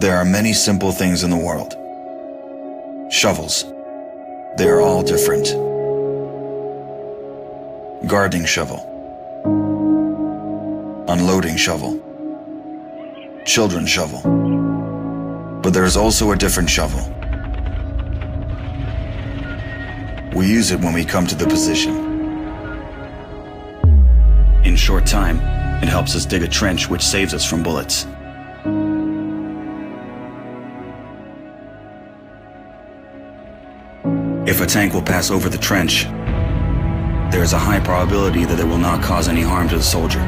There are many simple things in the world. Shovels. They are all different. Gardening shovel. Unloading shovel. Children's shovel. But there is also a different shovel. We use it when we come to the position. In short time, it helps us dig a trench which saves us from bullets. If a tank will pass over the trench, there is a high probability that it will not cause any harm to the soldier.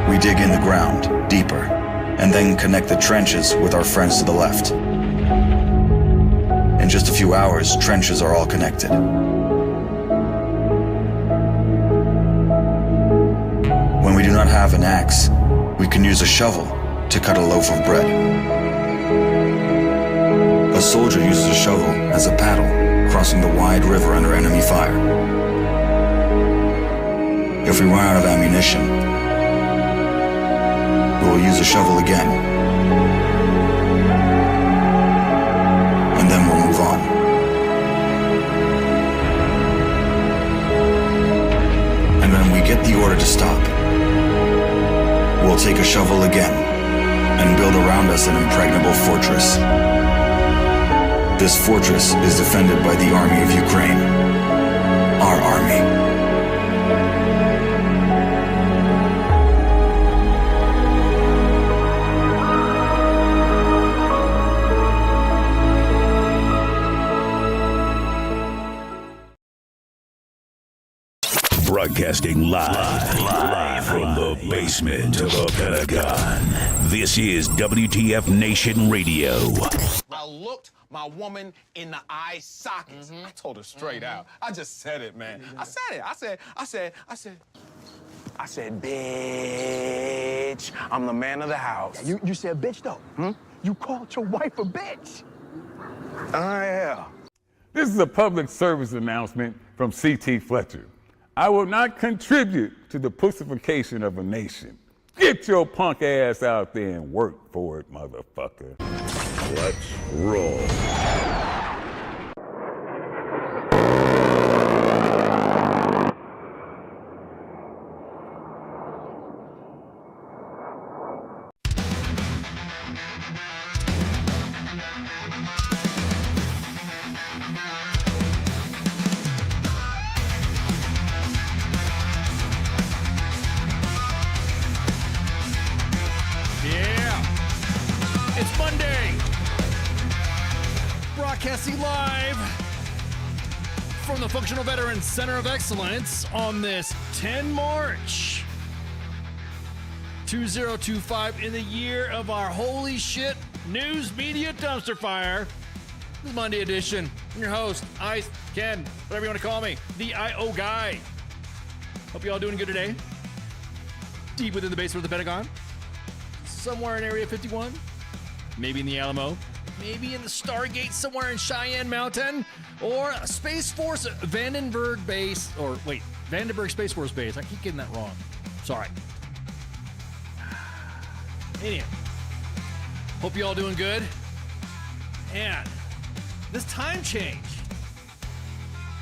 We dig in the ground, deeper, and then connect the trenches with our friends to the left. In just a few hours, trenches are all connected. When we do not have an axe, we can use a shovel to cut a loaf of bread. A soldier uses a shovel as a paddle, crossing the wide river under enemy fire. If we run out of ammunition, we will use a shovel again. And then we'll move on. And when we get the order to stop, we'll take a shovel again and build around us an impregnable fortress. This fortress is defended by the army of Ukraine, our army. Broadcasting live from the basement of the Pentagon. This is WTF Nation Radio. I looked my woman in the eye sockets. I told her straight out. I just said it, man. I said it. I said, bitch, I'm the man of the house. Yeah, you said bitch, though. You called your wife a bitch. Yeah. This is a public service announcement from C.T. Fletcher. I will not contribute to the pussification of a nation. Get your punk ass out there and work for it, motherfucker. Let's roll. It's Monday. Broadcasting live from the Functional Veterans Center of Excellence on this 10 March 2025 in the year of our holy shit news media dumpster fire. This is Monday edition. I'm your host, Ice, Ken, whatever you want to call me, the I.O. guy. Hope you all doing good today. Deep within the basement of the Pentagon. Somewhere in Area 51. Maybe in the Alamo. Maybe in the Stargate somewhere in Cheyenne Mountain. Or Space Force Vandenberg Base. Or wait, Vandenberg Space Force Base. I keep getting that wrong. Sorry. Anyway. Hope you all doing good. And this time change.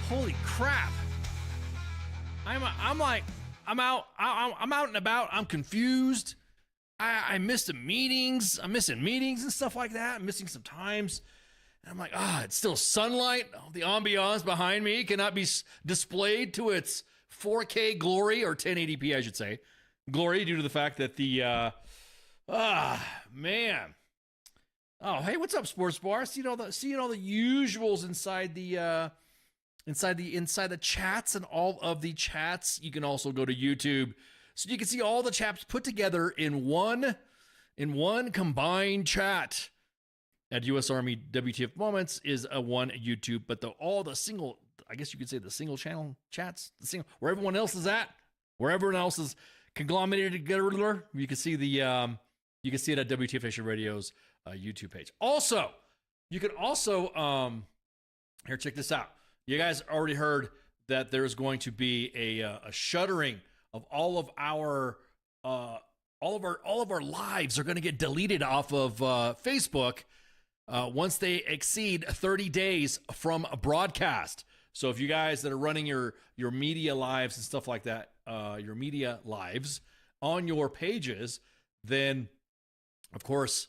Holy crap. I'm out and about. I'm confused. I missed some meetings. I'm missing meetings and stuff like that. I'm missing some times. And I'm like, it's still sunlight. The ambiance behind me cannot be displayed to its 4K glory, or 1080p, I should say. Glory, due to the fact that the, man. Oh, hey, what's up, Sports Bar? Seeing all the usuals inside the chats and all of the chats. You can also go to YouTube, so you can see all the chats put together in one combined chat. At U.S. Army WTF Moments is a one YouTube, but all the single, I guess you could say the single channel chats, where everyone else is at, where everyone else is conglomerated together. You can see it at WTF Nation Radio's YouTube page. Also, you can also here, check this out. You guys already heard that there's going to be a shuttering of all of our all of our lives are going to get deleted off of Facebook once they exceed 30 days from a broadcast. So if you guys that are running your media lives and stuff like that, your media lives on your pages, then of course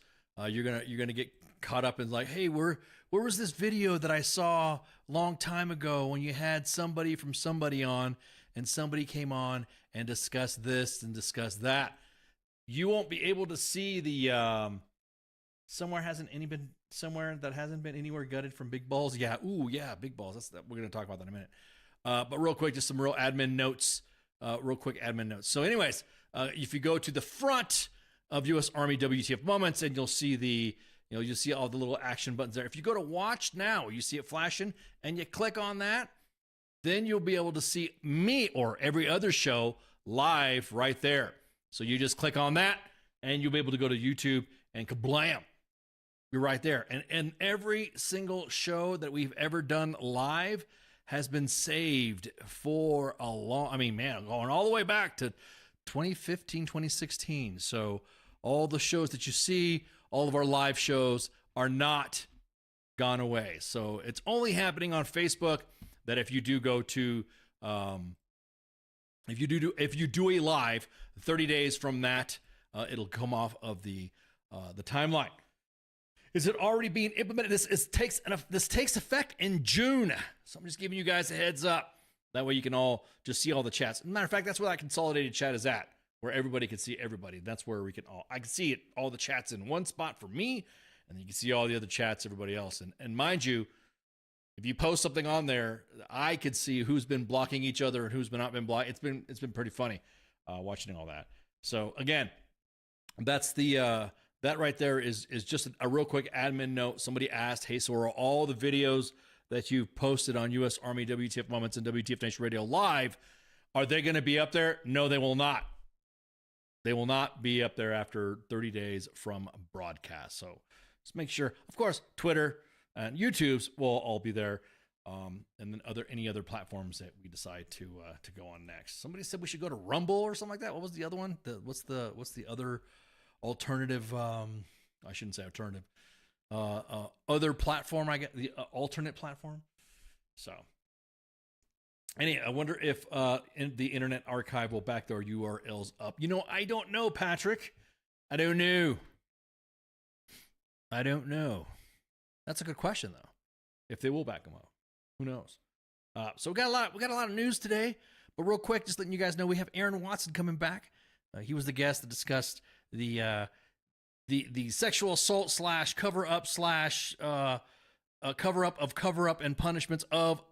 you're gonna get caught up in like, hey, where was this video that I saw a long time ago when you had somebody from somebody on and somebody came on and discussed this and discussed that. You won't be able to see the somewhere that hasn't been anywhere gutted from Big Balls. Yeah, ooh, yeah, Big Balls. We're gonna talk about that in a minute. But real quick, just some real admin notes. So, anyways, if you go to the front of U.S. Army WTF Moments, and you'll see you'll see all the little action buttons there. If you go to Watch Now, you see it flashing, and you click on that, then you'll be able to see me or every other show live right there. So you just click on that, and you'll be able to go to YouTube, and kablam, you're right there. And every single show that we've ever done live has been saved for a long, going all the way back to 2015, 2016. So all the shows that you see, all of our live shows are not gone away. So it's only happening on Facebook that if you do go to, if you do a live 30 days from that, it'll come off of the timeline. Is it already being implemented? This takes effect in June. So I'm just giving you guys a heads up. That way you can all just see all the chats. Matter of fact, that's where that consolidated chat is at, where everybody can see everybody. That's where I can see it, all the chats in one spot for me, and then you can see all the other chats, everybody else. And mind you, if you post something on there, I could see who's been blocking each other and who's not been blocked. It's been pretty funny watching all that. So again, that's the that right there is just a real quick admin note. Somebody asked, hey, so are all the videos that you've posted on U.S. Army WTF Moments and WTF Nation Radio Live, are they going to be up there? No, they will not. They will not be up there after 30 days from broadcast. So just make sure, of course, Twitter and YouTube's will all be there, and then any other platforms that we decide to go on next. Somebody said we should go to Rumble or something like that. What was the other one? What's the other alternative? I shouldn't say alternative. Other platform, I get the alternate platform. So, anyway, I wonder if in the Internet Archive will back their URLs up. I don't know, Patrick. I don't know. That's a good question, though. If they will back them up, who knows? So we got a lot of news today. But real quick, just letting you guys know, we have Aaron Watson coming back. He was the guest that discussed the sexual assault / cover up / cover up and punishments of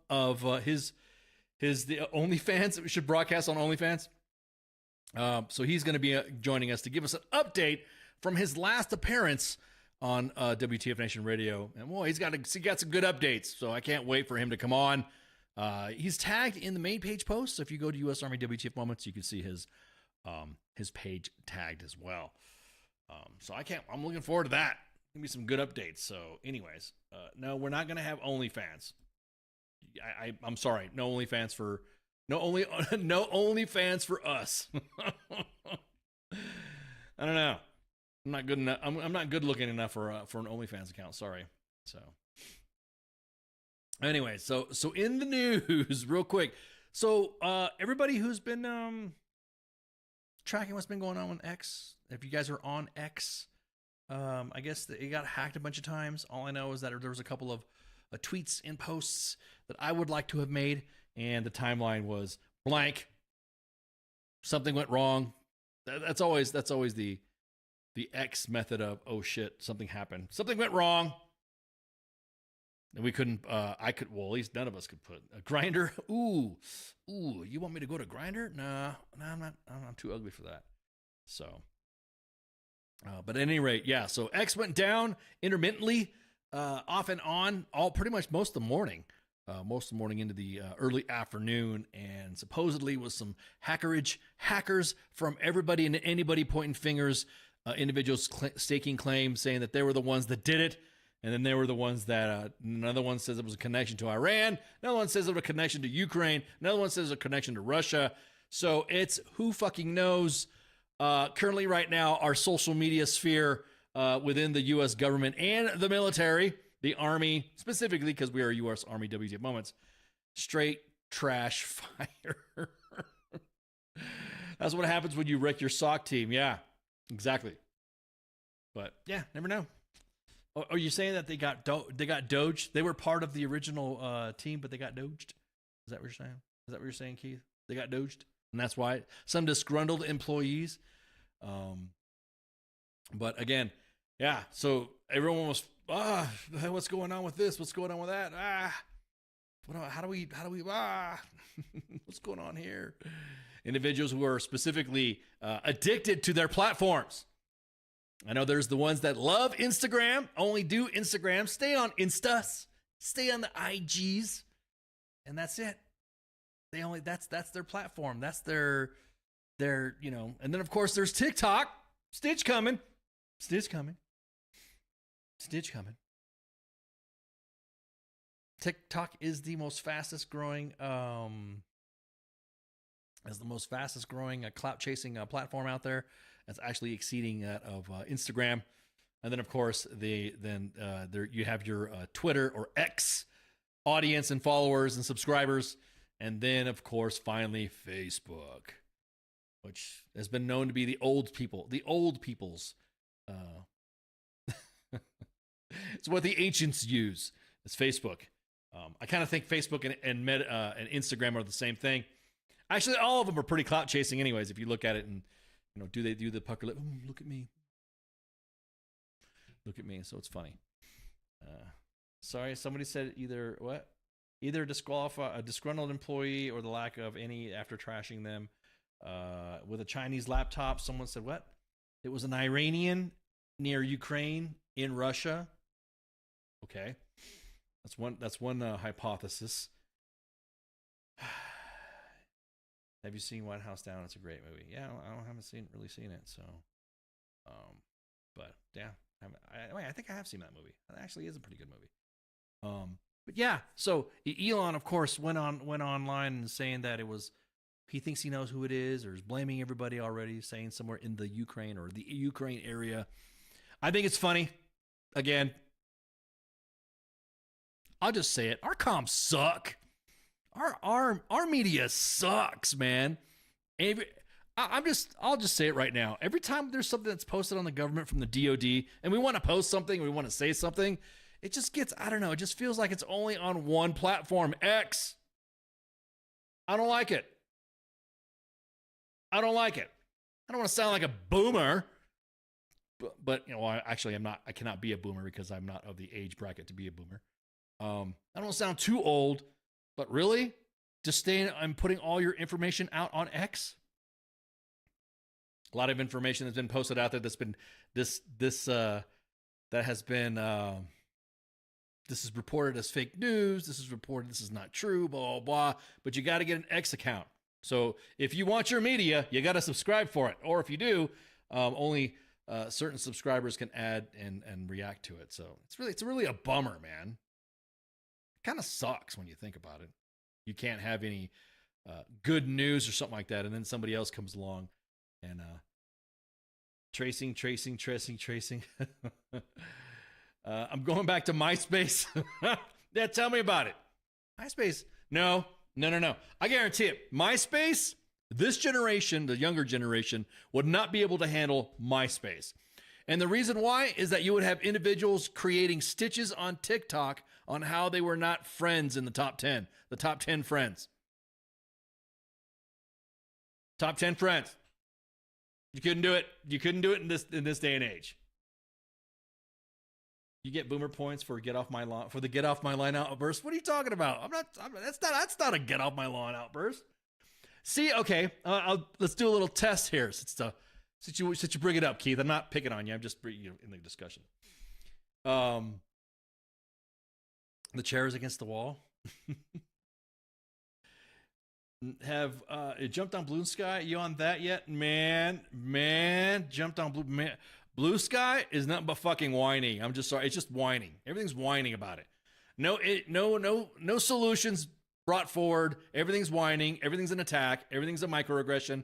his the OnlyFans that we should broadcast on OnlyFans. So he's going to be joining us to give us an update from his last appearance on WTF Nation Radio, and boy, he's got some good updates. So I can't wait for him to come on. He's tagged in the main page post. So if you go to U.S. Army WTF Moments, you can see his page tagged as well. So I'm looking forward to that. Gonna be some good updates. So anyways, no, we're not going to have OnlyFans. I'm sorry. No OnlyFans for us. I don't know. I'm not good enough. I'm not good looking enough for an OnlyFans account. Sorry. So anyway, so in the news real quick. So everybody who's been tracking what's been going on with X, if you guys are on X, I guess it got hacked a bunch of times. All I know is that there was a couple of tweets and posts that I would like to have made, and the timeline was blank. Something went wrong. That's always the X method of, oh shit, something happened. Something went wrong. And we couldn't, at least none of us could put a Grindr. Ooh, you want me to go to Grindr? Nah, I'm not, I'm too ugly for that. So, but at any rate, yeah, so X went down intermittently, off and on, pretty much most of the morning into the early afternoon, and supposedly was some hackers from everybody and anybody pointing fingers, individuals staking claims, saying that they were the ones that did it. And then there were the ones that, another one says it was a connection to Iran. Another one says it was a connection to Ukraine. Another one says a connection to Russia. So it's who fucking knows. currently right now, our social media sphere within the U.S. government and the military, the Army specifically, because we are U.S. Army WTF Moments, straight trash fire. That's what happens when you wreck your sock team. Yeah, exactly. But yeah, never know. Are you saying that they got doged? They were part of the original team, but they got doged? Is that what you're saying? Is that what you're saying, Keith? They got doged, and that's why some disgruntled employees. But again, yeah. So everyone was what's going on with this? What's going on with that? How do we what's going on here? Individuals who are specifically addicted to their platforms. I know there's the ones that love Instagram, only do Instagram, stay on Instas, stay on the IGs, and that's it. That's their platform. That's their and then of course there's TikTok. Stitch coming. TikTok is the most fastest growing clout chasing platform out there. That's actually exceeding that of Instagram. And then of course there you have your Twitter or X audience and followers and subscribers. And then of course finally Facebook, which has been known to be the old people's it's what the ancients use. It's Facebook. I kind of think Facebook and Instagram are the same thing. Actually, all of them are pretty clout chasing anyways, if you look at it and, do they do the pucker lip? Look at me. So it's funny. Sorry, somebody said either disqualify a disgruntled employee or the lack of any after trashing them with a Chinese laptop. Someone said what? It was an Iranian near Ukraine in Russia. Okay. That's one hypothesis. Have you seen White House Down? It's a great movie. Yeah, I haven't really seen it. So, but yeah, I think I have seen that movie. It actually is a pretty good movie. But yeah, so Elon, of course, went online and saying that he thinks he knows who it is, or is blaming everybody already, saying somewhere in the Ukraine or the Ukraine area. I think it's funny. Again, I'll just say it. Our comms suck. Our media sucks, man. I'll just say it right now. Every time there's something that's posted on the government from the DOD, and we want to post something, we want to say something, it just gets, I don't know, it just feels like it's only on one platform, X. I don't like it. I don't want to sound like a boomer. But I cannot be a boomer because I'm not of the age bracket to be a boomer. I don't sound too old, but really, just staying and putting all your information out on X. A lot of information has been posted out there that's been this is reported as fake news. This is not true, blah, blah, blah. But you got to get an X account. So if you want your media, you got to subscribe for it. Or if you do, only certain subscribers can add and react to it. So it's really a bummer, man. It kind of sucks when you think about it. You can't have any good news or something like that, and then somebody else comes along and tracing. I'm going back to MySpace. Yeah, tell me about it. MySpace? No. I guarantee it. MySpace, this generation, the younger generation, would not be able to handle MySpace. And the reason why is that you would have individuals creating stitches on TikTok on how they were not friends in the top 10 friends. Top 10 friends. You couldn't do it. You couldn't do it in this day and age. You get boomer points for the get off my lawn outburst. What are you talking about? That's not a get off my lawn outburst. See, okay, let's do a little test here. Since you bring it up, Keith, I'm not picking on you. I'm just in the discussion. The chair is against the wall. Have it jumped on Blue Sky? You on that yet, man? Jumped on Blue Sky is nothing but fucking whining. I'm just sorry. It's just whining. Everything's whining about it. No solutions brought forward. Everything's whining. Everything's an attack. Everything's a microaggression.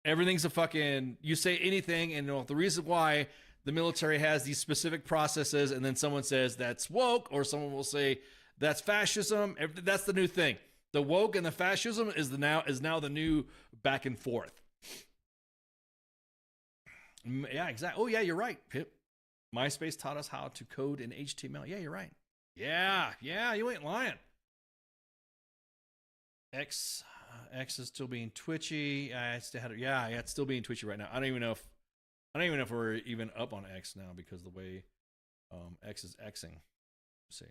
Everything's a fucking, you say anything, and the reason why the military has these specific processes, and then someone says that's woke, or someone will say that's fascism. That's the new thing. The woke and the fascism is now the new back and forth. Yeah, exactly. Oh yeah, you're right, Pip. MySpace taught us how to code in HTML. Yeah, you're right. Yeah, you ain't lying. X is still being twitchy. It's still being twitchy right now. I don't even know if we're even up on X now because the way X is Xing. Let's see.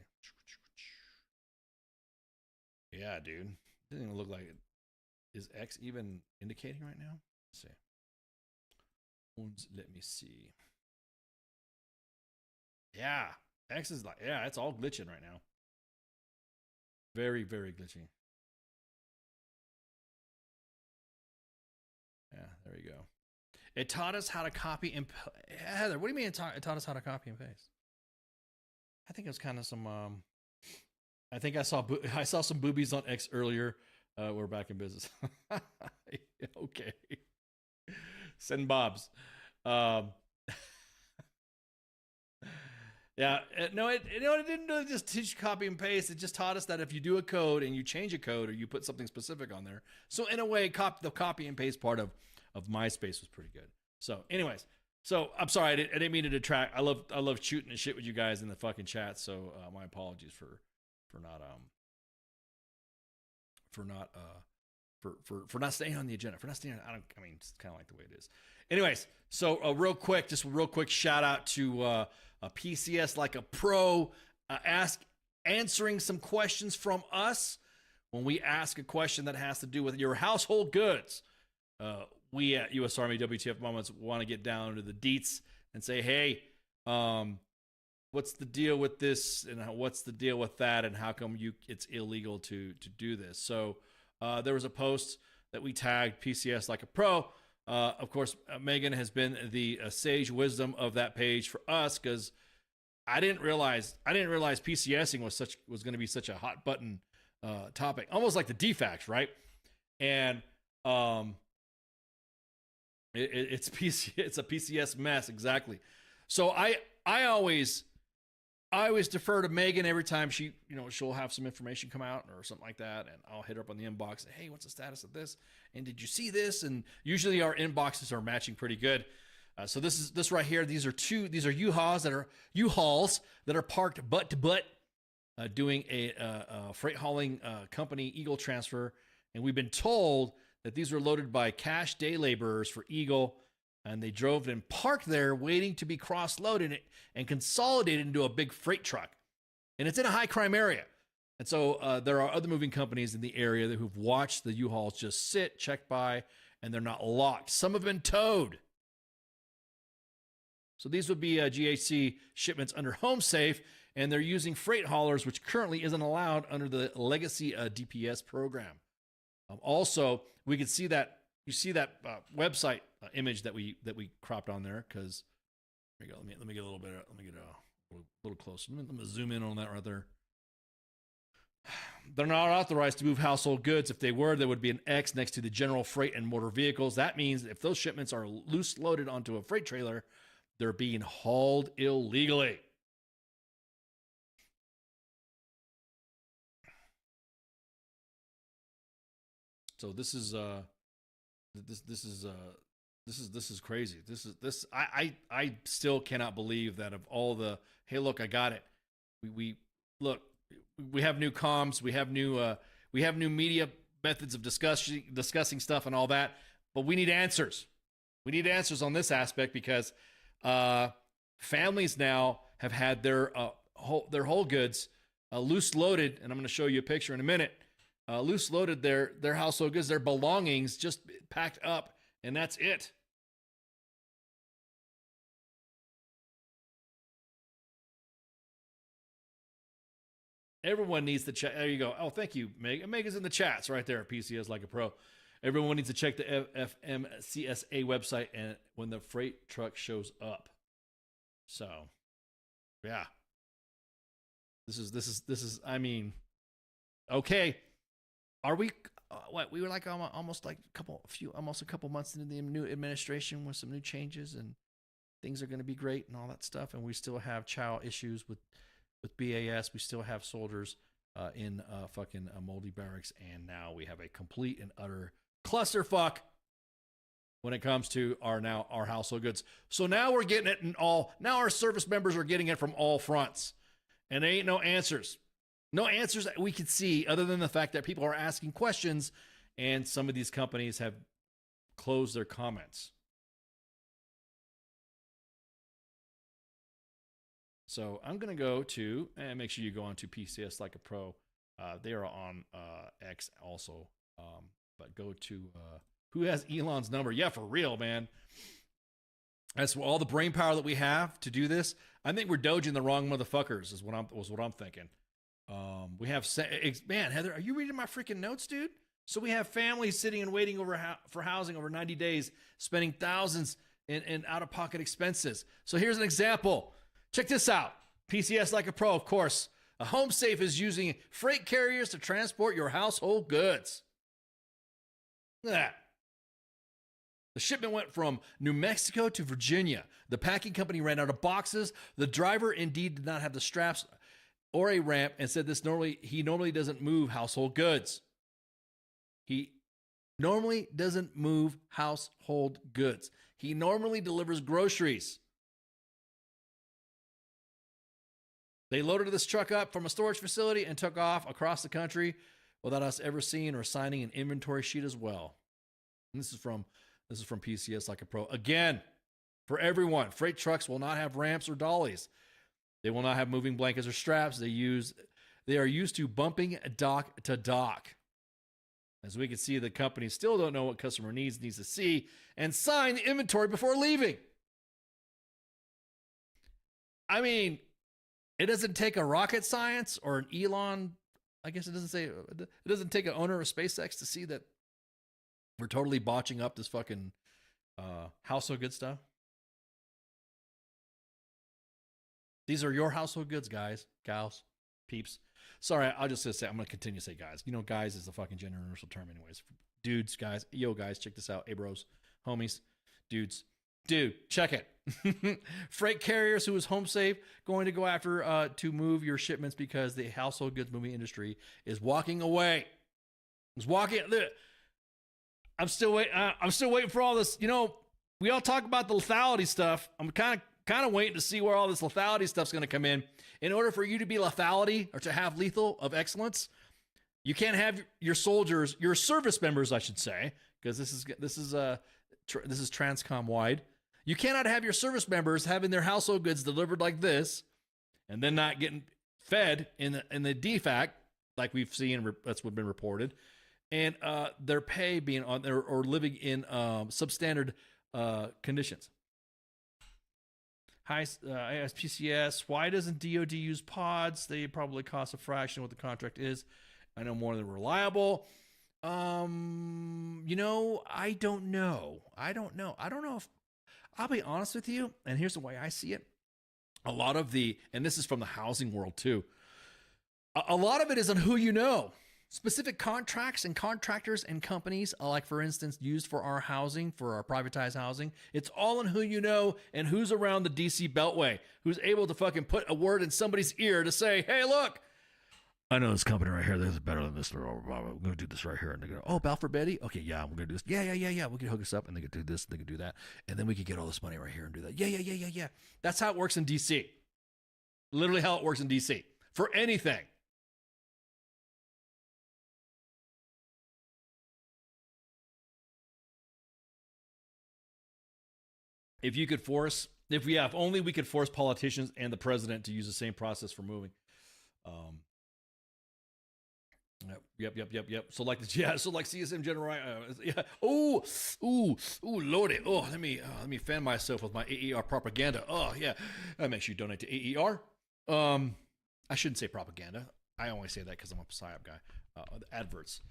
Yeah, dude. Doesn't even look like it. Is X even indicating right now? Let's see. Let me see. Yeah. X is like, yeah, it's all glitching right now. Very, very glitchy. Yeah, there you go. It taught us how to copy and Heather, what do you mean it taught us how to copy and paste? I think it was kind of some I think I saw some boobies on X earlier. We're back in business. Okay. Send Bob's. Yeah, no, it didn't really just teach copy and paste. It just taught us that if you do a code and you change a code or you put something specific on there. So in a way, the copy and paste part of MySpace was pretty good. So anyways, I'm sorry, I didn't mean to detract. I love shooting and shit with you guys in the fucking chat. So my apologies for not staying on the agenda, it's kind of like the way it is. Anyways, so real quick shout out to PCS Like a Pro, answering some questions from us. When we ask a question that has to do with your household goods, we at US Army WTF Moments want to get down to the deets and say, hey, what's the deal with this, and what's the deal with that, and how come it's illegal to do this? So there was a post that we tagged PCS Like a Pro. Of course, Megan has been the sage wisdom of that page for us, because I didn't realize PCSing was going to be such a hot button topic, almost like the DFACs, right? And it's a PCS mess, exactly. So I always defer to Megan every time she'll have some information come out or something like that, and I'll hit her up on the inbox and say, hey, what's the status of this? And did you see this? And usually our inboxes are matching pretty good. So this right here, these are U-Hauls that are parked butt to butt, doing a freight hauling company, Eagle Transfer, and we've been told that these were loaded by cash day laborers for Eagle, and they drove and parked there waiting to be cross-loaded and consolidated into a big freight truck. And it's in a high crime area. And so there are other moving companies in the area who've watched the U-Hauls just sit, check by, and they're not locked. Some have been towed. So these would be GHC shipments under HomeSafe, and they're using freight haulers, which currently isn't allowed under the Legacy DPS program. Also, we could see that website image that we cropped on there, because there you go. Let me get a little closer. Let me zoom in on that right there. They're not authorized to move household goods. If they were, there would be an X next to the general freight and motor vehicles. That means if those shipments are loose loaded onto a freight trailer, they're being hauled illegally. So this is crazy. I still cannot believe that of all the, hey, look, I got it. We have new comms, we have new media methods of discussing stuff and all that, but we need answers. We need answers on this aspect, because families now have had their whole goods loose loaded, and I'm going to show you a picture in a minute. Loose loaded their household goods, their belongings just packed up, and that's it. Everyone needs to check. There you go. Oh, thank you, Meg. Megan's in the chats right there at PCS Like a Pro. Everyone needs to check the FMCSA website and when the freight truck shows up. So, yeah. This is. I mean, okay. Are we? what we were like almost like a couple months into the new administration with some new changes, and things are going to be great and all that stuff. And we still have chow issues with BAS. We still have soldiers in fucking moldy barracks, and now we have a complete and utter clusterfuck when it comes to our household goods. So now we're getting it in all. Now our service members are getting it from all fronts, and there ain't no answers. No answers that we could see other than the fact that people are asking questions, and some of these companies have closed their comments. So I'm going to go to, and make sure you go on to PCS Like a Pro. They are on X also. But go to, who has Elon's number? Yeah, for real, man. That's all the brain power that we have to do this. I think we're doging the wrong motherfuckers is what I'm thinking. We have, man, Heather, are you reading my freaking notes, dude? So we have families sitting and waiting for housing over 90 days, spending thousands in out-of-pocket expenses. So here's an example. Check this out. PCS Like a Pro, of course. A HomeSafe is using freight carriers to transport your household goods. Look at that. The shipment went from New Mexico to Virginia. The packing company ran out of boxes. The driver indeed did not have the straps or a ramp and said he normally doesn't move household goods. He normally doesn't move household goods. He normally delivers groceries. They loaded this truck up from a storage facility and took off across the country without us ever seeing or signing an inventory sheet as well. And this is from PCS Like a Pro. Again, for everyone, freight trucks will not have ramps or dollies. They will not have moving blankets or straps. They are used to bumping dock to dock. As we can see, the company still don't know what customer needs to see and sign the inventory before leaving. I mean, it doesn't take a rocket science or an Elon. I guess it doesn't take an owner of SpaceX to see that we're totally botching up this fucking household good stuff. These are your household goods, guys, gals, peeps. Sorry, I'll just say, I'm going to continue to say guys. You know, guys is the fucking gender universal term anyways. Dudes, guys, yo, guys, check this out. Hey, bros, homies, dudes. Dude, check it. Freight carriers who is HomeSafe going to go after to move your shipments because the household goods moving industry is walking away. I'm still waiting for all this. You know, we all talk about the lethality stuff. I'm kind of waiting to see where all this lethality stuff's going to come in. In order for you to be lethality or to have lethal of excellence, you can't have your soldiers, your service members, I should say, because this is Transcom wide. You cannot have your service members having their household goods delivered like this, and then not getting fed in the DFAC, like we've seen. That's what's been reported, and their pay being on there or living in substandard conditions. Hi, PCS. Why doesn't DoD use pods? They probably cost a fraction of what the contract is. I know more than reliable. You know, I don't know. I don't know if, I'll be honest with you, and here's the way I see it. A lot of and this is from the housing world too, a lot of it is on who you know. Specific contracts and contractors and companies, like for instance, used for our housing, for our privatized housing. It's all on who you know and who's around the DC Beltway, who's able to fucking put a word in somebody's ear to say, hey, look, I know this company right here. This is better than this. We're going to do this right here. And they go, oh, Balfour Beatty? Okay, yeah, we're going to do this. Yeah. We can hook us up, and they could do this, they could do that. And then we could get all this money right here and do that. Yeah. That's how it works in DC. Literally how it works in DC. For anything. If only we could force politicians and the president to use the same process for moving. Yep. So like CSM General. Yeah. Oh, Lordy. Oh, let me fan myself with my AER propaganda. Oh yeah. That makes you donate to AER. I shouldn't say propaganda. I only say that because I'm a PSYOP guy. The adverts.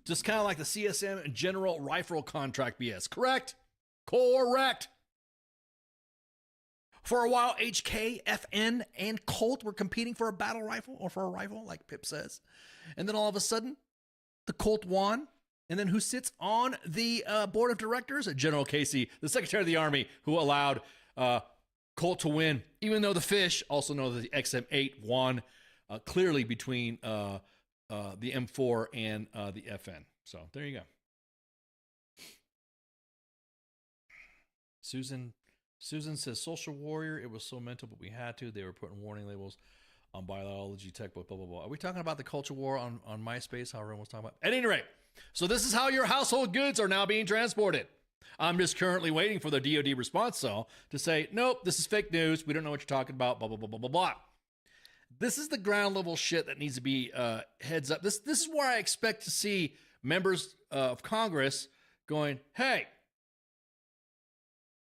Just kind of like the CSM General Rifle contract BS. Correct. For a while, HK, FN, and Colt were competing for a battle rifle or for a rifle, like Pip says. And then all of a sudden, the Colt won. And then who sits on the board of directors? General Casey, the Secretary of the Army, who allowed Colt to win, even though the Fish, also known as the XM8, won clearly between the M4 and the FN. So there you go. Susan says, Social Warrior, it was so mental, but we had to. They were putting warning labels on biology, tech book, blah, blah, blah. Are we talking about the culture war on MySpace, how everyone was talking about? At any rate, so this is how your household goods are now being transported. I'm just currently waiting for the DOD response cell to say, nope, this is fake news. We don't know what you're talking about, blah, blah, blah, blah, blah, blah. This is the ground level shit that needs to be heads up. This is where I expect to see members of Congress going, hey,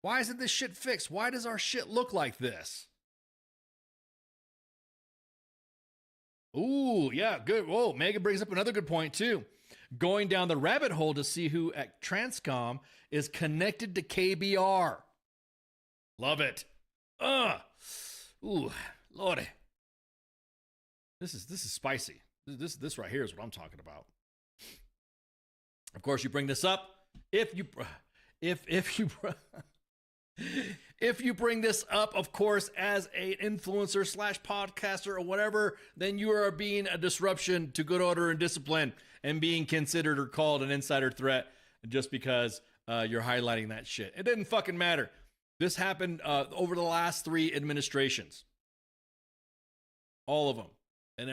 why isn't this shit fixed? Why does our shit look like this? Ooh, yeah, good. Whoa, Megan brings up another good point, too. Going down the rabbit hole to see who at Transcom is connected to KBR. Love it. Ooh, Lordy. This is spicy. This right here is what I'm talking about. Of course, you bring this up. If you bring this up, of course, as an influencer / podcaster or whatever, then you are being a disruption to good order and discipline and being considered or called an insider threat just because you're highlighting that shit. It didn't fucking matter. This happened over the last 3 administrations. All of them. And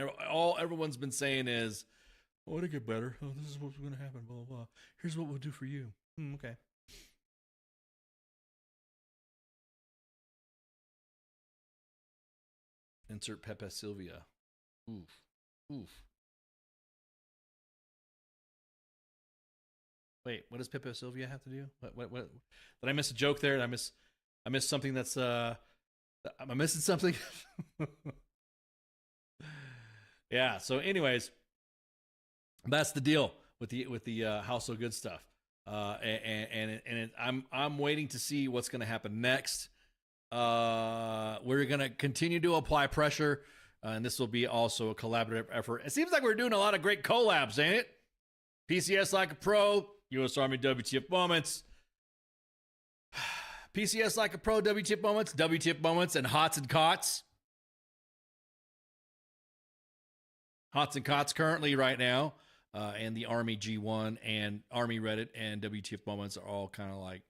everyone's been saying is, oh, it'll get better. Oh, this is what's going to happen, blah, blah, blah. Here's what we'll do for you. Okay. Insert Pepe Sylvia. Oof. Wait, what does Pepe Sylvia have to do? What? Did I miss a joke there? I missed something that's am I missing something? Yeah, so anyways, that's the deal with the House So Good stuff. I'm waiting to see what's going to happen next. We're going to continue to apply pressure, and this will be also a collaborative effort. It seems like we're doing a lot of great collabs, ain't it? PCS Like a Pro, U.S. Army WTF Moments, PCS Like a Pro, WTF Moments, and Hots and Cots. Hots and Cots currently right now, and the Army G1 and Army Reddit and WTF Moments are all kind of like,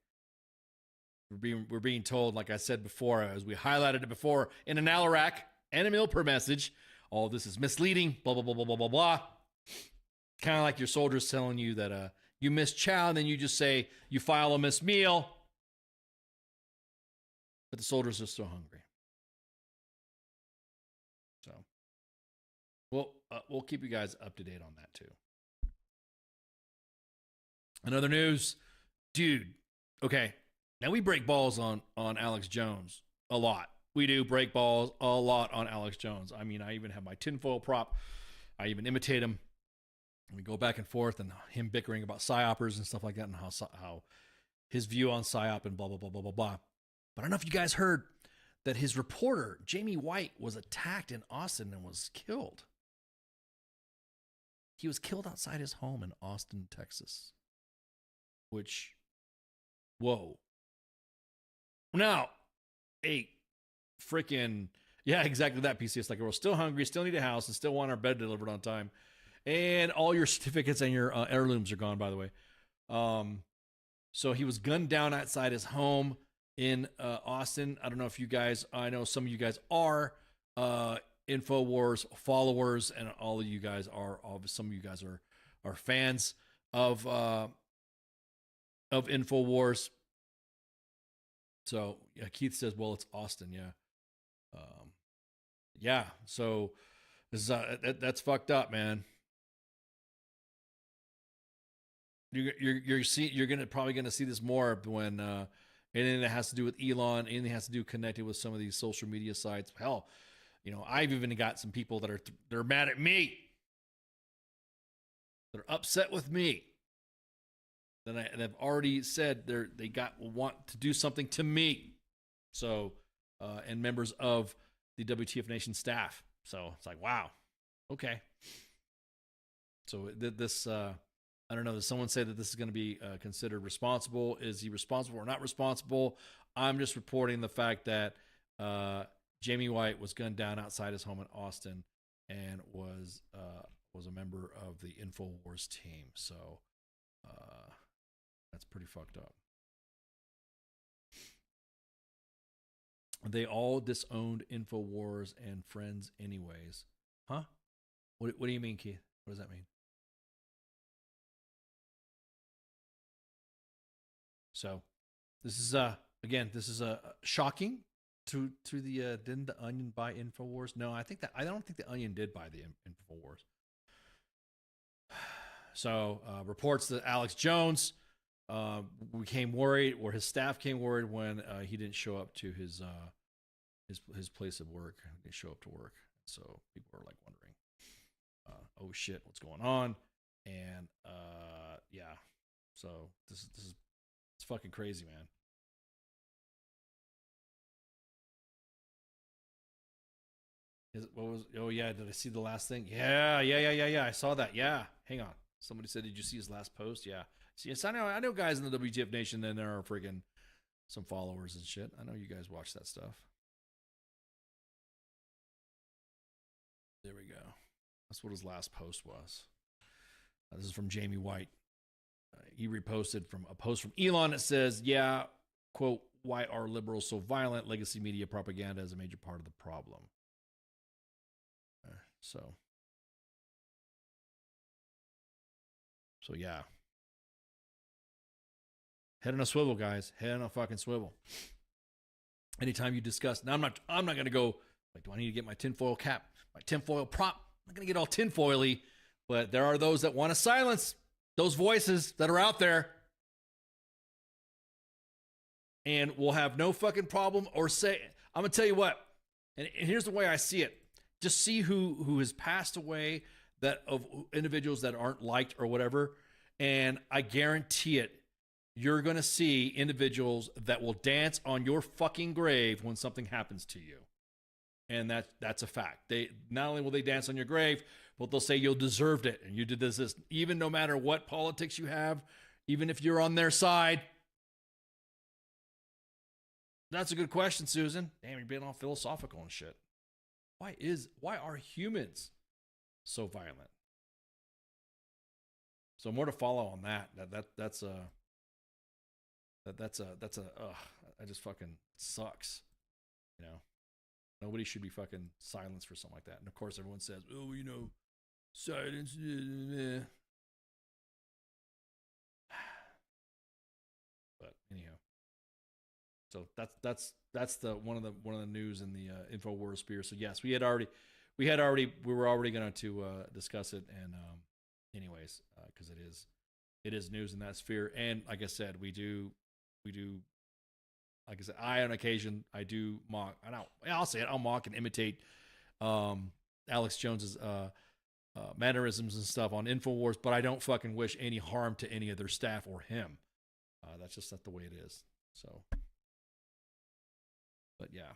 we're being told, like I said before, as we highlighted it before, in an Alarak and a Milper message, all this is misleading, blah, blah, blah, blah, blah, blah, blah. Kind of like your soldiers telling you that you missed chow, and then you just say you file a missed meal, but the soldiers are still hungry. So, we'll keep you guys up to date on that, too. Another news, dude, okay. Now, we break balls on Alex Jones a lot. We do break balls a lot on Alex Jones. I mean, I even have my tinfoil prop. I even imitate him. We go back and forth, and him bickering about psyopers and stuff like that, and how his view on psyop and blah, blah, blah, blah, blah, blah. But I don't know if you guys heard that his reporter, Jamie White, was attacked in Austin and was killed. He was killed outside his home in Austin, Texas. Which, whoa. Now, yeah, exactly that, PCS. Like, we're still hungry, still need a house, and still want our bed delivered on time. And all your certificates and your heirlooms are gone, by the way. So he was gunned down outside his home in Austin. I don't know if you guys, I know some of you guys are InfoWars followers, and all of you guys are, some of you guys are fans of InfoWars. So yeah, Keith says, well, it's Austin. Yeah. Yeah. So this is, that's fucked up, man. You're probably gonna see this more when anything that has to do with Elon, anything that has to do connected with some of these social media sites. Hell, you know, I've even got some people that they're mad at me. They're upset with me. And I've already said they want to do something to me. So, and members of the WTF Nation staff. So it's like, wow, okay. So this, I don't know. Does someone say that this is going to be considered responsible? Is he responsible or not responsible? I'm just reporting the fact that Jamie White was gunned down outside his home in Austin and was a member of the InfoWars team. So that's pretty fucked up. They all disowned InfoWars and friends anyways. Huh? What do you mean, Keith? What does that mean? So this is again, this is shocking to the didn't the Onion buy InfoWars? No, I don't think the Onion did buy the InfoWars. So reports that Alex Jones became worried, or his staff came worried when he didn't show up to his place of work. He didn't show up to work, so people are like wondering, oh shit, what's going on? And yeah, so this is it's fucking crazy, man. Oh yeah, did I see the last thing? Yeah. I saw that. Yeah, hang on. Somebody said, did you see his last post? Yeah. See, yes, I know guys in the WTF Nation, and there are friggin' some followers and shit. I know you guys watch that stuff. There we go. That's what his last post was. This is from Jamie White. He reposted from a post from Elon that says, yeah, quote, why are liberals so violent? Legacy media propaganda is a major part of the problem. So yeah. Head on a swivel, guys. Head on a fucking swivel. Anytime you discuss, now I'm not gonna go like, do I need to get my tinfoil cap, my tinfoil prop? I'm not gonna get all tinfoily, but there are those that want to silence those voices that are out there, and will have no fucking problem or say. I'm gonna tell you what, and here's the way I see it. Just see who has passed away, that of individuals that aren't liked or whatever, and I guarantee it, you're going to see individuals that will dance on your fucking grave when something happens to you. And that's a fact. They not only will they dance on your grave, but they'll say you deserved it and you did this. Even no matter what politics you have, even if you're on their side. That's a good question, Susan. Damn, you're being all philosophical and shit. Why are humans so violent? So more to follow on that. That's I just fucking sucks. You know, nobody should be fucking silenced for something like that. And of course, everyone says, "Oh, you know, silence." But anyhow, so that's the one of the news in the InfoWars sphere. So yes, we were already going to discuss it, and anyways, because it is news in that sphere. And like I said, we do. Like I said, on occasion I do mock. I'll say it. I'll mock and imitate Alex Jones's mannerisms and stuff on InfoWars, but I don't fucking wish any harm to any of their staff or him. That's just not the way it is. So. But yeah,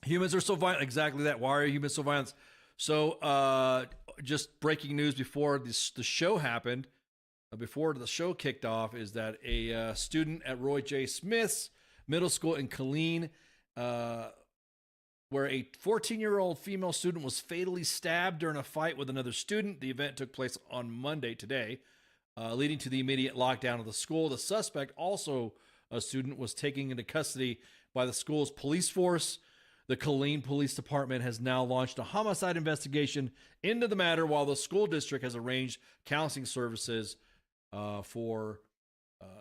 humans are so violent. Exactly that. Why are humans so violent? So just breaking news before the show happened, before the show kicked off, is that a student at Roy J. Smith's middle school in Killeen, where a 14-year-old female student was fatally stabbed during a fight with another student. The event took place on Monday, today, leading to the immediate lockdown of the school. The suspect, also a student, was taken into custody by the school's police force. The Killeen Police Department has now launched a homicide investigation into the matter, while the school district has arranged counseling services for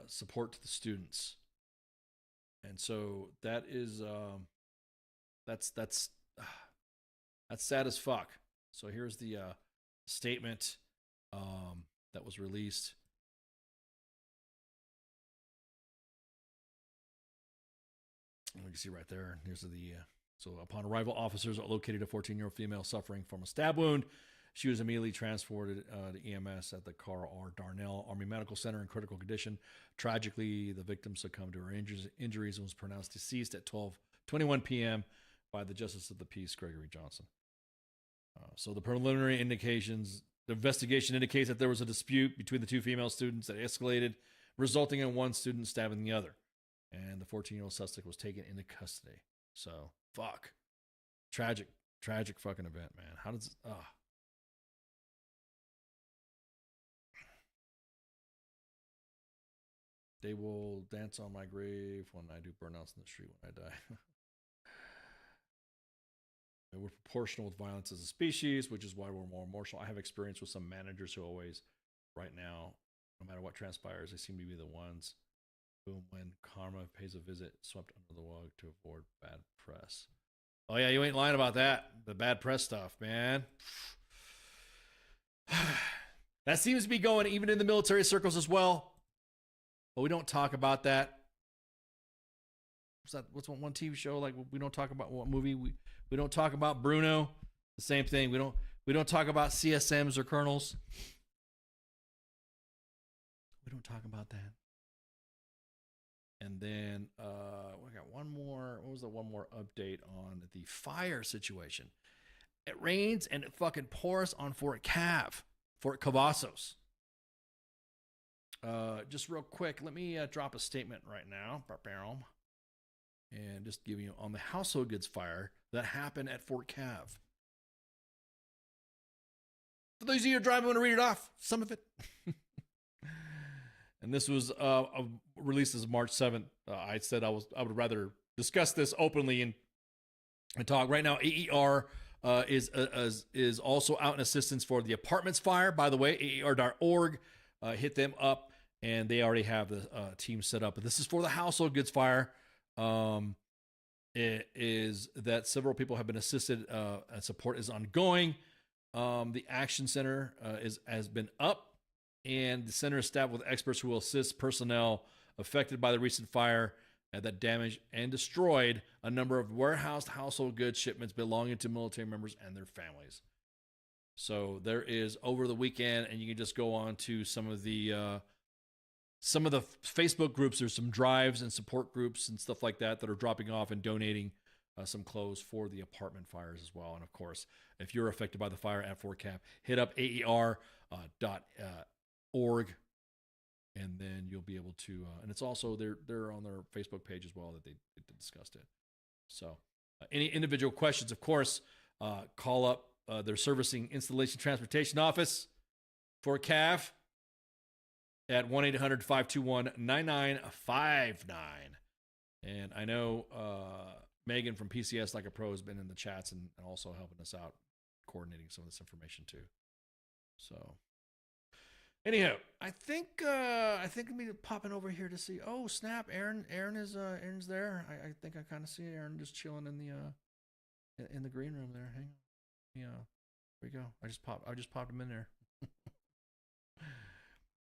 support to the students. And so that is that's sad as fuck. So here's the statement that was released. You can see right there. Here's the so upon arrival, officers located a 14-year-old female suffering from a stab wound. She was immediately transported to EMS at the Carl R. Darnell Army Medical Center in critical condition. Tragically, the victim succumbed to her injuries and was pronounced deceased at 12:21 p.m. by the Justice of the Peace, Gregory Johnson. So the preliminary indications The investigation indicates that there was a dispute between the two female students that escalated, resulting in one student stabbing the other. And the 14-year-old suspect was taken into custody. So, fuck. Tragic fucking event, man. How does... They will dance on my grave when I do burnouts in the street when I die. We're proportional with violence as a species, which is why we're more emotional. I have experience with some managers who always, right now, no matter what transpires, they seem to be the ones who, when karma pays a visit, swept under the rug to avoid bad press. Oh yeah, you ain't lying about that. The bad press stuff, man. That seems to be going even in the military circles as well. But we don't talk about that. What's one TV show? Like, we don't talk about what movie we don't talk about Bruno. The same thing. We don't talk about CSMs or colonels. We don't talk about that. And then we got one more. What was the one more update on the fire situation? It rains and it fucking pours on Fort Cavazos. Just real quick, let me drop a statement right now. And just give you on the household goods fire that happened at Fort Cav. For those of you who are driving, I'm going to read it off. Some of it. And this was released as March 7th. I said I would rather discuss this openly and talk. Right now, AER is also out in assistance for the apartments fire. By the way, AER.org, hit them up, and they already have the team set up. But this is for the household goods fire. It is that several people have been assisted, and support is ongoing. The action center has been up, and the center is staffed with experts who will assist personnel affected by the recent fire that damaged and destroyed a number of warehoused household goods shipments belonging to military members and their families. So there is over the weekend, and you can just go on to some of the Facebook groups. There's some drives and support groups and stuff like that are dropping off and donating some clothes for the apartment fires as well. And of course, if you're affected by the fire at Fort Cav, hit up AER.org, and then you'll be able to. And it's also they're on their Facebook page as well that they discussed it. So any individual questions, of course, call up their servicing installation transportation office, Fort Cav, at 1-800-521-9959. And I know Megan from PCS Like a Pro has been in the chats and also helping us out, coordinating some of this information too. So anyhow, I think I'm gonna be popping over here to see. Oh snap! Aaron's there. I think I kind of see Aaron just chilling in the green room there. Hang on. Yeah, there we go. I just popped him in there.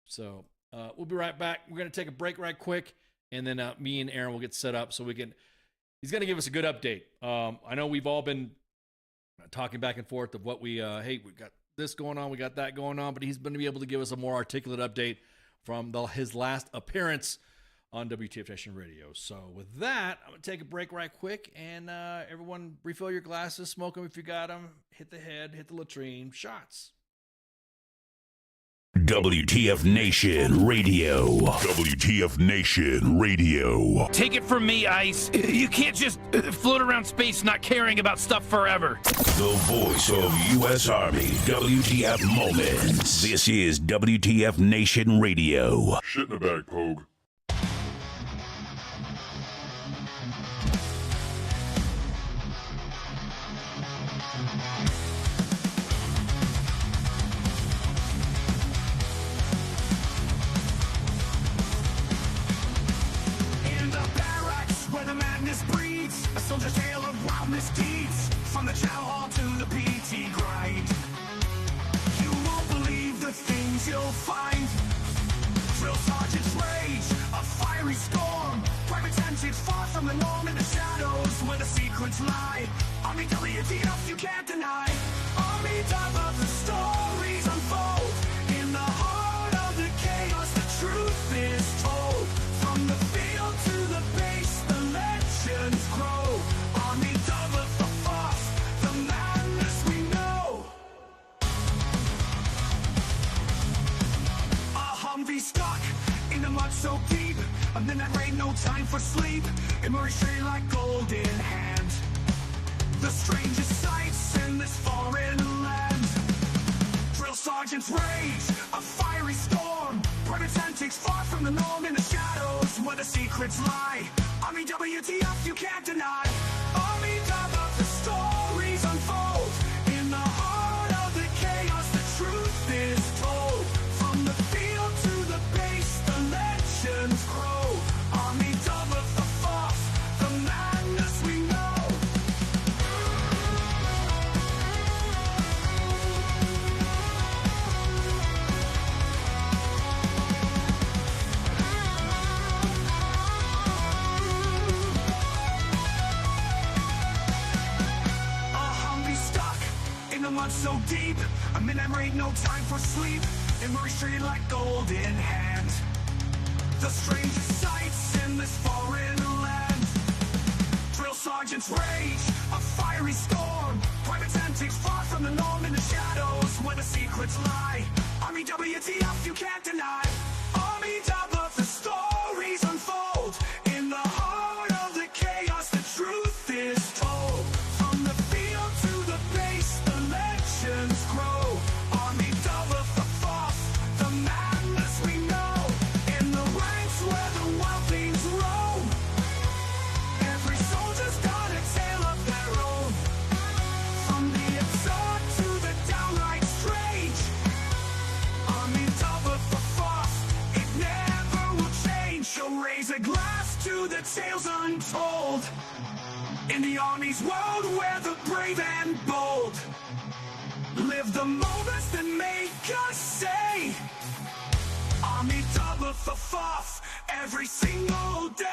So we'll be right back. We're gonna take a break right quick, and then me and Aaron will get set up so we can. He's gonna give us a good update. I know we've all been talking back and forth of what we we got this going on, we got that going on, but he's going to be able to give us a more articulate update from his last appearance on WTF Nation Radio. So with that, I'm going to take a break right quick, and everyone refill your glasses, smoke them if you got them, hit the head, hit the latrine, shots. WTF Nation Radio. WTF Nation Radio. Take it from me, Ice. You can't just float around space not caring about stuff forever. The voice of U.S. Army. WTF Moments. This is WTF Nation Radio. Shit in the bag, Pogue. Soldier's tale of wild misdeeds, from the chow hall to the PT grind. You won't believe the things you'll find. Drill sergeant's rage. mud so deep, a midnight rain, no time for sleep. In Murray Street like gold in hand. The strangest sights in this foreign land. Drill sergeants rage, a fiery storm. Private antics far from the norm in the shadows where the secrets lie. Army WTF, you can't deny. Army WTF, the stories unfold. In the heart of the chaos, the truth is told. From the field to the base, the legends grow. Army WTF, the madness we know. The mud so deep, a midnight rain, no time for sleep. In Murray Street like gold in hand. The strangest sights in this foreign land. Drill sergeants rage, a fiery storm. Private antics far from the norm in the shadows where the secrets lie. Army WTF, you can't deny. Army WTF, the stories unfold. In the heart of the chaos, the truth is told. From the field to the base, the legends grow. Army WTF, the madness we know. In the ranks where the wildlings roam, every soldier's got a tale of their own. From the absurd to the downright strange, Army WTF, it never will change. So raise a glass to the tales untold. In the Army's world where the brave and bold live the moments that make us say Army WTF every single day.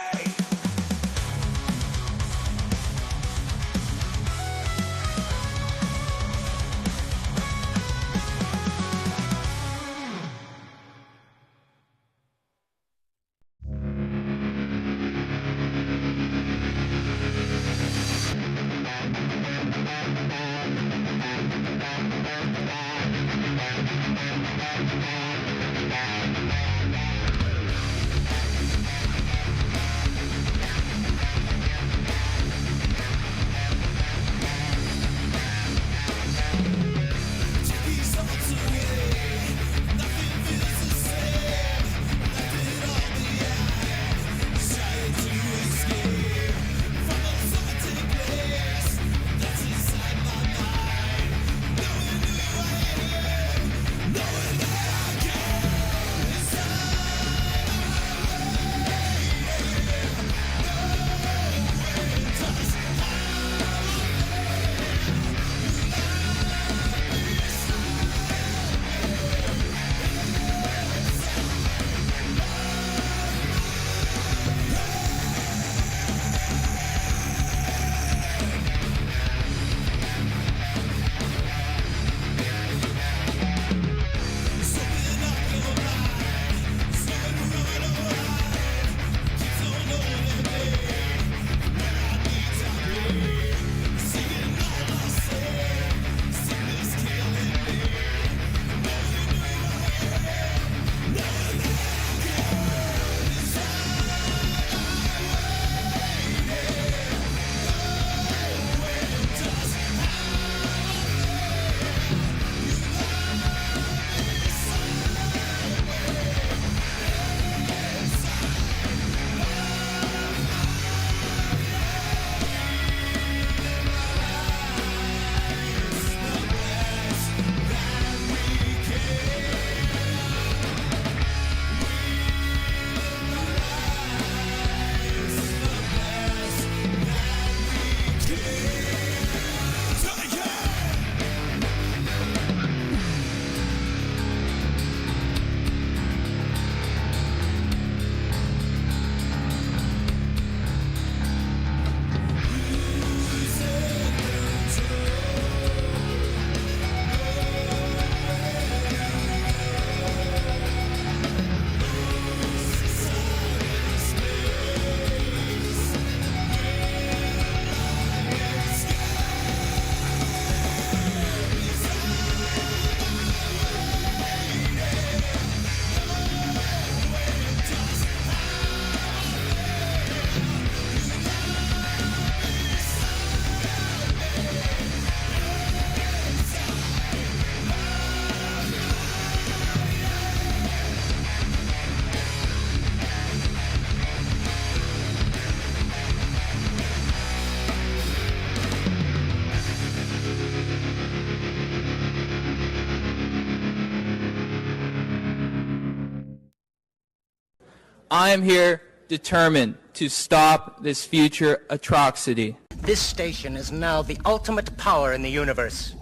I am here determined to stop this future atrocity. This station is now the ultimate power in the universe.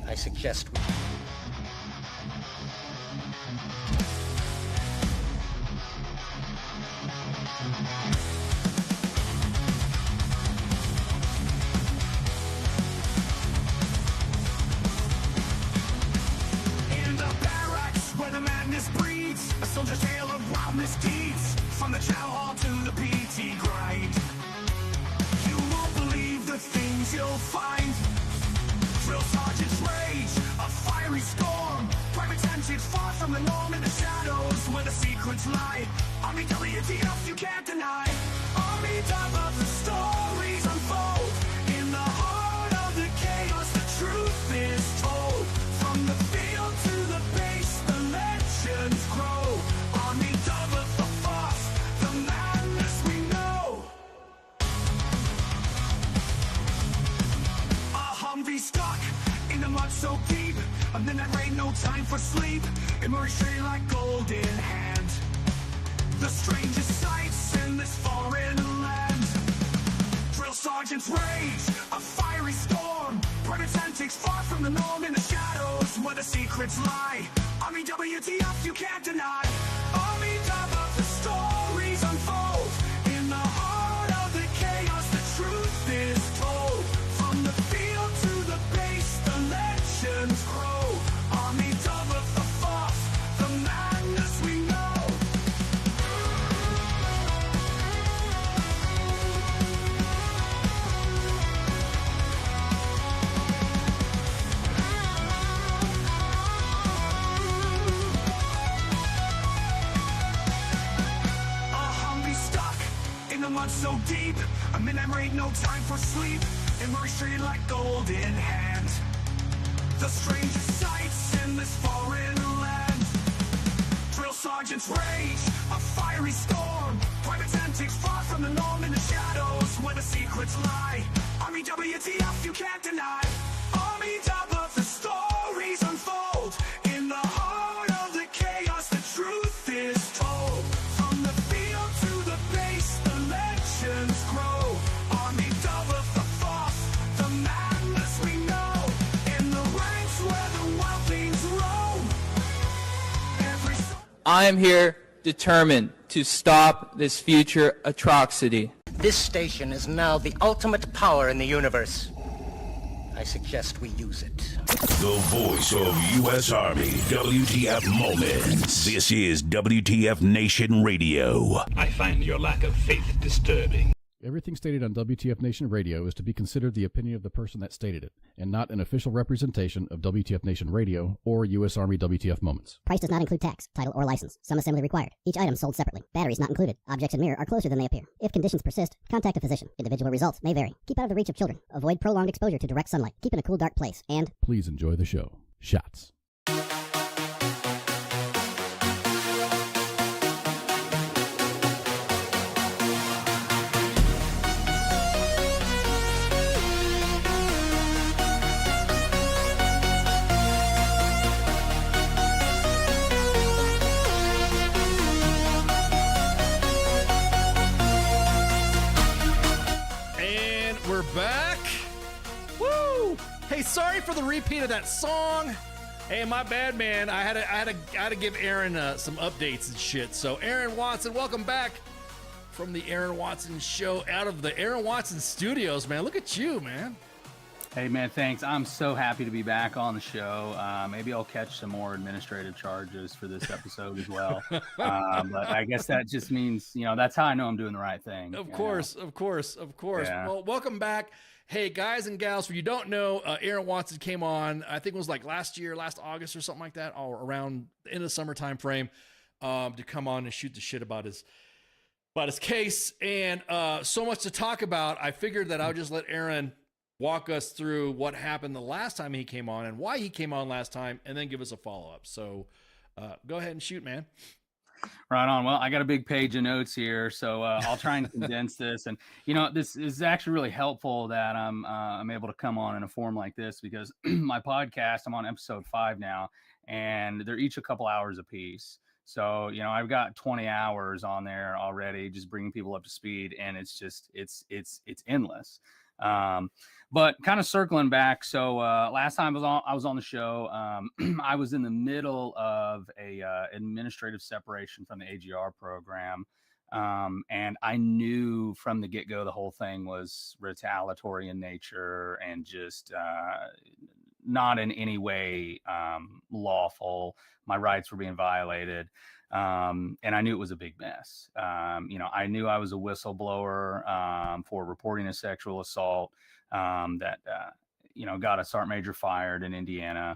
I suggest we... In the barracks where the madness breeds, a soldier's tale of wild misdeeds, from the chow hall to the PT grind. You won't believe the things you'll find. Drill sergeant's rage, a fiery storm. Private tensions far from the norm in the shadows where the secrets lie. Army WTF you can't deny. Army top of the stories unfold. In the heart of the chaos the truth is told. From the field to the base the legends grow. Army double the force, the madness we know. A Humvee stuck in the mud so deep. A midnight rain, no time for sleep. It moves straight like gold in hand. The strangest sights in this foreign land. Drill sergeant's rage, a fiery storm. Private antics far from the norm in the shadows where the secrets lie. Army WTF you can't deny. Army top of the stories unfold. In the heart of the chaos the truth is told. From the field to the base the legends grow. Army double the force, the madness we know. A Humvee stuck in the mud so deep. A midnight rain, no time for sleep. It moves straight like gold in hand. The strangest sights in this foreign land. Drill sergeant's rage, a fiery storm. Private antics far from the norm in the shadows where the secrets lie. Army WTF you can't deny. Army top of the stories unfold. In the heart of the chaos the truth is told. From the field to the base the legends grow. Army double the force, the madness we know. In the ranks where the wildlings roam. Every I am here determined to stop this future atrocity. This station is now the ultimate power in the universe. I suggest we use it. The voice of U.S. Army, WTF Moments. This is WTF Nation Radio. I find your lack of faith disturbing. Everything stated on WTF Nation Radio is to be considered the opinion of the person that stated it, and not an official representation of WTF Nation Radio or U.S. Army WTF Moments. Price does not include tax, title, or license. Some assembly required. Each item sold separately. Batteries not included. Objects in mirror are closer than they appear. If conditions persist, contact a physician. Individual results may vary. Keep out of the reach of children. Avoid prolonged exposure to direct sunlight. Keep in a cool, dark place. And please enjoy the show. Shots. We're back. Woo! Hey, sorry for the repeat of that song. Hey, my bad, man. I had to give Aaron some updates and shit. So, Aaron Watson, welcome back from the Aaron Watson Show, out of the Aaron Watson Studios, man. Look at you, man. Hey, man, thanks. I'm so happy to be back on the show. Maybe I'll catch some more administrative charges for this episode as well. But I guess that just means, that's how I know I'm doing the right thing. Of course. Yeah. Well, welcome back. Hey, guys and gals, for you don't know, Aaron Watson came on, I think it was like last August or something like that, or around the end of the summer time frame, to come on and shoot the shit about his case. And so much to talk about, I figured that I would just let Aaron walk us through what happened the last time he came on and why he came on last time, and then give us a follow-up. So go ahead and shoot, man. Right on. Well, I got a big page of notes here, so I'll try and condense this. And this is actually really helpful that I'm able to come on in a form like this, because my podcast, I'm on episode 5 now, and they're each a couple hours apiece. So, you know, I've got 20 hours on there already, just bringing people up to speed, and it's just it's endless. But kind of circling back, so last time I was on the show, I was in the middle of a administrative separation from the AGR program. And I knew from the get-go the whole thing was retaliatory in nature and just not in any way lawful. My rights were being violated. And I knew it was a big mess. You know, I knew I was a whistleblower for reporting a sexual assault that, you know, got a sergeant major fired in Indiana.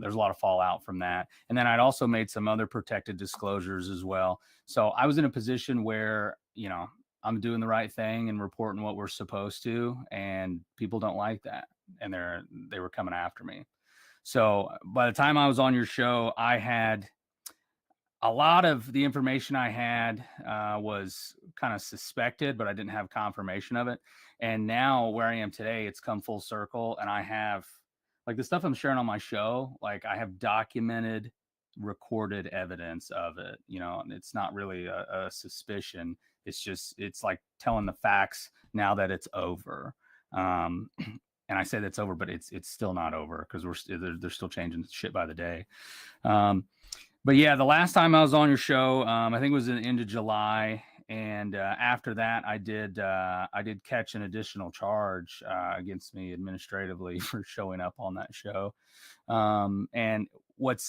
There's a lot of fallout from that. And then I'd also made some other protected disclosures as well. So I was in a position where, you know, I'm doing the right thing and reporting what we're supposed to, and people don't like that. And they were coming after me. So by the time I was on your show, I had a lot of the information I had was kind of suspected, but I didn't have confirmation of it. And now where I am today, it's come full circle, and I have, like, the stuff I'm sharing on my show, like, I have documented, recorded evidence of it. You know, and it's not really a suspicion. It's like telling the facts now that it's over. And I say that's over, but it's still not over, because they're still changing shit by the day. But yeah, the last time I was on your show, I think it was in the end of July. And after that, I did catch an additional charge against me administratively for showing up on that show. And what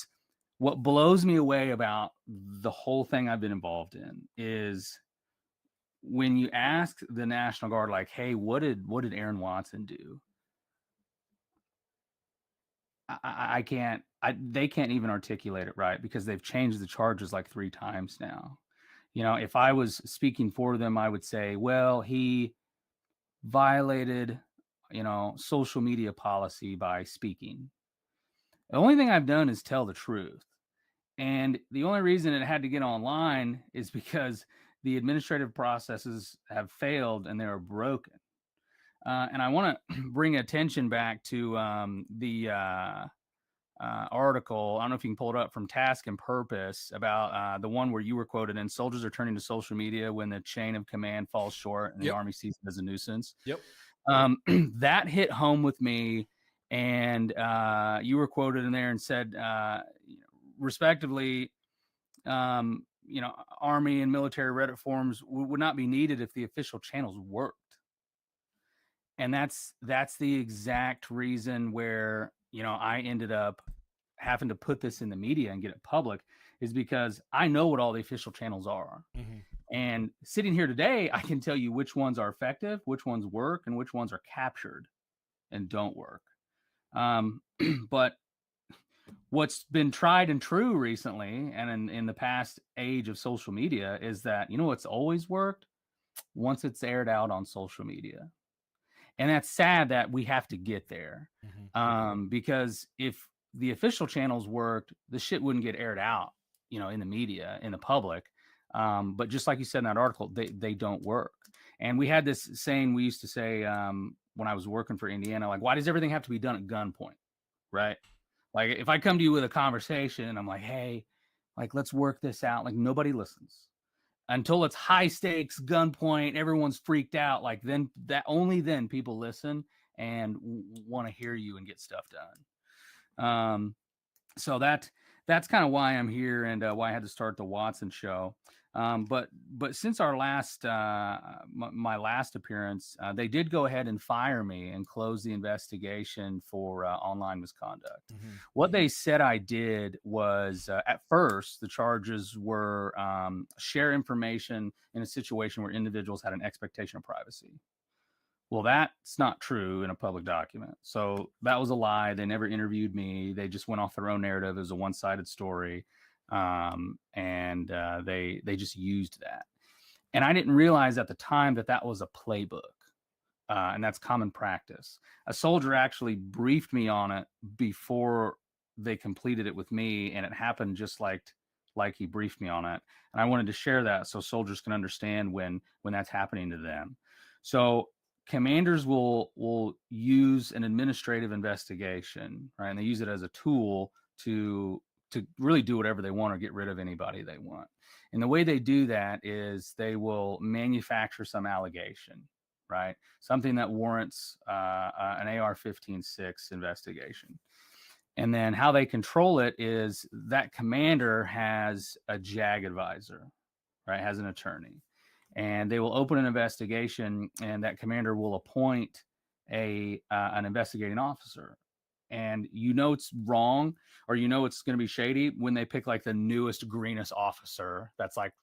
blows me away about the whole thing I've been involved in is when you ask the National Guard, like, hey, what did Aaron Watson do? They can't even articulate it right, because they've changed the charges like 3 times now. You know, if I was speaking for them, I would say, well, he violated, you know, social media policy by speaking. The only thing I've done is tell the truth. And the only reason it had to get online is because the administrative processes have failed and they're broken. And I want to bring attention back to the article. I don't know if you can pull it up, from Task and Purpose, about the one where you were quoted in "Soldiers are turning to social media when the chain of command falls short and the Army sees it as a nuisance." Yep. That hit home with me. And you were quoted in there and said, respectively, you know, Army and military Reddit forums would not be needed if the official channels worked. And that's the exact reason where, you know, I ended up having to put this in the media and get it public, is because I know what all the official channels are. Mm-hmm. And sitting here today, I can tell you which ones are effective, which ones work, and which ones are captured and don't work. But what's been tried and true recently, and in the past age of social media, is that, you know, what's always worked? Once it's aired out on social media. And that's sad that we have to get there. Mm-hmm. Because if the official channels worked, the shit wouldn't get aired out, you know, in the media, in the public. But just like you said in that article, they don't work. And we had this saying we used to say when I was working for Indiana, like, why does everything have to be done at gunpoint? Right? Like, if I come to you with a conversation and I'm like, hey, like, let's work this out, like, nobody listens. Until it's high stakes, gunpoint, everyone's freaked out. Like, only then people listen and want to hear you and get stuff done. So that's kind of why I'm here, and why I had to start the Watson show. But since our last my last appearance, they did go ahead and fire me and close the investigation for online misconduct. Mm-hmm. What they said I did was, at first, the charges were share information in a situation where individuals had an expectation of privacy. Well, that's not true in a public document. So that was a lie. They never interviewed me. They just went off their own narrative. It was a one-sided story. And they just used that. And I didn't realize at the time that was a playbook. And that's common practice. A soldier actually briefed me on it before they completed it with me. And it happened just like he briefed me on it. And I wanted to share that so soldiers can understand when that's happening to them. So commanders will use an administrative investigation, right? And they use it as a tool to to really do whatever they want or get rid of anybody they want. And the way they do that is they will manufacture some allegation, right? Something that warrants an AR-15-6 investigation. And then how they control it is that commander has a JAG advisor, right? Has an attorney. And they will open an investigation, and that commander will appoint an investigating officer. And you know it's wrong, or you know it's going to be shady when they pick like the newest, greenest officer that's like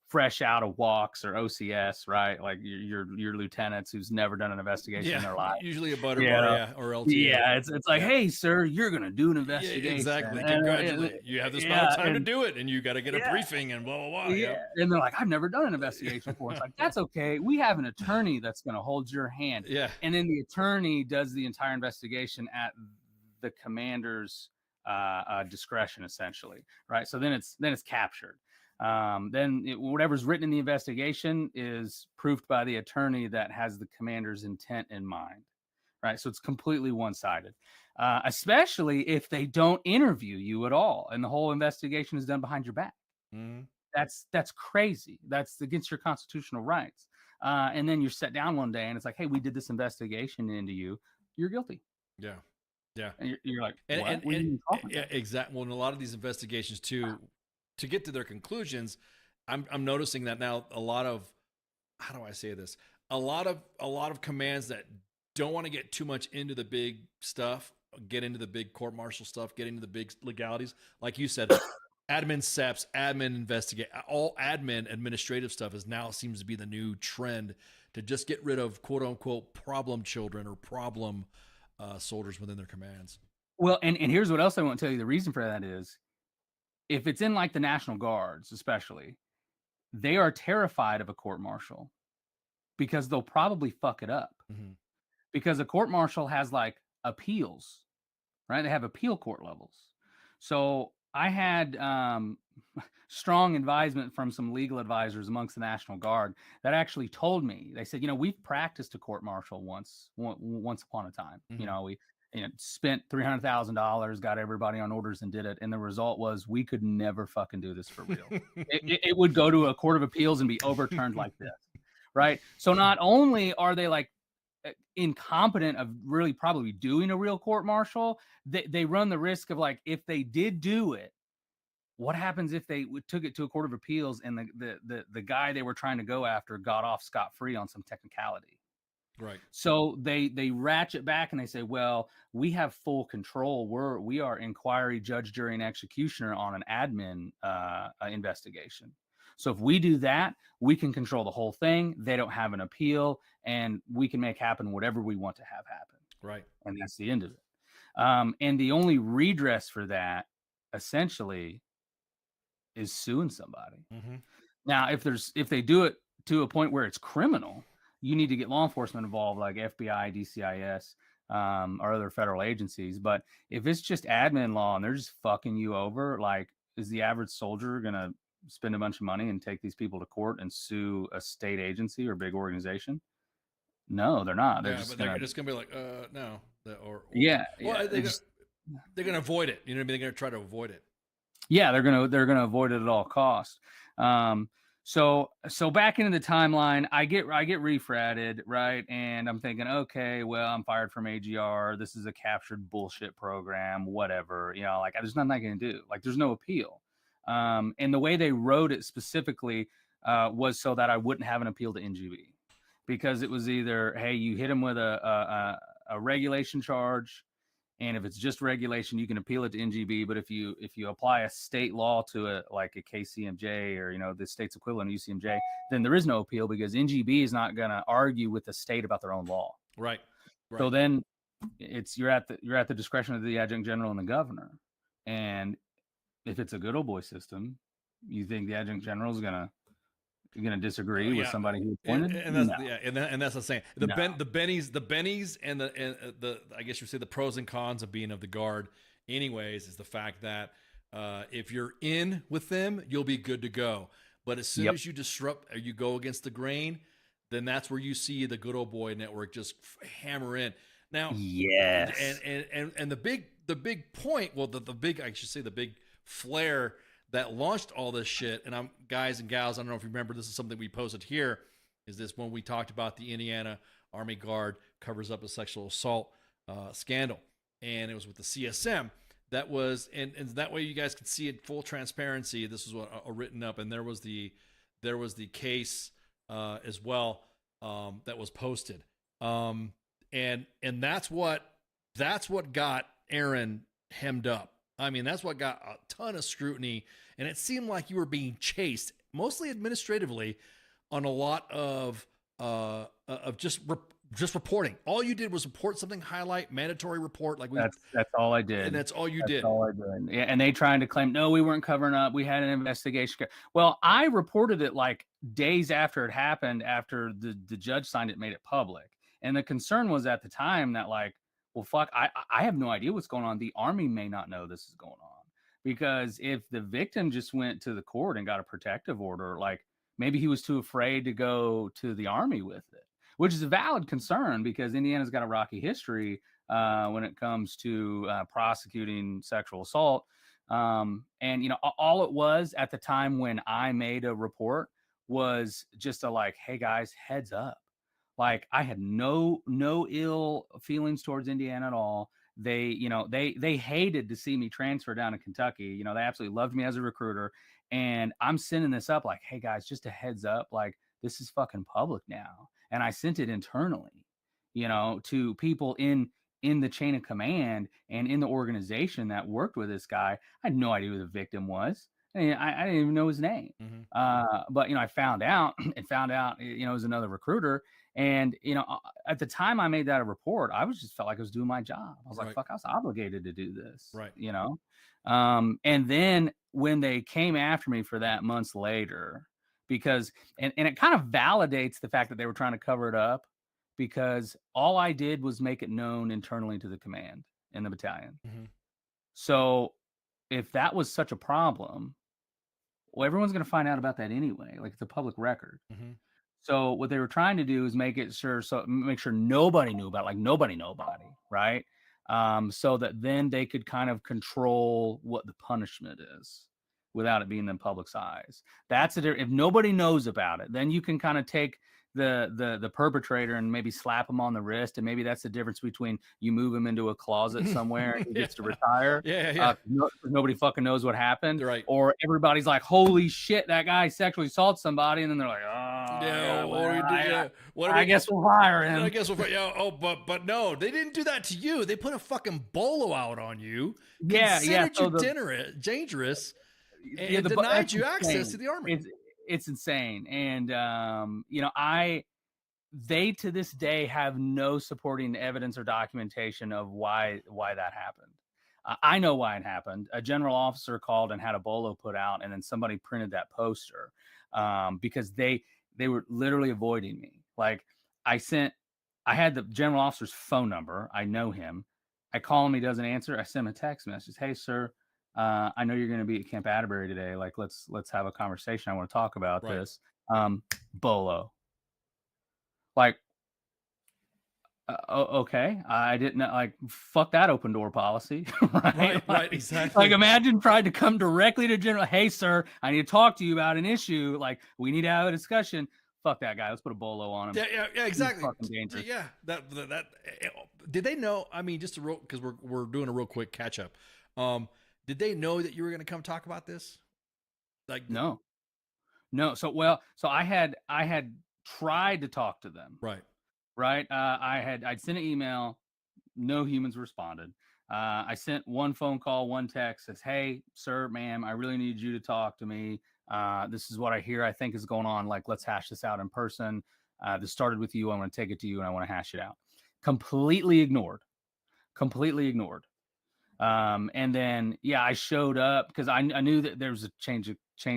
fresh out of walks or OCS, right? Like your lieutenants who's never done an investigation in their life. Usually a butterfly or LT. Yeah, it's like, hey, sir, you're going to do an investigation. Yeah, exactly. Congratulations. You have this amount of time to do it, and you got to get a briefing and blah, blah, blah. Yeah. And they're like, I've never done an investigation before. It's like, that's okay. We have an attorney that's going to hold your hand. Yeah. And then the attorney does the entire investigation at the commander's discretion, essentially, right? So then it's captured. Whatever's written in the investigation is proved by the attorney that has the commander's intent in mind, right? So it's completely one-sided, especially if they don't interview you at all and the whole investigation is done behind your back. Mm-hmm. That's crazy. That's against your constitutional rights. And then you're set down one day and it's like, hey, we did this investigation into you. You're guilty. Yeah. Yeah. And you're like, what are you talking about? Exactly. Well, in a lot of these investigations too, to get to their conclusions, I'm noticing that now a lot of, how do I say this? A lot of commands that don't want to get too much into the big stuff, get into the big court martial stuff, get into the big legalities. Like you said, admin SEPs, admin investigate, all admin administrative stuff is now seems to be the new trend to just get rid of quote unquote problem children or problem soldiers within their commands. Well, and here's what else I want to tell you. The reason for that is, if it's in like the National Guards, especially, they are terrified of a court martial because they'll probably fuck it up. Mm-hmm. Because a court martial has like appeals, right? They have appeal court levels. So I had strong advisement from some legal advisors amongst the National Guard that actually told me, they said, we've practiced a court martial once upon a time. Mm-hmm. We spent $300,000, got everybody on orders and did it. And the result was we could never fucking do this for real. it would go to a court of appeals and be overturned like this. Right. So not only are they like incompetent of really probably doing a real court martial, they run the risk of like, if they did do it, what happens if they took it to a court of appeals and the guy they were trying to go after got off scot-free on some technicality? Right. So they ratchet back and they say, well, we have full control. We are inquiry, judge, jury, and executioner on an admin investigation. So if we do that, we can control the whole thing. They don't have an appeal, and we can make happen whatever we want to have happen. Right. And that's the end of it. And the only redress for that, essentially, is suing somebody. Mm-hmm. Now, if they do it to a point where it's criminal, you need to get law enforcement involved, like FBI, DCIS, or other federal agencies. But if it's just admin law and they're just fucking you over, like, is the average soldier going to spend a bunch of money and take these people to court and sue a state agency or big organization? No, they're not. They're just going to be like, no. Well, they're going to avoid it. You know what I mean? They're going to try to avoid it. Yeah, they're gonna avoid it at all costs. So back into the timeline, I get refratted, right? And I'm thinking, okay, well, I'm fired from AGR. This is a captured bullshit program, whatever. Like, there's nothing I can do. Like, there's no appeal. And the way they wrote it specifically was so that I wouldn't have an appeal to NGB, because it was either, hey, you hit them with a regulation charge, and if it's just regulation, you can appeal it to NGB. But if you apply a state law to it, like a KCMJ or the state's equivalent of UCMJ, then there is no appeal, because NGB is not going to argue with the state about their own law. Right. So then you're at the discretion of the adjunct general and the governor. And if it's a good old boy system, you think the adjunct general is gonna disagree with somebody who appointed? And that's the same. The bennies and the I guess you say the pros and cons of being of the Guard anyways is the fact that if you're in with them, you'll be good to go. But as soon as you disrupt or you go against the grain, then that's where you see the good old boy network just hammer in. Now, yes, and the big point, well, the big, I should say, the big flare that launched all this shit. And I'm guys and gals, I don't know if you remember, this is something we posted here. Is this when we talked about the Indiana Army Guard covers up a sexual assault scandal, and it was with the CSM. That was, and that way you guys could see it full transparency. This was what written up, and there was the case as well that was posted, and that's what got Aaron hemmed up. I mean, that's what got a ton of scrutiny, and it seemed like you were being chased, mostly administratively, on a lot of just reporting. All you did was report something, highlight, mandatory report. Like that's all I did. And that's all you did. All I did. Yeah, and they trying to claim, no, we weren't covering up. We had an investigation. Well, I reported it like days after it happened, after the judge signed it, made it public. And the concern was at the time that like, well, fuck, I have no idea what's going on. The Army may not know this is going on, because if the victim just went to the court and got a protective order, like maybe he was too afraid to go to the Army with it, which is a valid concern because Indiana's got a rocky history when it comes to prosecuting sexual assault. And, you know, all it was at the time when I made a report was just a like, hey guys, heads up. Like I had no ill feelings towards Indiana at all. They, you know, they hated to see me transfer down to Kentucky. You know, they absolutely loved me as a recruiter. And I'm sending this up like, hey guys, just a heads up, like this is fucking public now. And I sent it internally, you know, to people in the chain of command and in the organization that worked with this guy. I had no idea who the victim was. I didn't even know his name. But, you know, I found out, you know, it was another recruiter. And, you know, at the time I made that a report, I was just felt like I was doing my job. I was like, fuck, I was obligated to do this. Right. You know? And then when they came after me for that months later, because, and it kind of validates the fact that they were trying to cover it up, because all I did was make it known internally to the command in the battalion. So if that was such a problem, well, everyone's going to find out about that anyway. Like it's a public record. So what they were trying to do is make sure nobody knew about it, like nobody, right? So that then they could kind of control what the punishment is without it being in public's eyes. That's if nobody knows about it, then you can kind of take the perpetrator and maybe slap him on the wrist, and maybe that's the difference between you move him into a closet somewhere and he gets to retire. Nobody fucking knows what happened, right? Or everybody's like, holy shit, that guy sexually assaulted somebody, and then they're like, I guess we'll fire him. I guess we'll fire. But no, they didn't do that to you. They put a fucking bolo out on you. Considered you dangerous, and denied you access to the Army. It's insane. And, you know, they to this day have no supporting evidence or documentation of why that happened. I know why it happened. A general officer called and had a bolo put out, and then somebody printed that poster because they were literally avoiding me. Like I had the general officer's phone number. I know him. I call him. He doesn't answer. I send him a text message. Hey, sir. I know you're going to be at Camp Atterbury today. Like, let's have a conversation. I want to talk about this. Bolo. Like, okay. I didn't like, fuck that open door policy. Right, exactly. Like, imagine trying to come directly to general. Hey, sir, I need to talk to you about an issue. Like, we need to have a discussion. Fuck that guy. Let's put a bolo on him. Yeah, exactly. He's fucking dangerous. Yeah, that. Did they know? I mean, just because we're doing a real quick catch up. Did they know that you were going to come talk about this? Like no. So I had tried to talk to them. Right. I'd sent an email. No humans responded. I sent one phone call, one text says, hey, sir, ma'am, I really need you to talk to me. This is what I hear I think is going on. Like, let's hash this out in person. This started with you. I want to take it to you and I want to hash it out. Completely ignored. And then, I showed up because I knew that there was a change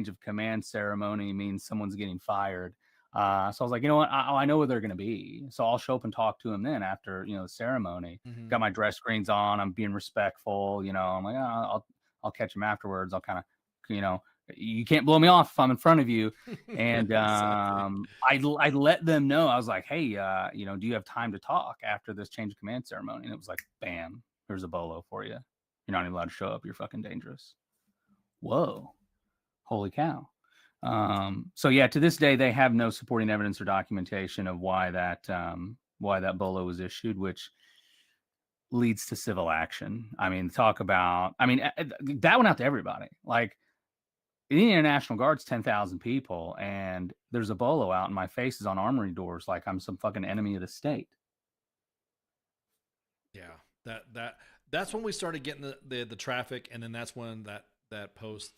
of command ceremony means someone's getting fired. So I was like, you know what? I know where they're going to be. So I'll show up and talk to him then after, the ceremony. Got my dress screens on. I'm being respectful. I'm like, I'll catch him afterwards. I'll kind of, you can't blow me off if I'm in front of you. And I let them know. I was like, hey, do you have time to talk after this change of command ceremony? And it was like, bam, here's a bolo for you. You're not even allowed to show up. You're fucking dangerous. whoa, holy cow. So yeah, to this day, they have no supporting evidence or documentation of why that BOLO was issued, which leads to civil action. I mean, that went out to everybody. Like, the Indiana National Guard's 10,000 people, and there's a BOLO out, and my face is on armory doors like I'm some fucking enemy of the state. Yeah, that's when we started getting the traffic, and then that's when that post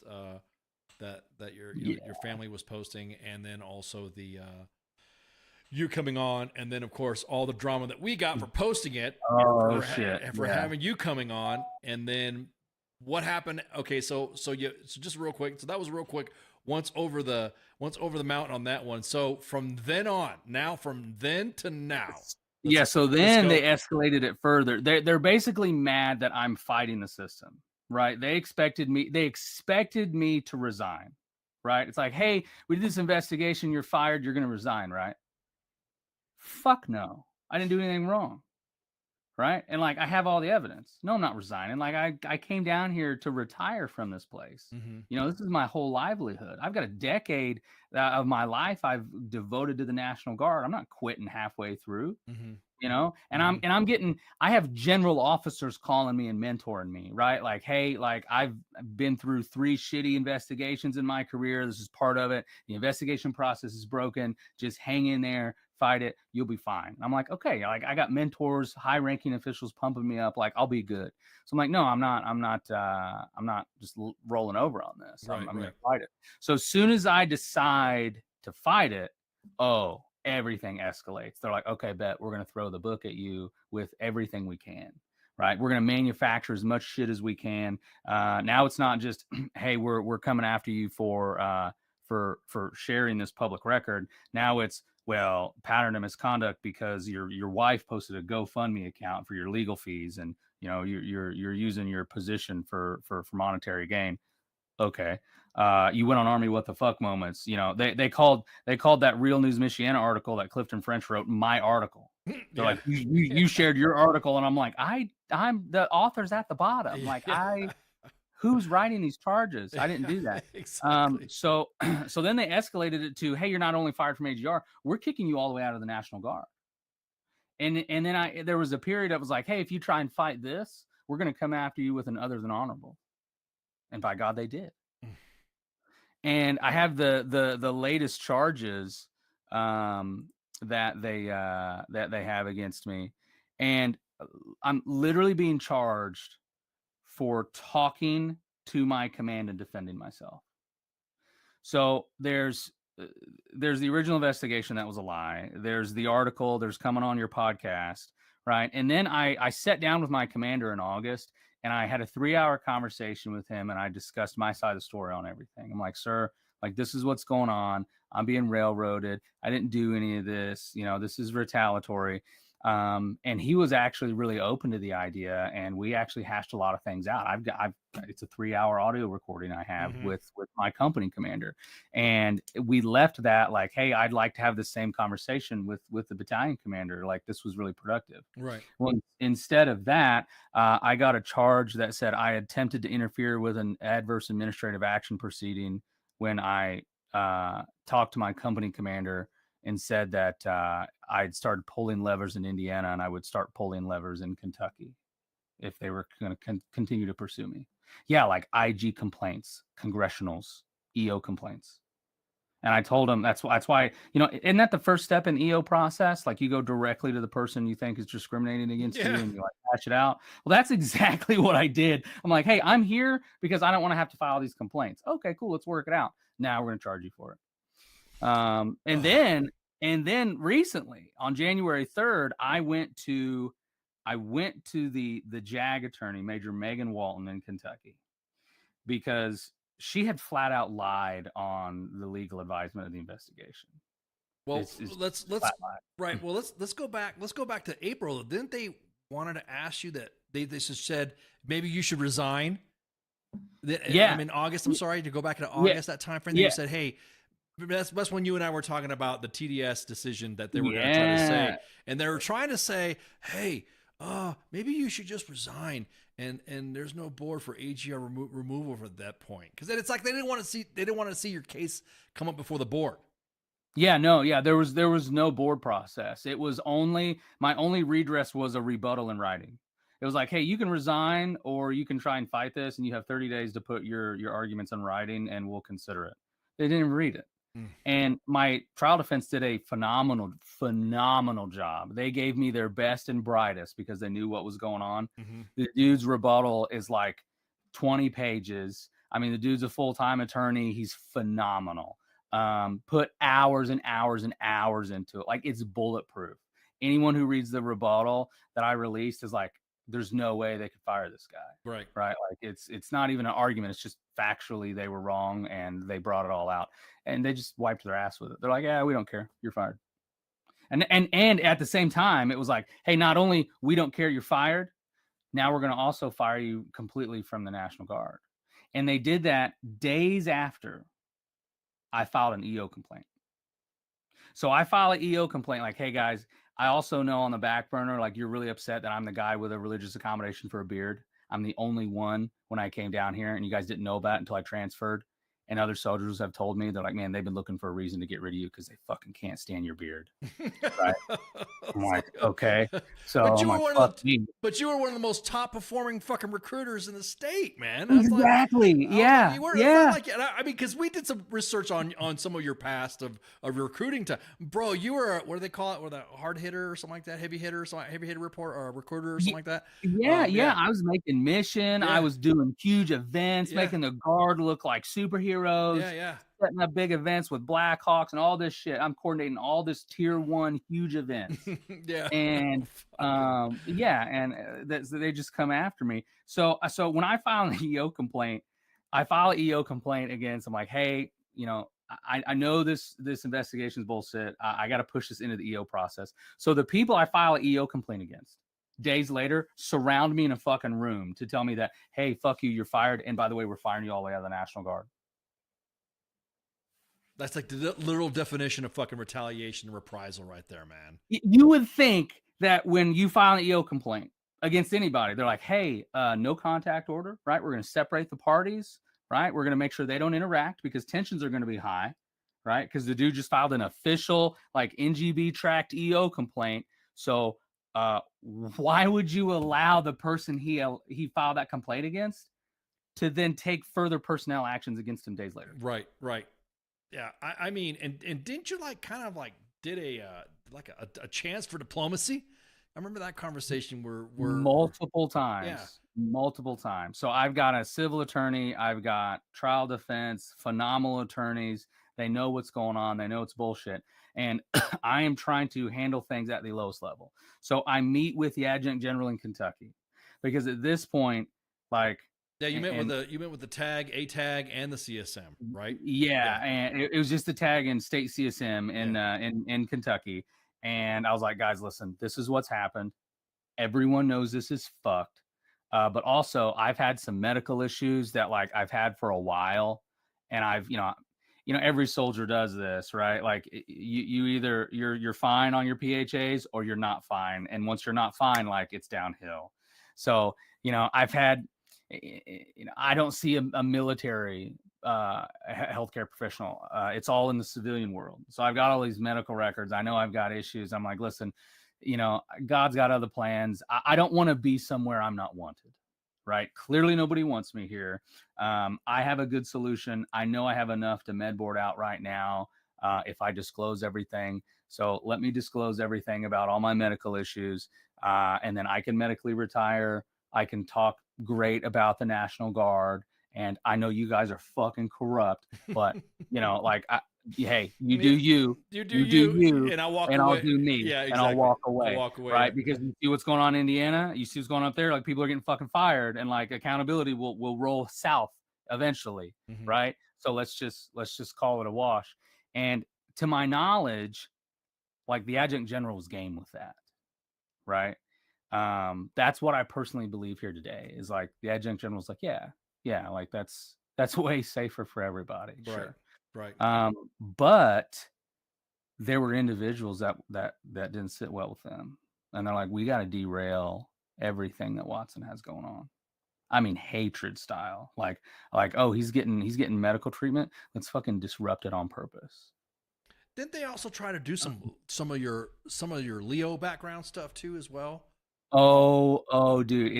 that your family was posting, and then also the you coming on, and then of course all the drama that we got for posting it. Oh for having you coming on, and then what happened? Okay, so just real quick. So that was real quick. Once over the mountain on that one. So from then to now. Yeah. So then they escalated it further. They're basically mad that I'm fighting the system, right? They expected me to resign, right? It's like, hey, we did this investigation. You're fired. You're going to resign, right? Fuck no. I didn't do anything wrong. Right. And like, I have all the evidence. No, I'm not resigning. Like, I came down here to retire from this place. Mm-hmm. You know, this is my whole livelihood. I've got a decade of my life I've devoted to the National Guard. I'm not quitting halfway through. Mm-hmm. You know, and I have general officers calling me and mentoring me, right? Like, hey, like, I've been through 3 shitty investigations in my career. This is part of it. The investigation process is broken. Just hang in there, fight it. You'll be fine. I'm like, okay, like, I got mentors, high ranking officials pumping me up. Like, I'll be good. So I'm like, no, I'm not just rolling over on this. I'm going to fight it. So as soon as I decide to fight it, everything escalates. They're like, okay, bet we're going to throw the book at you with everything we can, right? We're going to manufacture as much shit as we can. Now it's not just, hey, we're coming after you for sharing this public record. Now it's, well, pattern of misconduct because your wife posted a GoFundMe account for your legal fees, and you know you're using your position for monetary gain. Okay. You went on Army What the Fuck moments. You know, they called that Real News Michiana article that Clifton French wrote my article. They're like, you shared your article, and I'm like, I'm the author's at the bottom. Like, who's writing these charges? I didn't do that. Exactly. So then they escalated it to, hey, you're not only fired from AGR, we're kicking you all the way out of the National Guard. And then there was a period that was like, hey, if you try and fight this, we're going to come after you with an other than honorable. And by God, they did. And I have the latest charges that they have against me, and I'm literally being charged for talking to my command and defending myself. So there's the original investigation that was a lie. There's the article. There's coming on your podcast, right? And then I sat down with my commander in August. And I had a 3-hour conversation with him, and I discussed my side of the story on everything. I'm like, sir, like, this is what's going on. I'm being railroaded. I didn't do any of this. You know, this is retaliatory. And he was actually really open to the idea, and we actually hashed a lot of things out. It's a 3-hour audio recording I have with my company commander, and we left that like, hey, I'd like to have the same conversation with the battalion commander. Like, this was really productive. Right. Well, instead of that, I got a charge that said I attempted to interfere with an adverse administrative action proceeding when I talked to my company commander and said that I'd started pulling levers in Indiana, and I would start pulling levers in Kentucky if they were going to continue to pursue me. Yeah, like IG complaints, congressionals, EO complaints. And I told him that's why, you know, isn't that the first step in EO process? Like, you go directly to the person you think is discriminating against you, and you like hash it out. Well, that's exactly what I did. I'm like, hey, I'm here because I don't want to have to file these complaints. Okay, cool. Let's work it out. Now we're going to charge you for it. And then recently on January 3rd, I went to the JAG attorney, Major Megan Walton in Kentucky, because she had flat out lied on the legal advisement of the investigation. Well, let's right. Well, let's go back. Let's go back to April. Didn't they wanted to ask you that they just said maybe you should resign? Yeah. I mean, August. I'm sorry to go back to August. That time frame. They said, hey. That's when you and I were talking about the TDS decision that they were going to try to say. And they were trying to say, hey, maybe you should just resign. And there's no board for AGR removal at that point, because then it's like they didn't want to see your case come up before the board. Yeah, no, yeah, there was no board process. It was my only redress was a rebuttal in writing. It was like, hey, you can resign or you can try and fight this, and you have 30 days to put your arguments in writing, and we'll consider it. They didn't even read it. And my trial defense did a phenomenal job. They gave me their best and brightest because they knew what was going on. The dude's rebuttal is like 20 pages. I mean, the dude's a full-time attorney. He's phenomenal. Put hours and hours and hours into it. Like, it's bulletproof. Anyone who reads the rebuttal that I released is like, there's no way they could fire this guy. Right. Like, it's not even an argument. It's just factually they were wrong, and they brought it all out, and they just wiped their ass with it. They're like, yeah, we don't care. You're fired. And at the same time, it was like, hey, not only we don't care you're fired, now we're going to also fire you completely from the National Guard. And they did that days after I filed an EO complaint. So I file an EO complaint like, hey guys, I also know on the back burner, like, you're really upset that I'm the guy with a religious accommodation for a beard. I'm the only one when I came down here, and you guys didn't know about it until I transferred. And other soldiers have told me, they're like, man, they've been looking for a reason to get rid of you because they fucking can't stand your beard. Right? I'm like, okay. So but you were one of the most top performing fucking recruiters in the state, man. Exactly. Yeah. I mean, because we did some research on some of your past of recruiting time, bro. You were what do they call it? Were the hard hitter or something like that? Heavy hitter, heavy hitter report or a recruiter or something like that. Yeah. I was making mission. Yeah. I was doing huge events, making the Guard look like superheroes. Yeah. Setting up big events with Blackhawks and all this shit. I'm coordinating all this tier 1 huge events. Yeah. And they just come after me. So when I file an EO complaint, I file an EO complaint against. I'm like, hey, I know this investigation is bullshit. I got to push this into the EO process. So the people I file an EO complaint against, days later, surround me in a fucking room to tell me that, hey, fuck you, you're fired. And by the way, we're firing you all the way out of the National Guard. That's like the literal definition of fucking retaliation and reprisal right there, man. You would think that when you file an EO complaint against anybody, they're like, hey, no contact order, right? We're going to separate the parties, right? We're going to make sure they don't interact because tensions are going to be high, right? Because the dude just filed an official, like, NGB tracked EO complaint. So why would you allow the person he filed that complaint against to then take further personnel actions against him days later? Right. Yeah, I mean, and didn't you did a chance for diplomacy? I remember that conversation where multiple times. So I've got a civil attorney, I've got trial defense, phenomenal attorneys. They know what's going on. They know it's bullshit. And I am trying to handle things at the lowest level. So I meet with the adjunct general in Kentucky because at this point, like, yeah, you met with the TAG, ATAG, and the CSM, right? Yeah. And it was just the TAG and state CSM in Kentucky. And I was like, guys, listen, this is what's happened. Everyone knows this is fucked. But also, I've had some medical issues that, like, I've had for a while, and I've, every soldier does this, right? Like, you either you're fine on your PHAs or you're not fine, and once you're not fine, like, it's downhill. So, I've had. I don't see a military healthcare professional. It's all in the civilian world. So I've got all these medical records. I know I've got issues. I'm like, listen, God's got other plans. I don't want to be somewhere I'm not wanted, right? Clearly nobody wants me here. I have a good solution. I know I have enough to med board out right now if I disclose everything. So let me disclose everything about all my medical issues, and then I can medically retire. I can talk great about the National Guard, and I know you guys are fucking corrupt, but hey, you do you, and I'll walk and away. I'll do me, yeah, exactly. And I'll walk away, right? Yeah. Because you see what's going on in Indiana, you see what's going on up there, like, people are getting fucking fired, and, like, accountability will roll south eventually, right? So let's just call it a wash. And to my knowledge, like, the adjunct general was game with that, right? That's what I personally believe here today is, like, the adjunct general's like, yeah, like, that's way safer for everybody. Sure. Right. But there were individuals that didn't sit well with them. And they're like, we got to derail everything that Watson has going on. I mean, hatred style. Like, oh, he's getting medical treatment. Let's fucking disrupt it on purpose. Didn't they also try to do some of your Leo background stuff too as well? Oh, dude.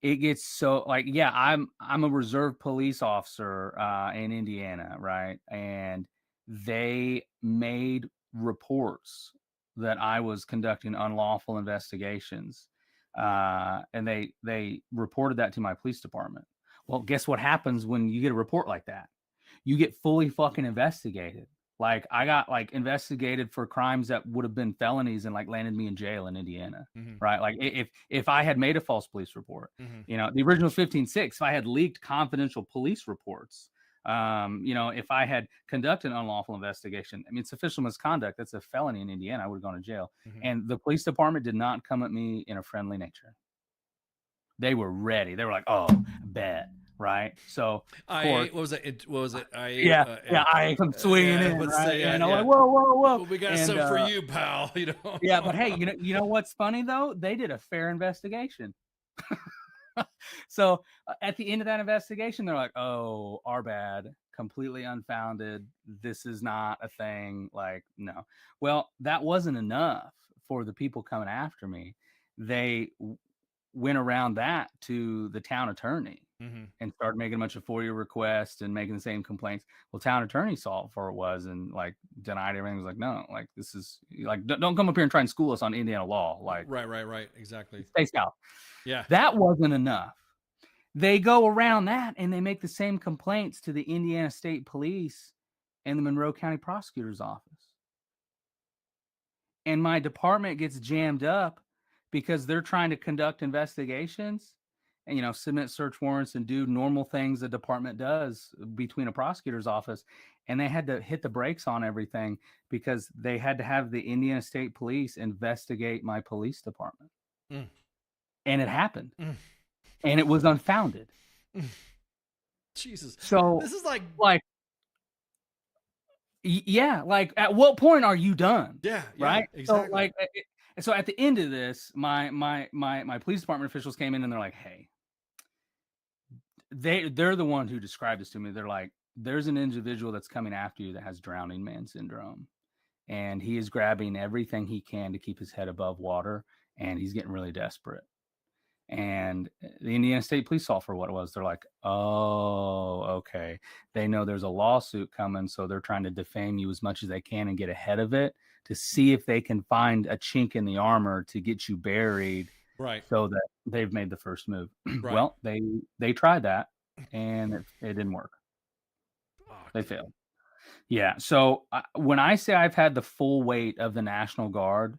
It gets so like, yeah, I'm a reserve police officer in Indiana, right? And they made reports that I was conducting unlawful investigations. And they reported that to my police department. Well, guess what happens when you get a report like that? You get fully fucking investigated. Like, I got like investigated for crimes that would have been felonies and like landed me in jail in Indiana, right? Like, if I had made a false police report, you know, the original 15-6, if I had leaked confidential police reports, you know, if I had conducted an unlawful investigation, I mean, it's official misconduct. That's a felony in Indiana. I would have gone to jail. And the police department did not come at me in a friendly nature. They were ready. They were like, oh, bet. Right. So what was it? I come swinging in. Right? Say, and I'm like, whoa. Well, we got something for you, pal. You know. Yeah, but hey, you know what's funny though? They did a fair investigation. So at the end of that investigation, they're like, oh, our bad, completely unfounded. This is not a thing. Like, no. Well, that wasn't enough for the people coming after me. They went around that to the town attorney and started making a bunch of FOIA requests and making the same complaints. Well, town attorney saw it for it was and like denied everything. Was like, no, like this is like, don't come up here and try and school us on Indiana law. Like, right, exactly. Stay south. Yeah, that wasn't enough. They go around that and they make the same complaints to the Indiana State Police and the Monroe County Prosecutor's Office. And my department gets jammed up because they're trying to conduct investigations and, you know, submit search warrants and do normal things the department does between a prosecutor's office. And they had to hit the brakes on everything because they had to have the Indiana State Police investigate my police department. And it happened. And it was unfounded. Jesus. So this is like yeah, like at what point are you done? Yeah, right. Exactly. So like, so at the end of this, my police department officials came in and they're like, hey, they're the one who described this to me. They're like, there's an individual that's coming after you that has drowning man syndrome, and he is grabbing everything he can to keep his head above water, and he's getting really desperate. And the Indiana State Police saw for what it was. They're like, oh, okay. They know there's a lawsuit coming, so they're trying to defame you as much as they can and get ahead of it to see if they can find a chink in the armor to get you buried. Right. So that they've made the first move. Right. Well, they tried that and it didn't work. They failed. Yeah. So when I say I've had the full weight of the National Guard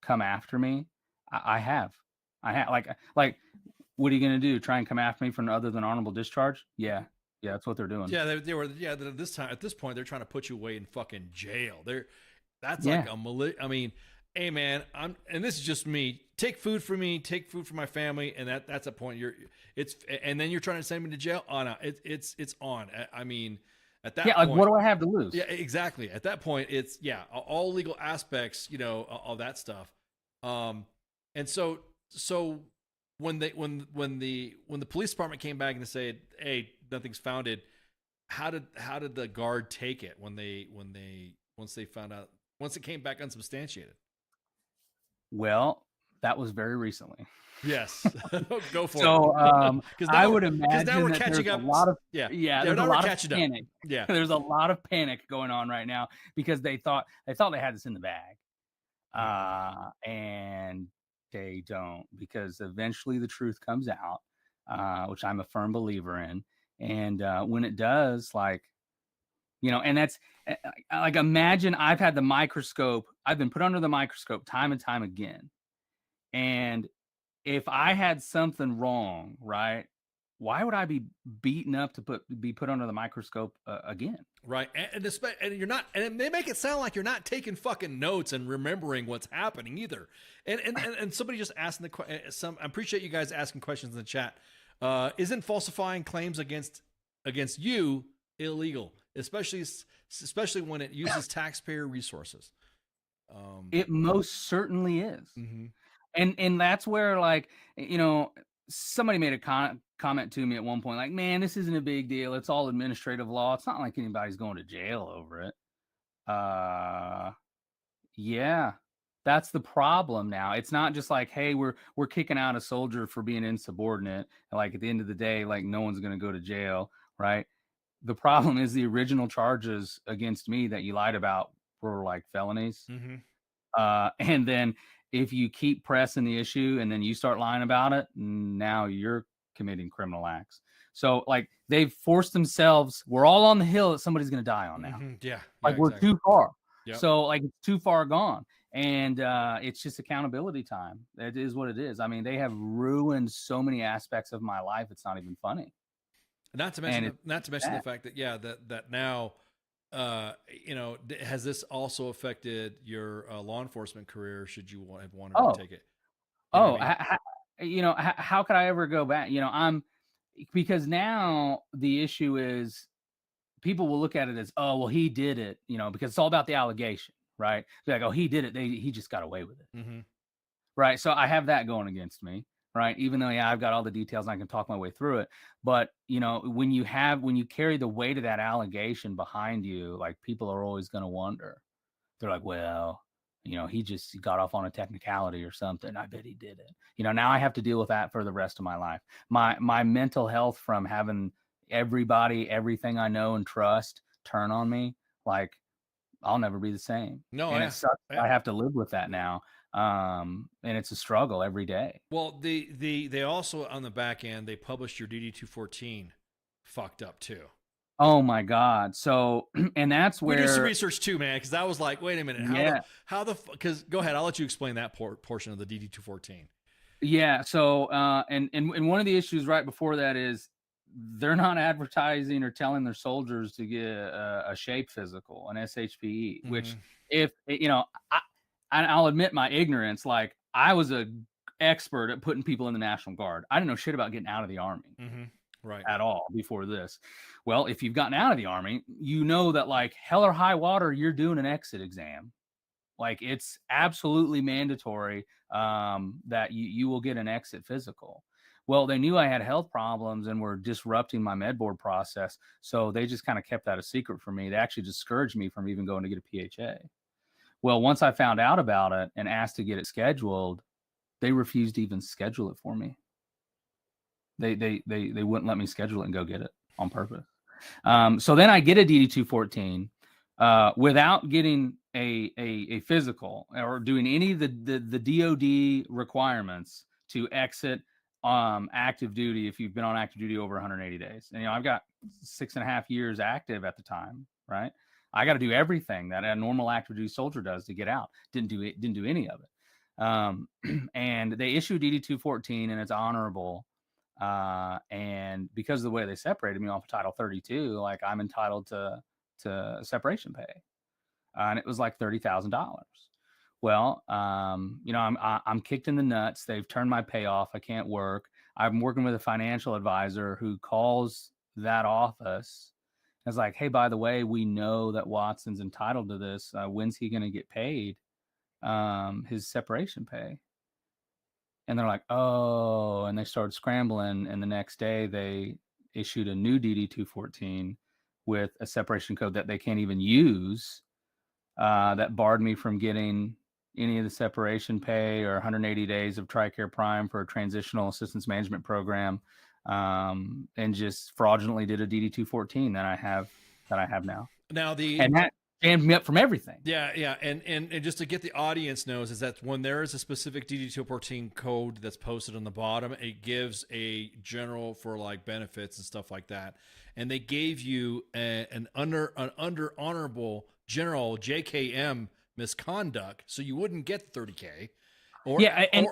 come after me, I have. Like, what are you going to do? Try and come after me for other than honorable discharge? Yeah, that's what they're doing. Yeah, they were. Yeah, at this point, they're trying to put you away in fucking jail. That's like a I mean, hey man, and this is just me. Take food for me. Take food for my family, and that's a point. And then you're trying to send me to jail. Oh no, it's on. I mean, at that point, like what do I have to lose? Yeah, exactly. At that point, it's all legal aspects, you know, all that stuff. And so when the police department came back and they said, hey, nothing's founded, how did the guard take it once they found out, once it came back unsubstantiated? Well, that was very recently. Yes. Go for it. So I would imagine now we're that catching there's up. a lot of there's a lot of catching panic. Up. Yeah. There's a lot of panic going on right now because they thought they had this in the bag. And they don't, because eventually the truth comes out, which I'm a firm believer in. And when it does, like, you know, and that's like, imagine I've had the microscope. I've been put under the microscope time and time again. And if I had something wrong, right, why would I be beaten up to be put under the microscope again? Right. And you're not, and they make it sound like you're not taking fucking notes and remembering what's happening either. And somebody just asking I appreciate you guys asking questions in the chat. Isn't falsifying claims against you illegal, especially when it uses taxpayer resources? It most certainly is. Mm-hmm. And that's where, like, you know, somebody made a comment to me at one point, like, man, this isn't a big deal. It's all administrative law. It's not like anybody's going to jail over it. Yeah, that's the problem now. It's not just like, hey, we're kicking out a soldier for being insubordinate. And like at the end of the day, like no one's going to go to jail, right? The problem is the original charges against me that you lied about were like felonies. And then if you keep pressing the issue and then you start lying about it, now you're committing criminal acts. So like they've forced themselves, we're all on the hill that somebody's going to die on now. Like we're too far. Yep. So like it's too far gone. And it's just accountability time. It is what it is. I mean, they have ruined so many aspects of my life. It's not even funny. Not to mention, the fact that that now, has this also affected your law enforcement career? Should you have wanted to take it? How could I ever go back? Because now the issue is people will look at it as, oh, well, he did it, because it's all about the allegation, right? They're like, oh, he did it. He just got away with it. Right. So I have that going against me. Right. Even though, I've got all the details and I can talk my way through it. But, when you carry the weight of that allegation behind you, like people are always going to wonder. They're like, well, he just got off on a technicality or something. I bet he did it. Now I have to deal with that for the rest of my life. My mental health from having everybody, everything I know and trust turn on me, like I'll never be the same. No, and it sucks. I have to live with that now. And it's a struggle every day. Well, they also on the back end, they published your DD-214 fucked up too. Oh my God. So, and that's where we did some research too, man. Cause I was like, wait a minute. Cause go ahead. I'll let you explain that portion of the DD-214. Yeah. So, and one of the issues right before that is they're not advertising or telling their soldiers to get a shape physical, an SHPE, which if, I'll admit my ignorance. Like I was a expert at putting people in the National Guard. I didn't know shit about getting out of the Army right at all before this. Well, if you've gotten out of the Army, you know that like hell or high water, you're doing an exit exam. Like it's absolutely mandatory that you will get an exit physical. Well, they knew I had health problems and were disrupting my med board process. So they just kind of kept that a secret from me. They actually discouraged me from even going to get a PHA. Well, once I found out about it and asked to get it scheduled, they refused to even schedule it for me. They wouldn't let me schedule it and go get it on purpose. So then I get a DD-214 without getting a physical or doing any of the DOD requirements to exit active duty if you've been on active duty over 180 days. And I've got 6.5 years active at the time, right? I got to do everything that a normal active duty soldier does to get out. Didn't do any of it. And they issued DD-214 and it's honorable. And because of the way they separated me off of Title 32, like I'm entitled to separation pay. And it was like $30,000. Well, I'm kicked in the nuts. They've turned my pay off. I can't work. I'm working with a financial advisor who calls that office. It's like, hey, by the way, we know that Watson's entitled to this. When's he going to get paid his separation pay? And they're like, oh, and they started scrambling. And the next day they issued a new DD-214 with a separation code that they can't even use that barred me from getting any of the separation pay or 180 days of TRICARE Prime for a transitional assistance management program. And just fraudulently did a DD-214 that I have now. Now and that jammed me up from everything. Yeah. And just to get the audience knows is that when there is a specific DD-214 code that's posted on the bottom, it gives a general for like benefits and stuff like that. And they gave you an under honorable general JKM misconduct, so you wouldn't get 30K. And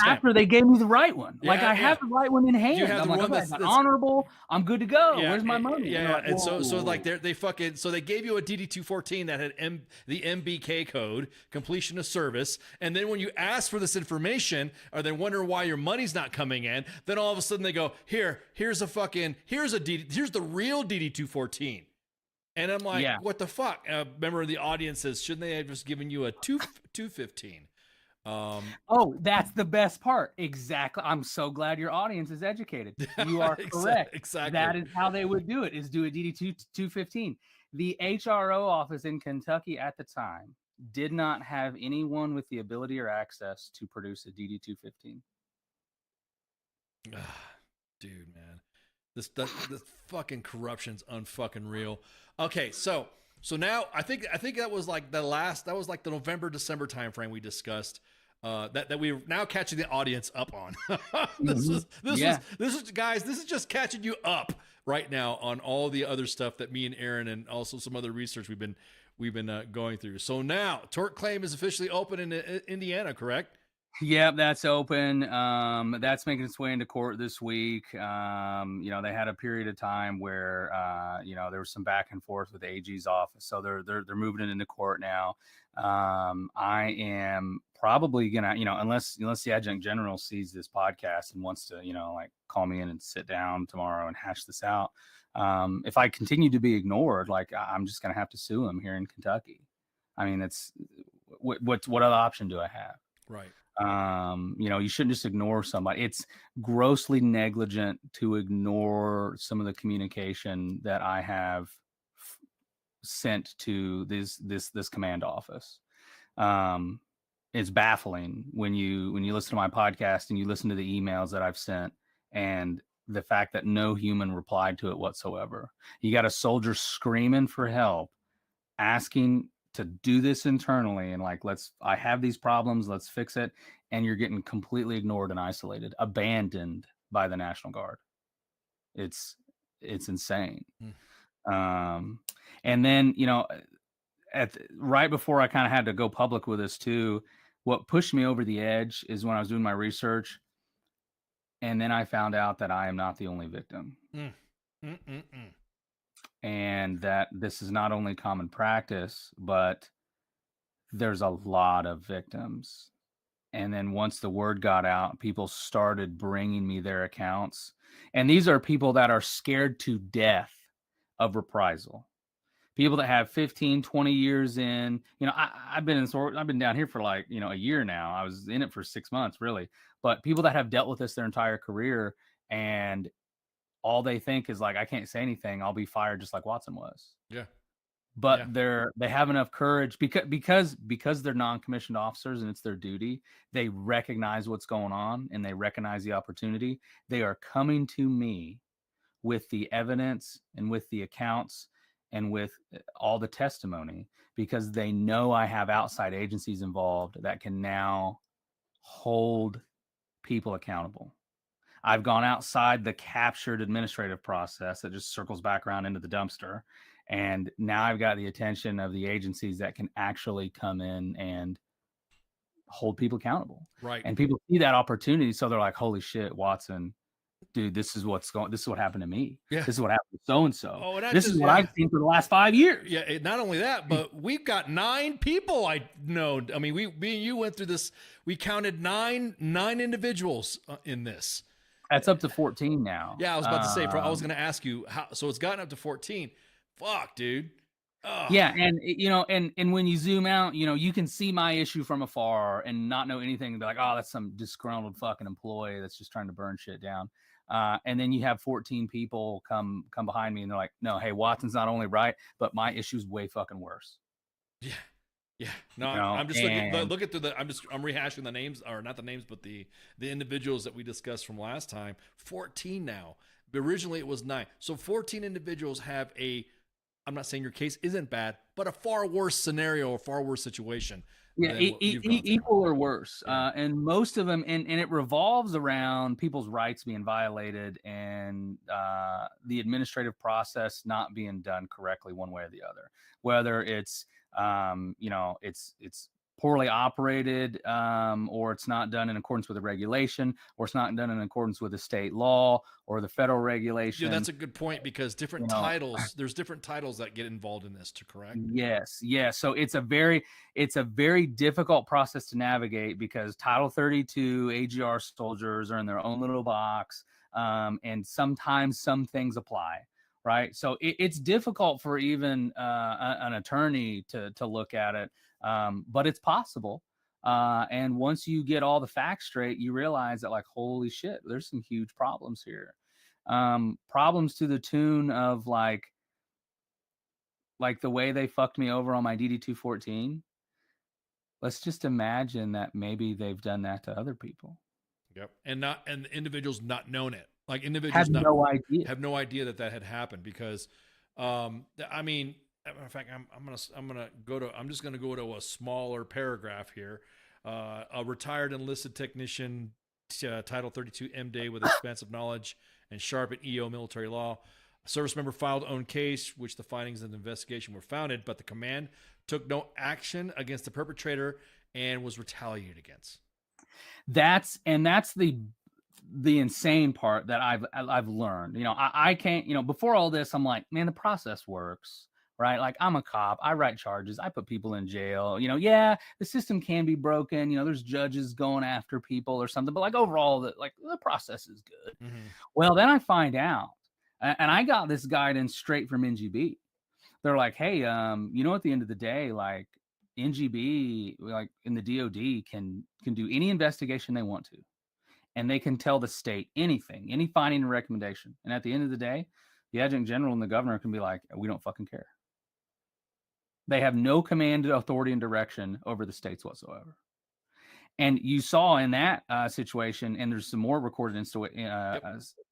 after they gave me the right one, I have the right one in hand. I'm like, that's honorable. I'm good to go. Where's my money? Yeah, like, and so like they gave you a DD-214 that had the MBK code, completion of service, and then when you ask for this information, or they wonder why your money's not coming in, then all of a sudden they go, here's the real DD-214. And I'm like, what the fuck? Member of the audience says, shouldn't they have just given you a 215? Oh, that's the best part. Exactly. I'm so glad your audience is educated. You are correct. Exactly. That is how they would do it, is do a DD 215. The HRO office in Kentucky at the time did not have anyone with the ability or access to produce a DD 215. Dude, man. This fucking corruption's unfucking real. Okay, so now I think that was like the November, December timeframe we discussed. That we're now catching the audience up on. This is guys, this is just catching you up right now on all the other stuff that me and Aaron and also some other research we've been going through. So now tort claim is officially open in Indiana, correct? Yep, that's open. That's making its way into court this week. They had a period of time where there was some back and forth with the AG's office, so they're moving it into court now. I am probably gonna, unless the adjunct general sees this podcast and wants to, call me in and sit down tomorrow and hash this out. If I continue to be ignored, I'm just gonna have to sue him here in Kentucky. I mean, it's what other option do I have? Right. You shouldn't just ignore somebody. It's grossly negligent to ignore some of the communication that I have sent to this command office. It's baffling when you listen to my podcast and you listen to the emails that I've sent and the fact that no human replied to it whatsoever. You got a soldier screaming for help, asking to do this internally and I have these problems, let's fix it. And you're getting completely ignored and isolated, abandoned by the National Guard. It's insane. And then, right before I kind of had to go public with this too, what pushed me over the edge is when I was doing my research. And then I found out that I am not the only victim. And that this is not only common practice, but there's a lot of victims. And then once the word got out, people started bringing me their accounts. And these are people that are scared to death of reprisal. People that have 15, 20 years in, I've been down here for a year now. I was in it for 6 months, really. But people that have dealt with this their entire career, and all they think is I can't say anything, I'll be fired just like Watson was. Yeah. But they have enough courage because they're non-commissioned officers and it's their duty. They recognize what's going on and they recognize the opportunity. They are coming to me with the evidence and with the accounts and with all the testimony because they know I have outside agencies involved that can now hold people accountable. I've gone outside the captured administrative process that just circles back around into the dumpster. And now I've got the attention of the agencies that can actually come in and hold people accountable. Right. And people see that opportunity. So they're like, holy shit, Watson, dude, this is what happened to me. Yeah. This is what happened to so-and-so. Oh, and this is what I've seen for the last 5 years. Yeah. Not only that, but we've got 9 people I know. I mean, me and you went through this. We counted nine individuals in this. That's up to 14 now. Yeah, I was about to say. I was going to ask you how. So it's gotten up to 14. Fuck, dude. Oh. Yeah, and when you zoom out, you can see my issue from afar and not know anything. They're like, oh, that's some disgruntled fucking employee that's just trying to burn shit down. And then you have 14 people come behind me and they're like, no, hey, Watson's not only right, but my issue's way fucking worse. Yeah. Yeah, no, I'm just looking through I'm rehashing the names, or not the names, but the individuals that we discussed from last time. 14 now. Originally it was 9. So 14 individuals have I'm not saying your case isn't bad, but a far worse scenario, a far worse situation. Yeah, equal or worse. And most of them, and it revolves around people's rights being violated and the administrative process not being done correctly one way or the other. Whether it's it's poorly operated, or it's not done in accordance with the regulation, or it's not done in accordance with the state law or the federal regulation. Yeah, that's a good point because there's different titles that get involved in this, correct? Yes. So it's a very difficult process to navigate because Title 32 AGR soldiers are in their own little box, and sometimes some things apply. Right. So it's difficult for even an attorney to look at it. But it's possible. And once you get all the facts straight, you realize that, like, holy shit, there's some huge problems here. Problems to the tune of like the way they fucked me over on my DD-214. Let's just imagine that maybe they've done that to other people. Yep. And the individuals not known it. Like individuals Have no idea. Have no idea that had happened because, I mean, in fact, I'm just gonna go to a smaller paragraph here. A retired enlisted technician, Title 32 MD with expansive knowledge and sharp at EO military law. A service member filed own case, which the findings of the investigation were founded, but the command took no action against the perpetrator and was retaliated against. That's the insane part that I've learned. You know, I can't, you know, before all this, I'm like, man, the process works, right? Like, I'm a cop, I write charges, I put people in jail. You know, yeah, the system can be broken. You know, there's judges going after people or something, but like overall, the process is good. Mm-hmm. Well, then I find out, and I got this guidance straight from NGB. They're like, hey, you know, at the end of the day, like NGB, like in the DOD, can do any investigation they want to. And they can tell the state anything, any finding and recommendation. And at the end of the day, the adjutant general and the governor can be like, we don't fucking care. They have no command, authority, and direction over the states whatsoever. And you saw in that situation, and there's some more recorded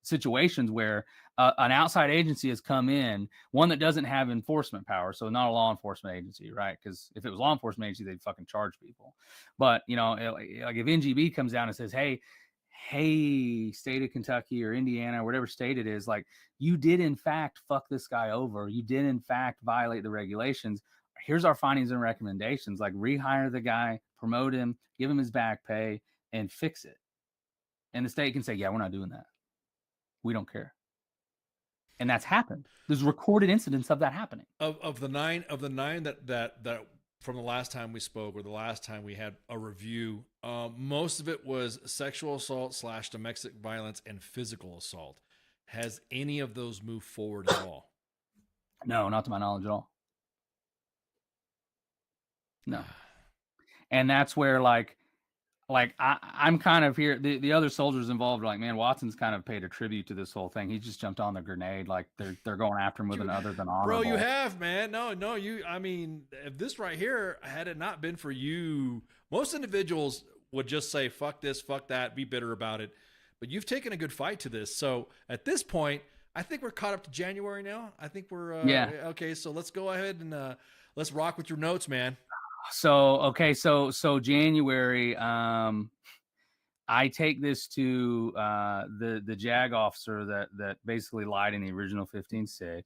situations where an outside agency has come in, one that doesn't have enforcement power, so not a law enforcement agency, right? Because if it was law enforcement agency, they'd fucking charge people. But, you know, like if NGB comes down and says, hey, state of Kentucky or Indiana, or whatever state it is, like, you did in fact fuck this guy over. You did in fact violate the regulations. Here's our findings and recommendations. Like, rehire the guy, promote him, give him his back pay, and fix it. And the state can say, yeah, we're not doing that. We don't care. And that's happened. There's recorded incidents of that happening. Of the nine that from the last time we spoke, or the last time we had a review, most of it was sexual assault / domestic violence and physical assault. Has any of those moved forward at all? No, not to my knowledge at all. No. And that's where I'm kind of here. The other soldiers involved are like, man, Watson's kind of paid a tribute to this whole thing. He just jumped on the grenade. Like, they're going after him with an other than honorable. Bro, you have, man. No, I mean, if this right here, had it not been for you, most individuals would just say, fuck this, fuck that, be bitter about it. But you've taken a good fight to this. So at this point, I think we're caught up to January now. I think we're okay. So let's go ahead and let's rock with your notes, man. So January, I take this to the JAG officer that basically lied in the original 15-6,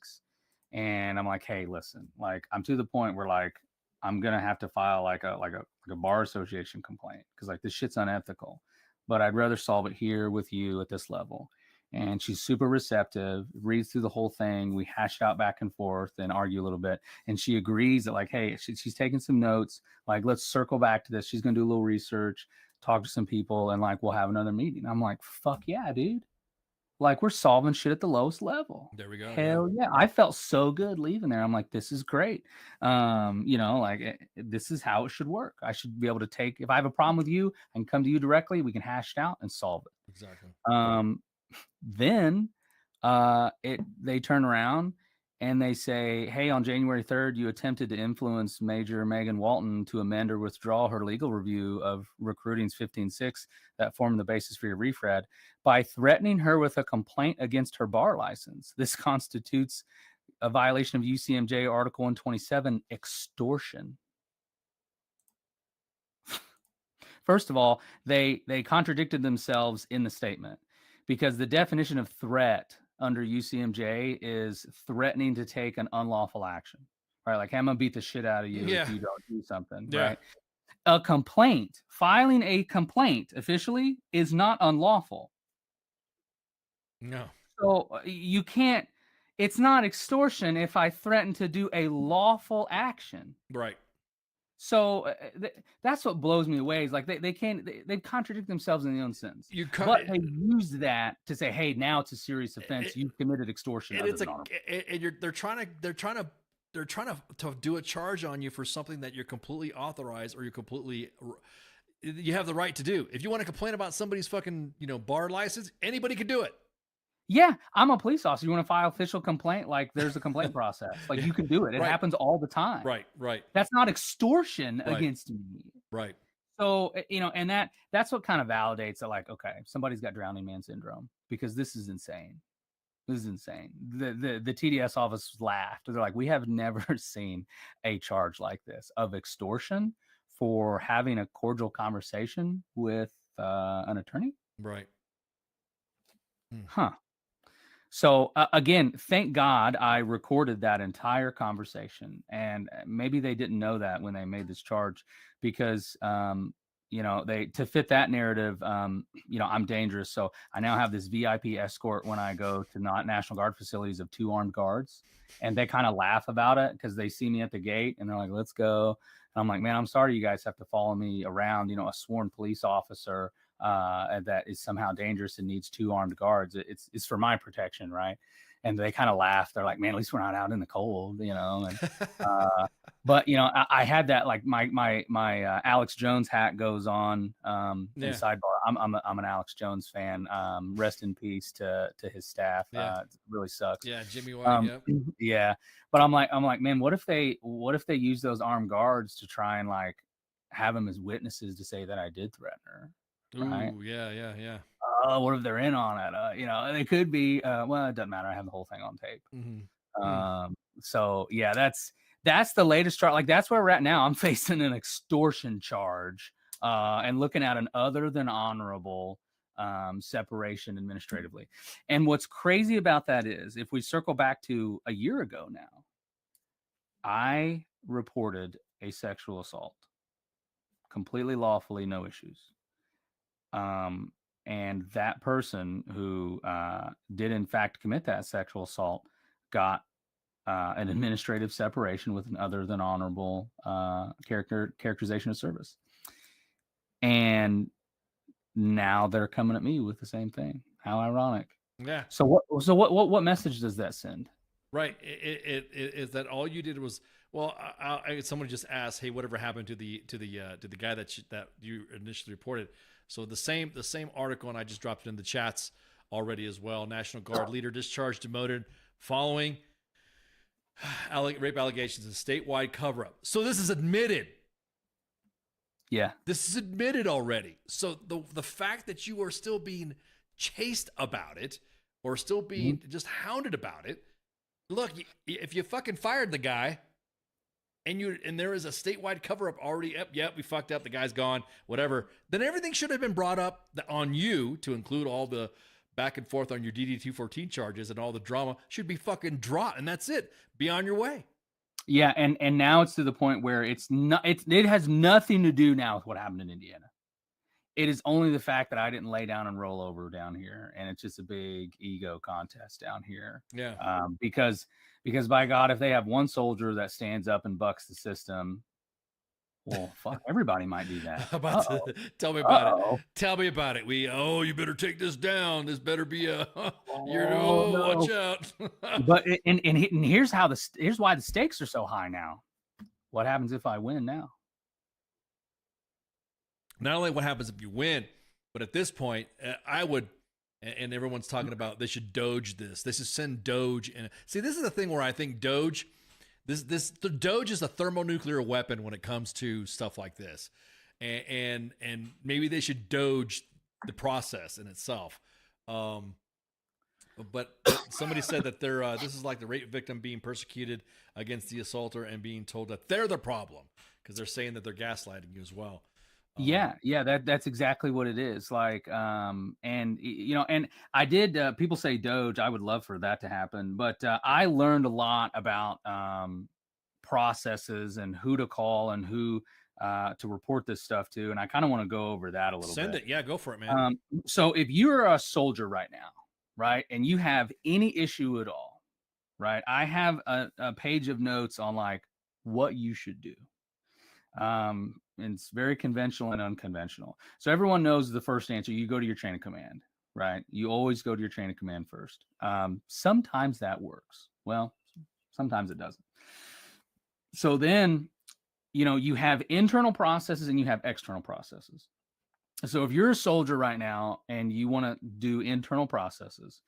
and I'm like, hey, listen, like, I'm to the point where, like, I'm gonna have to file like a bar association complaint, because like this shit's unethical, but I'd rather solve it here with you at this level. And she's super receptive, reads through the whole thing. We hashed out back and forth and argue a little bit. And she agrees that, like, hey, she's taking some notes. Like, let's circle back to this. She's going to do a little research, talk to some people, and, like, we'll have another meeting. I'm like, fuck yeah, dude. Like, we're solving shit at the lowest level. There we go. Hell yeah. I felt so good leaving there. I'm like, this is great. You know, like, this is how it should work. I should be able to take, if I have a problem with you, I can come to you directly. We can hash it out and solve it. Exactly. Then they turn around and they say, hey, on January 3rd, you attempted to influence Major Megan Walton to amend or withdraw her legal review of recruiting's 15-6 that formed the basis for your refrad by threatening her with a complaint against her bar license. This constitutes a violation of UCMJ Article 127, extortion. First of all, they contradicted themselves in the statement, because the definition of threat under UCMJ is threatening to take an unlawful action, right? Like, hey, I'm gonna beat the shit out of you if you don't do something, right? A complaint, filing a complaint officially, is not unlawful. No. So you can't, it's not extortion if I threaten to do a lawful action. Right. So that's what blows me away. Is like they contradict themselves in their own sentence. But they use that to say, "Hey, now it's a serious offense. You've committed extortion." And they're trying to do a charge on you for something that you're completely authorized or you're completely you have the right to do. If you want to complain about somebody's fucking, bar license, anybody can do it. Yeah, I'm a police officer. You want to file official complaint? Like, there's a complaint process. Like, you can do it. It Right. happens all the time. Right. That's not extortion Right. against me. Right. So, and that's what kind of validates that, like, okay, somebody's got drowning man syndrome, because this is insane. This is insane. The TDS office laughed. They're like, we have never seen a charge like this of extortion for having a cordial conversation with an attorney. Right. Huh. So again, thank God I recorded that entire conversation, and maybe they didn't know that when they made this charge, because they, to fit that narrative, I'm dangerous. So I now have this VIP escort when I go to not National Guard facilities of 2 armed guards, and they kind of laugh about it because they see me at the gate and they're like, let's go. And I'm like, man, I'm sorry you guys have to follow me around, a sworn police officer that is somehow dangerous and needs 2 armed guards. It's for my protection, right? And they kind of laugh. They're like, man, at least we're not out in the cold, And, but I had that, like, my Alex Jones hat goes on. In sidebar, I'm an Alex Jones fan. Rest in peace to his staff. Yeah. It really sucks. Yeah, Jimmy White. Yep. Yeah, but I'm like, man, what if they use those armed guards to try and, like, have them as witnesses to say that I did threaten her? Right? Ooh, yeah. What if they're in on it? They could be. Well, it doesn't matter. I have the whole thing on tape. Mm-hmm. So yeah, that's the latest charge. Like, that's where we're at now. I'm facing an extortion charge, and looking at an other than honorable separation administratively. And what's crazy about that is, if we circle back to a year ago now, I reported a sexual assault, completely lawfully, no issues. And that person who did in fact commit that sexual assault got an administrative separation with an other than honorable characterization of service. And now they're coming at me with the same thing. How ironic. Yeah. So what message does that send? Right. It is that all you did was, well, someone just asked, hey, whatever happened to the guy that you initially reported? So the same article, and I just dropped it in the chats already as well. National Guard leader discharged, demoted following rape allegations and statewide cover-up. So this is admitted. Yeah. This is admitted already. So the fact that you are still being chased about it, or still being just hounded about it. Look, if you fucking fired the guy, and there is a statewide cover-up already up, yep, we fucked up, the guy's gone, whatever, then everything should have been brought up on you, to include all the back and forth on your DD-214 charges, and all the drama should be fucking dropped, and that's it. Be on your way. Yeah, and now it's to the point where it has nothing to do now with what happened in Indiana. It is only the fact that I didn't lay down and roll over down here, and it's just a big ego contest down here. Yeah. Because by God, if they have one soldier that stands up and bucks the system, well, fuck, everybody might do that. Tell me about it. Tell me about it. You better take this down. This better be watch out. But and here's why the stakes are so high now. What happens if I win now? Not only what happens if you win, but at this point, I would, and everyone's talking about they should Doge this. They should send Doge in. See, this is the thing where I think Doge, the Doge is a thermonuclear weapon when it comes to stuff like this, and maybe they should Doge the process in itself. But somebody said that this is like the rape victim being persecuted against the assaulter and being told that they're the problem, because they're saying that they're gaslighting you as well. Yeah, that's exactly what it is. Like, and I did, people say Doge, I would love for that to happen, but I learned a lot about processes and who to call and who to report this stuff to. And I kind of want to go over that a little bit. Send it. Yeah, go for it, man. So if you're a soldier right now, right, and you have any issue at all, right, I have a page of notes on like what you should do. And it's very conventional and unconventional. So everyone knows the first answer. You go to your chain of command, right? You always go to your chain of command first. Sometimes that works. Well, sometimes it doesn't. So then you have internal processes and you have external processes. So if you're a soldier right now and you want to do internal processes,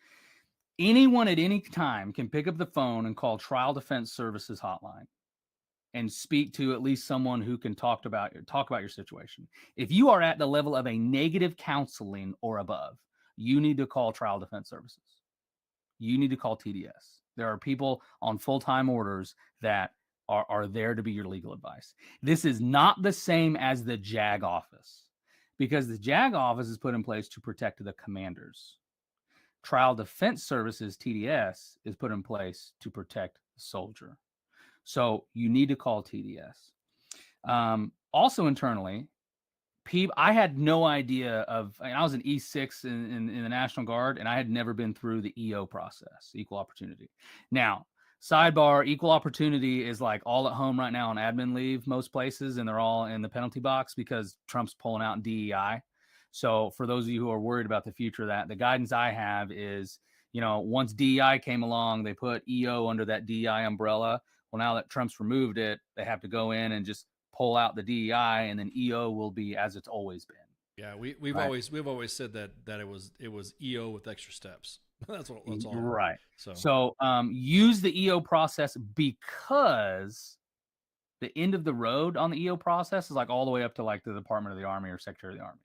anyone at any time can pick up the phone and call Trial Defense Services hotline and speak to at least someone who can talk about your situation. If you are at the level of a negative counseling or above, you need to call Trial Defense Services. You need to call TDS. There are people on full-time orders that are there to be your legal advice. This is not the same as the JAG office, because the JAG office is put in place to protect the commanders. Trial Defense Services, TDS, is put in place to protect the soldier. So you need to call TDS. Also internally, I had no idea I was an E6 in the National Guard, and I had never been through the EO process, equal opportunity. Now, sidebar, equal opportunity is like all at home right now on admin leave most places, and they're all in the penalty box because Trump's pulling out DEI. So for those of you who are worried about the future of that, the guidance I have is, once DEI came along, they put EO under that DEI umbrella. Well, now that Trump's removed it, they have to go in and just pull out the DEI, and then EO will be as it's always been. Yeah, we've always said that it was EO with extra steps. That's all. Right. So use the EO process, because the end of the road on the EO process is like all the way up to like the Department of the Army or Secretary of the Army.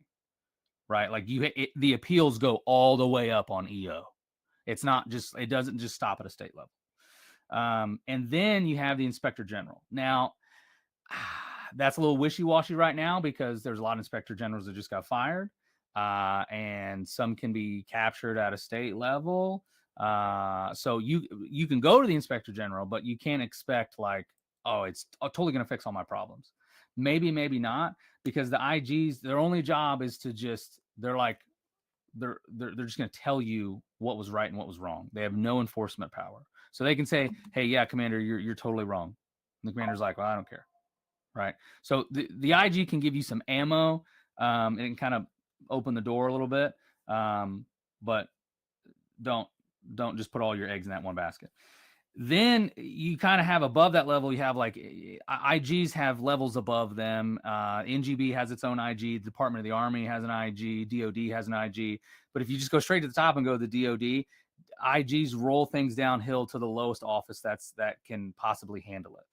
Right? Like the appeals go all the way up on EO. It doesn't just stop at a state level. And then you have the Inspector General. Now, that's a little wishy-washy right now because there's a lot of Inspector Generals that just got fired, and some can be captured at a state level. So you can go to the Inspector General, but you can't expect like, oh, it's totally going to fix all my problems. Maybe not, because the IGs, their only job is to they're just going to tell you what was right and what was wrong. They have no enforcement power. So they can say, hey, yeah, Commander, you're totally wrong. And the commander's like, well, I don't care. Right. So the IG can give you some ammo, and it can kind of open the door a little bit. But don't just put all your eggs in that one basket. Then you kind of have above that level, you have like IGs have levels above them. NGB has its own IG. The Department of the Army has an IG. DOD has an IG. But if you just go straight to the top and go to the DOD, IGs roll things downhill to the lowest office that can possibly handle it.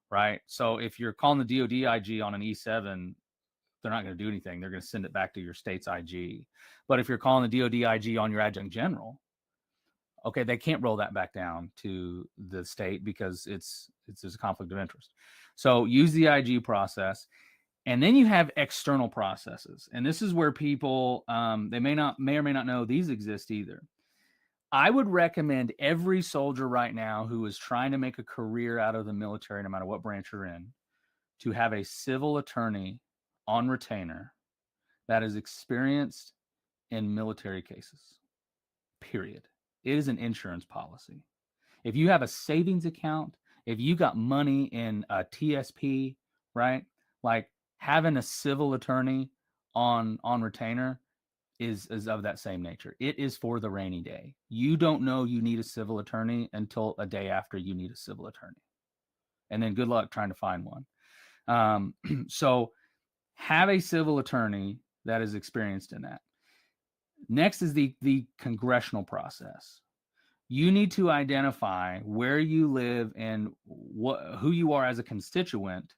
Right. So if you're calling the DOD IG on an E7, they're not going to do anything. They're going to send it back to your state's IG. But if you're calling the DOD IG on your adjunct general, okay, they can't roll that back down to the state because there's a conflict of interest. So use the IG process. And then you have external processes. And this is where people, they may or may not know these exist either. I would recommend every soldier right now who is trying to make a career out of the military, no matter what branch you're in, to have a civil attorney on retainer that is experienced in military cases, period. It is an insurance policy. If you have a savings account, if you got money in a TSP, right? Like having a civil attorney on retainer is of that same nature. It is for the rainy day. You don't know you need a civil attorney until a day after you need a civil attorney. And then good luck trying to find one. So have a civil attorney that is experienced in that. Next is the congressional process. You need to identify where you live and who you are as a constituent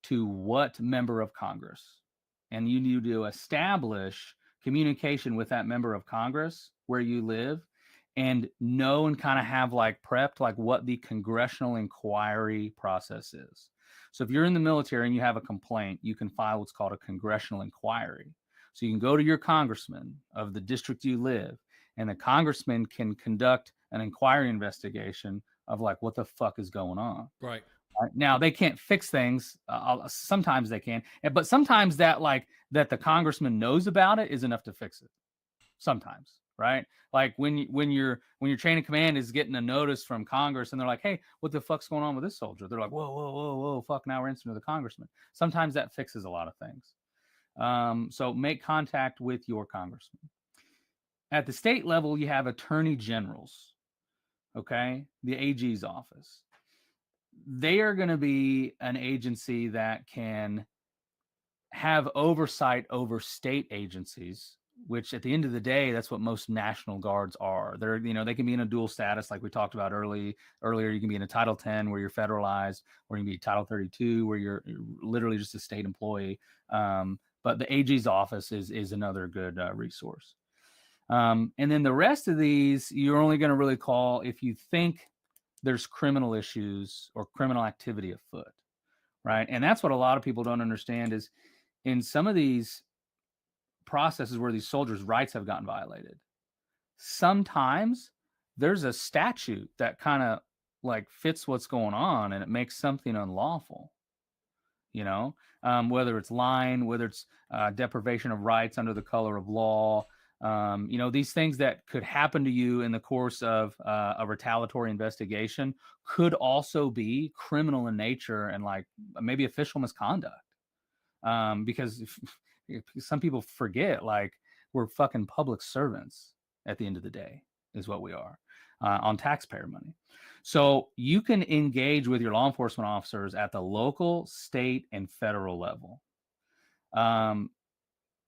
to what member of Congress. And you need to establish communication with that member of Congress where you live, and know and kind of have like prepped like what the congressional inquiry process is. So if you're in the military and you have a complaint, you can file what's called a congressional inquiry. So you can go to your congressman of the district you live, and the congressman can conduct an inquiry investigation of like what the fuck is going on. Right. Now they can't fix things. Sometimes they can, but sometimes that the congressman knows about it is enough to fix it. Sometimes, right? Like when your chain of command is getting a notice from Congress and they're like, "Hey, what the fuck's going on with this soldier?" They're like, "Whoa, fuck! Now we're instant to the congressman." Sometimes that fixes a lot of things. So make contact with your congressman. At the state level, you have attorney generals. Okay, the AG's office. they are going to be an agency that can have oversight over state agencies, which at the end of the day, that's what most National Guards are. They're, they can be in a dual status, like we talked about earlier. You can be in a Title 10 where you're federalized, or you can be Title 32 where you're literally just a state employee. But the AG's office is another good resource. And then the rest of these, you're only going to really call if you think there's criminal issues or criminal activity afoot, right? And that's what a lot of people don't understand is in some of these processes where these soldiers' rights have gotten violated, sometimes there's a statute that kind of like fits what's going on and it makes something unlawful, whether it's lying, whether it's deprivation of rights under the color of law, these things that could happen to you in the course of a retaliatory investigation could also be criminal in nature and like maybe official misconduct. Because some people forget, like, we're fucking public servants at the end of the day is what we are on taxpayer money. So you can engage with your law enforcement officers at the local, state, and federal level. The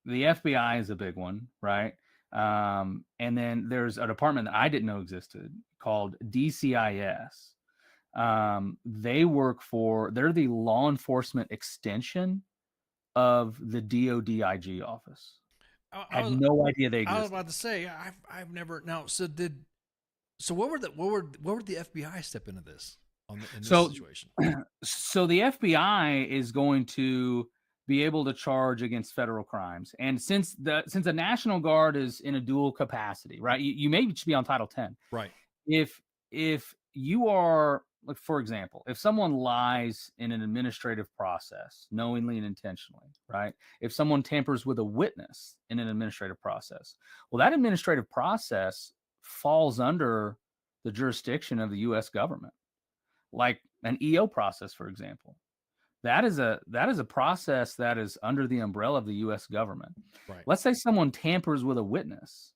FBI is a big one, right? And then there's a department that I didn't know existed called DCIS. They're the law enforcement extension of the DOD IG office. I had no idea they existed. I was about to say I've never now. So what would the FBI step into this in this situation? So the FBI is going to be able to charge against federal crimes, and since the National Guard is in a dual capacity, right? You maybe should be on Title 10, right? If you are, like, for example, if someone lies in an administrative process knowingly and intentionally, right? If someone tampers with a witness in an administrative process, well, that administrative process falls under the jurisdiction of the U.S. government, like an EO process, for example. That is a process that is under the umbrella of the U.S. government. Right. Let's say someone tampers with a witness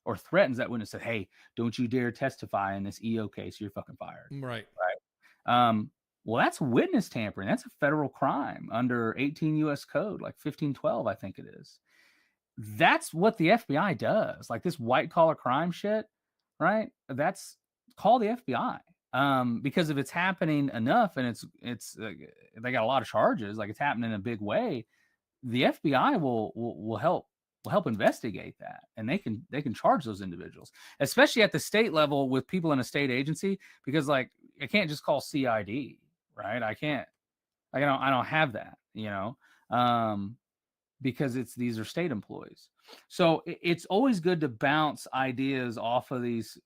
or threatens that witness, that, hey, don't you dare testify in this EO case, you're fucking fired. Right. Well, that's witness tampering. That's a federal crime under 18 U.S. code, like 1512, I think it is. That's what the FBI does. Like this white collar crime shit, right? That's call the FBI. Because if it's happening enough and it's they got a lot of charges, like it's happening in a big way, the FBI will help investigate that, and they can charge those individuals, especially at the state level with people in a state agency, because like I can't just call CID, right? I don't have that, because these are state employees. So it's always good to bounce ideas off of these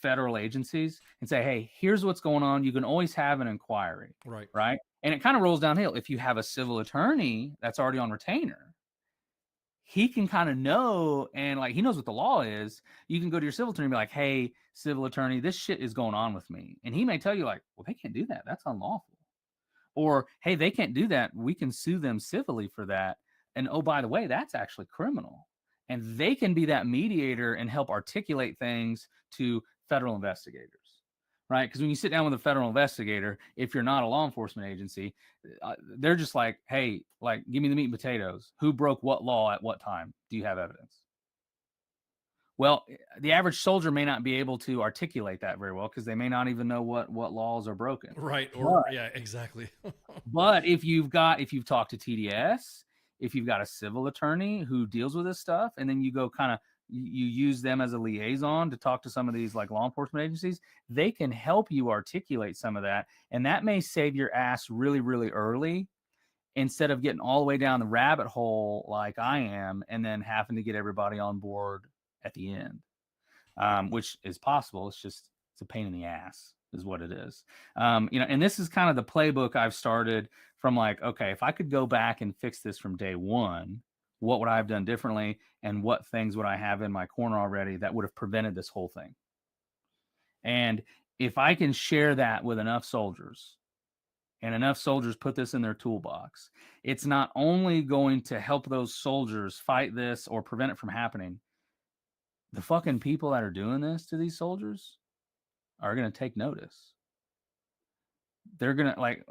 federal agencies and say, hey, here's what's going on. You can always have an inquiry, right? And it kind of rolls downhill. If you have a civil attorney that's already on retainer, he can kind of know, and like he knows what the law is. You can go to your civil attorney and be like, hey, civil attorney, this shit is going on with me. And he may tell you like, well, they can't do that. That's unlawful. Or, hey, they can't do that. We can sue them civilly for that. And oh, by the way, that's actually criminal. And they can be that mediator and help articulate things to federal investigators, right? Because when you sit down with a federal investigator, if you're not a law enforcement agency, they're just like, hey, like, give me the meat and potatoes. Who broke what law at what time? Do you have evidence? Well, the average soldier may not be able to articulate that very well because they may not even know what laws are broken. Right. Or yeah, exactly. But if you've talked to TDS, if you've got a civil attorney who deals with this stuff, and then you go you use them as a liaison to talk to some of these like law enforcement agencies, they can help you articulate some of that. And that may save your ass really, really early instead of getting all the way down the rabbit hole like I am and then having to get everybody on board at the end, which is possible. It's a pain in the ass is what it is. And this is kind of the playbook I've started from like, okay, if I could go back and fix this from day one, what would I have done differently? And what things would I have in my corner already that would have prevented this whole thing? And if I can share that with enough soldiers and enough soldiers put this in their toolbox, it's not only going to help those soldiers fight this or prevent it from happening. The fucking people that are doing this to these soldiers are going to take notice. they're gonna like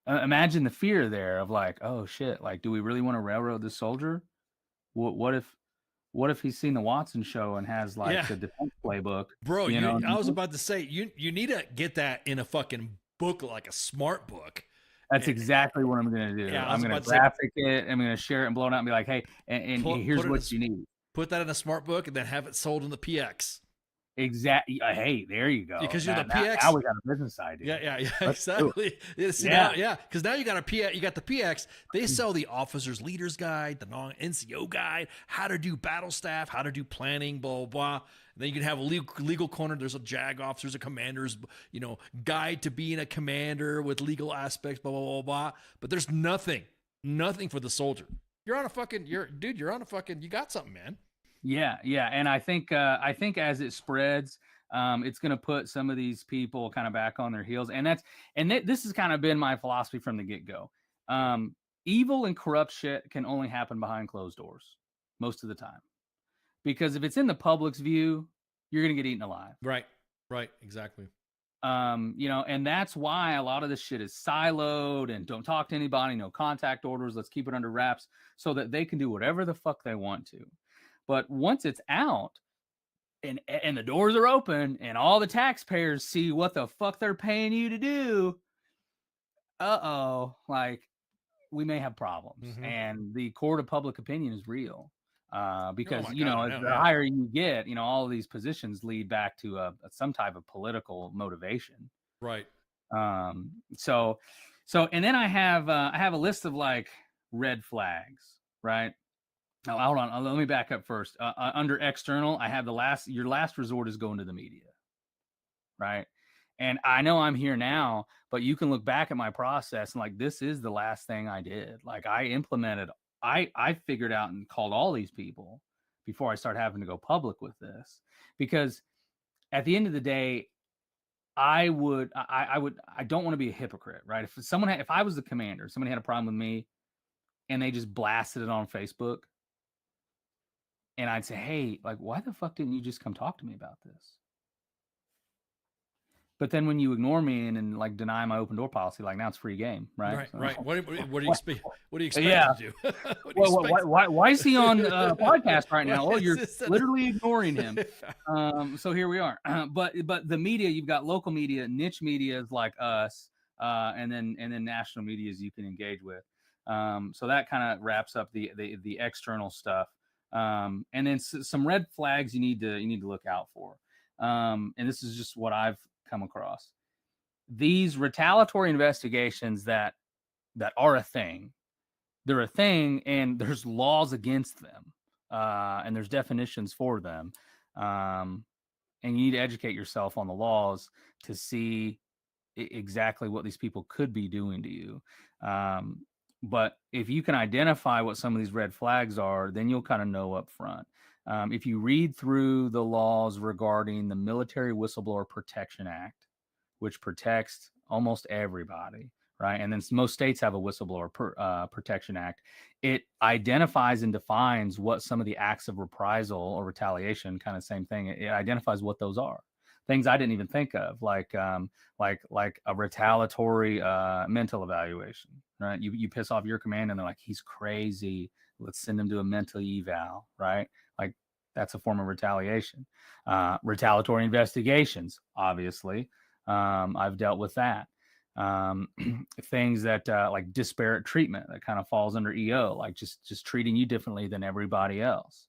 imagine the fear there of like, oh shit, like, do we really want to railroad this soldier? What if he's seen the Watson show and has like the defense playbook? Bro, you know, I was about to say you need to get that in a fucking book, like a smart book. That's exactly what I'm going to do. Yeah, I'm going to graphic it. I'm going to share it and blow it out and be like, hey, and here's what you need. Put that in a smart book and then have it sold in the PX. Exactly. Hey, there you go. Because you're the PX. Now we got a business idea. Yeah, exactly. Because now you got you got the PX. They sell the officer's leader's guide, the NCO guide, how to do battle staff, how to do planning, blah blah blah. And then you can have a legal corner. There's a JAG officers, a commander's, guide to being a commander with legal aspects, blah blah blah blah. But there's nothing for the soldier. You're on a fucking, you got something, man. Yeah, and I think as it spreads, it's going to put some of these people kind of back on their heels, and this has kind of been my philosophy from the get-go. Evil and corrupt shit can only happen behind closed doors most of the time, because if it's in the public's view, you're going to get eaten alive. Right, exactly. And that's why a lot of this shit is siloed and don't talk to anybody, no contact orders. Let's keep it under wraps so that they can do whatever the fuck they want to. But once it's out and the doors are open and all the taxpayers see what the fuck they're paying you to do, like we may have problems. Mm-hmm. And the court of public opinion is real. Because, God, the higher you get, all of these positions lead back to some type of political motivation. Right. So, and then I have a list of like red flags, right? Now, hold on. Let me back up first. Under external, I have your last resort is going to the media, right? And I know I'm here now, but you can look back at my process and like, this is the last thing I did. Like I figured out and called all these people before I started having to go public with this, because at the end of the day, I don't want to be a hypocrite, right? If I was the commander, somebody had a problem with me and they just blasted it on Facebook, and I'd say, hey, like, why the fuck didn't you just come talk to me about this? But then when you ignore me and like deny my open door policy, like now it's free game, right? Right. What do you expect? What do you expect to do? Why is he on a podcast right now? Oh, you're literally ignoring him. So here we are. But the media, you've got local media, niche media like us, and then national medias you can engage with. So that kind of wraps up the external stuff. And then some red flags you need to look out for. And this is just what I've come across. These retaliatory investigations that are a thing, they're a thing, and there's laws against them, and there's definitions for them, and you need to educate yourself on the laws to see exactly what these people could be doing to you. But if you can identify what some of these red flags are, then you'll kind of know up front. If you read through the laws regarding the Military Whistleblower Protection Act, which protects almost everybody, right? And then most states have a Whistleblower Protection Act. It identifies and defines what some of the acts of reprisal or retaliation, kind of same thing. It identifies what those are. Things I didn't even think of, like a retaliatory mental evaluation, right? You piss off your command and they're like, he's crazy. Let's send him to a mental eval, right? Like that's a form of retaliation. Retaliatory investigations, obviously. I've dealt with that. Things that like disparate treatment that kind of falls under EO, like just treating you differently than everybody else.